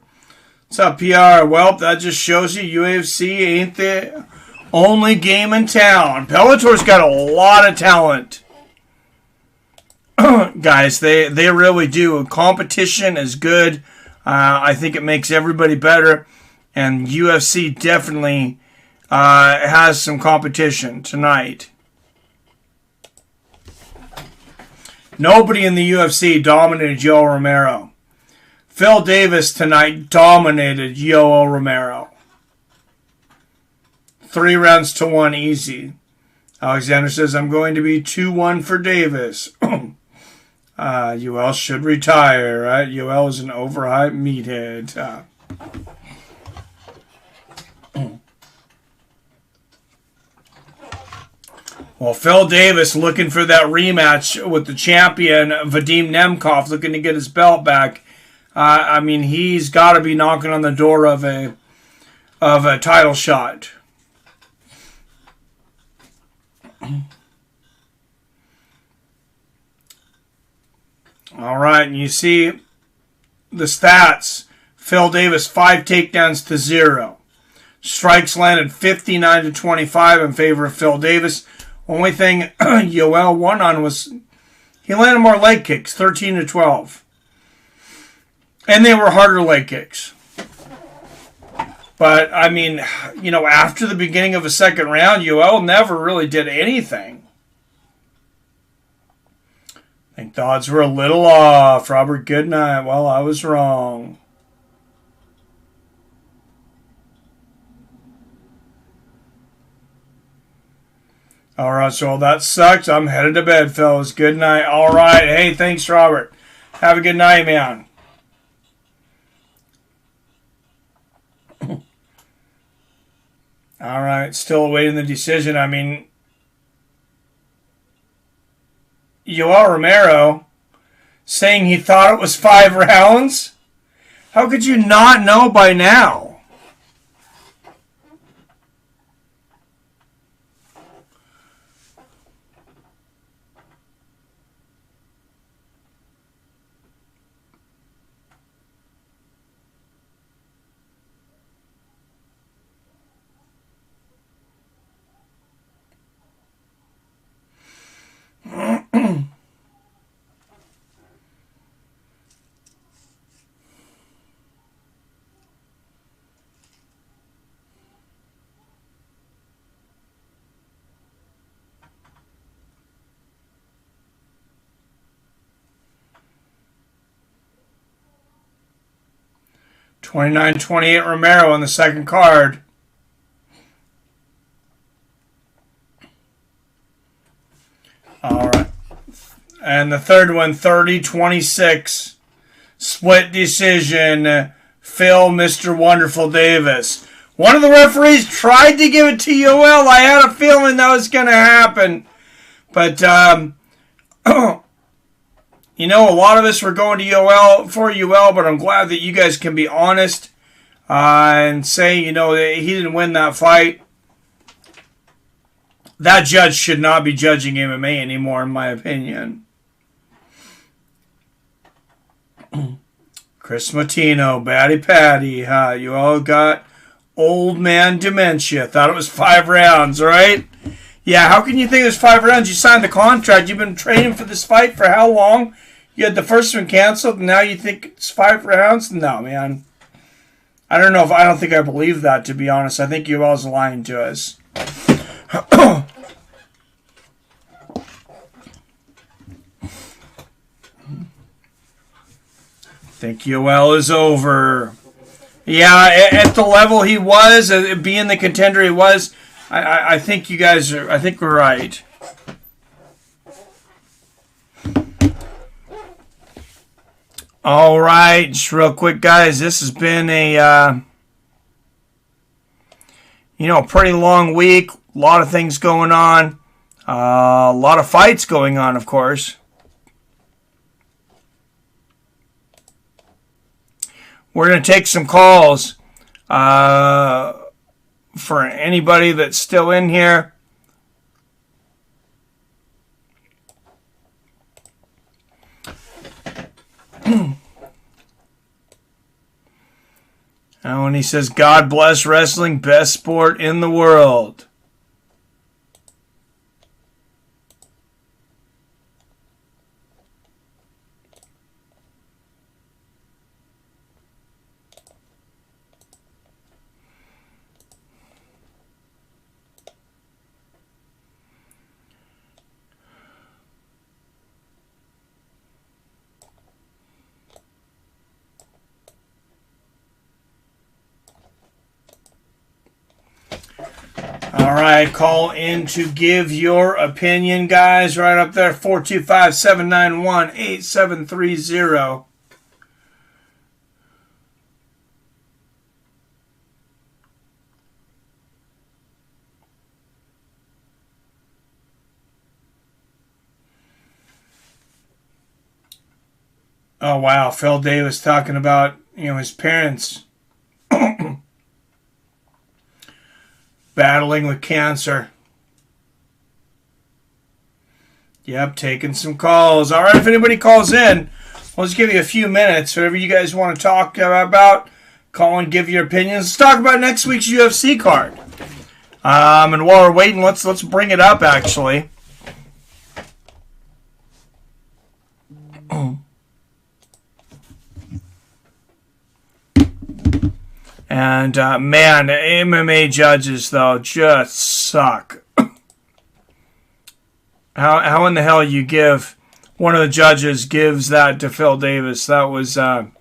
Speaker 1: What's up, PR? Well, that just shows you UFC ain't the only game in town. Bellator's got a lot of talent. Guys, they really do. Competition is good. I think it makes everybody better. And UFC definitely has some competition tonight. Nobody in the UFC dominated Yoel Romero. Phill Davis tonight dominated Yoel Romero. 3 rounds to 1 easy. Alexander says, I'm going to be 2-1 for Davis. Yoel should retire, right? Yoel is an overhyped meathead. Well, Phill Davis looking for that rematch with the champion, Vadim Nemkov, looking to get his belt back. I mean, he's got to be knocking on the door of a title shot. All right, and you see the stats. Phill Davis, 5 takedowns to 0. Strikes landed 59 to 25 in favor of Phill Davis. Only thing Yoel won on was he landed more leg kicks, 13 to 12. And they were harder leg kicks. But, I mean, you know, after the beginning of the second round, Yoel never really did anything. I think the odds were a little off. Robert Goodnight, well, I was wrong. All right, so that sucks. I'm headed to bed, fellas. Good night. All right. Hey, thanks, Robert. Have a good night, man. All right, still awaiting the decision. I mean, Yoel Romero saying he thought it was 5 rounds? How could you not know by now? $29-28 Romero on the second card. All right. And the third one, 30-26. Split decision. Phill, Mr. Wonderful Davis. One of the referees tried to give it to Yoel. I had a feeling that was going to happen. But, you know, a lot of us were going to Yoel, but I'm glad that you guys can be honest and say, you know, that he didn't win that fight. That judge should not be judging MMA anymore, in my opinion. Chris Matino, Batty Patty, huh? You all got old man dementia. Thought it was 5 rounds, right? Yeah, how can you think it was 5 rounds? You signed the contract. You've been training for this fight for how long? You had the first one canceled, and now you think it's 5 rounds? No, man. I don't think I believe that, to be honest. I think you all was lying to us. Think Yoel is over. Yeah, at the level he was, being the contender he was, I think you guys are, I think we're right. All right, just real quick, guys. This has been a, pretty long week. A lot of things going on. A lot of fights going on, of course. We're going to take some calls for anybody that's still in here. And when he says, God bless wrestling, best sport in the world. All right, call in to give your opinion, guys. Right up there, 425-791-8730. Oh, wow. Phill Davis talking about, his parents battling with cancer. Yep, taking some calls. All right, if anybody calls in, we'll just give you a few minutes. Whatever you guys want to talk about, call and give your opinions. Let's talk about next week's UFC card. And while we're waiting, let's bring it up, actually. And, man, MMA judges, though, just suck. How in the hell you give... One of the judges gives that to Phill Davis. That was... to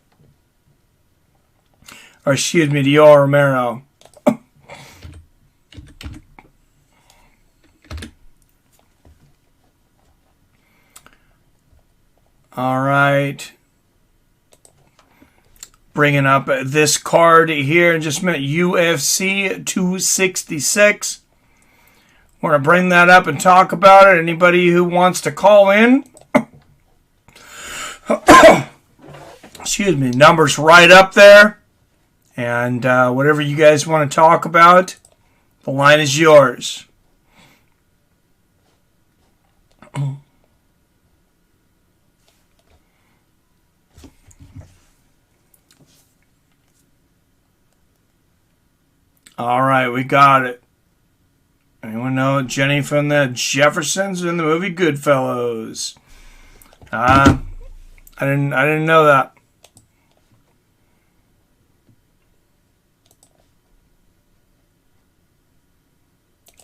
Speaker 1: Yoel Romero. All right. Bringing up this card here in just a minute. UFC 266. Want to bring that up and talk about it. Anybody who wants to call in. Excuse me. Numbers right up there. And whatever you guys want to talk about, the line is yours. All right, we got it. Anyone know Jenny from the Jeffersons in the movie Goodfellas? I didn't know that.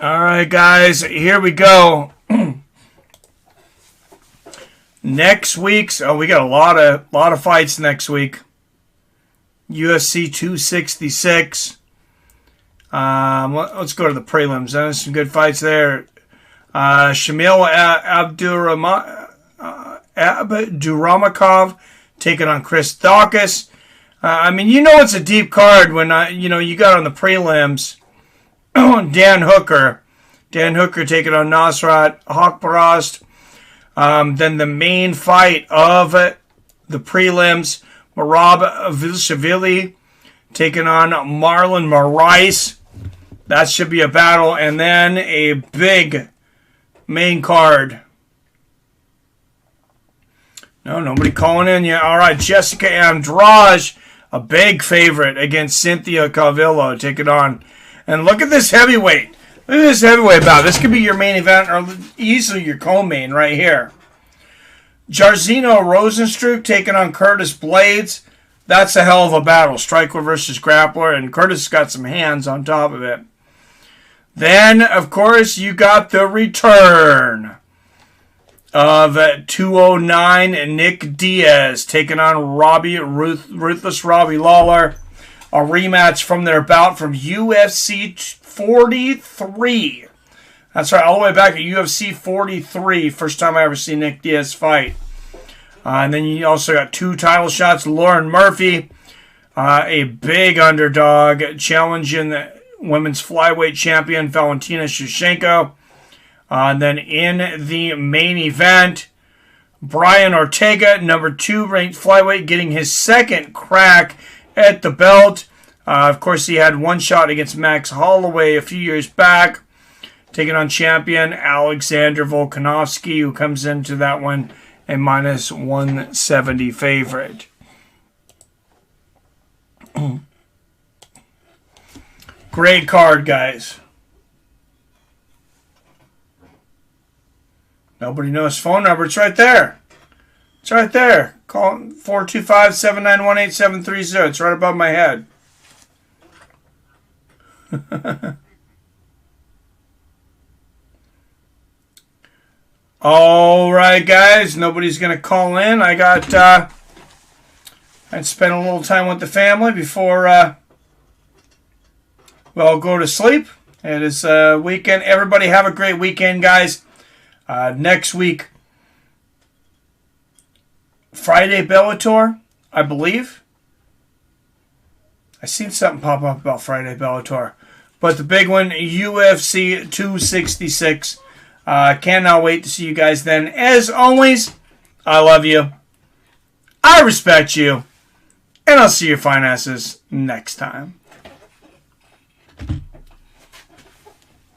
Speaker 1: All right, guys, here we go. Next week's we got a lot of fights next week. UFC 266. Let's go to the prelims. There's some good fights there. Shamil Abduramakov taking on Chris Daukaus. It's a deep card when you got on the prelims. Dan Hooker taking on Nasrat Haqparast. Then the main fight of the prelims, Merab Vilshvili taking on Marlon Moraes. That should be a battle. And then a big main card. No, nobody calling in yet. All right, Jessica Andrade, a big favorite against Cynthia Calvillo, take it on. And look at this heavyweight. Look at this heavyweight bout. This could be your main event or easily your co-main right here. Jairzinho Rozenstruik taking on Curtis Blades. That's a hell of a battle. Striker versus grappler, and Curtis got some hands on top of it. Then, of course, you got the return of 209 Nick Diaz taking on Ruthless Robbie Lawler. A rematch from their bout from UFC 43. That's right, all the way back at UFC 43. First time I ever seen Nick Diaz fight. And then you also got 2 title shots. Lauren Murphy, a big underdog, challenging the women's flyweight champion Valentina Shevchenko. And then in the main event, Brian Ortega, number 2 ranked flyweight, getting his second crack at the belt. Of course, he had one shot against Max Holloway a few years back, taking on champion Alexander Volkanovski, who comes into that one a minus 170 favorite. Great card, guys. Nobody knows his phone number. It's right there. It's right there. Call 425-791-8730. It's right above my head. All right, guys. Nobody's going to call in. I'd spend a little time with the family before we'll go to sleep. It is a weekend. Everybody have a great weekend, guys. Next week, Friday Bellator, I believe. I seen something pop up about Friday Bellator. But the big one, UFC 266. Cannot wait to see you guys then. As always, I love you. I respect you. And I'll see your fine asses next time.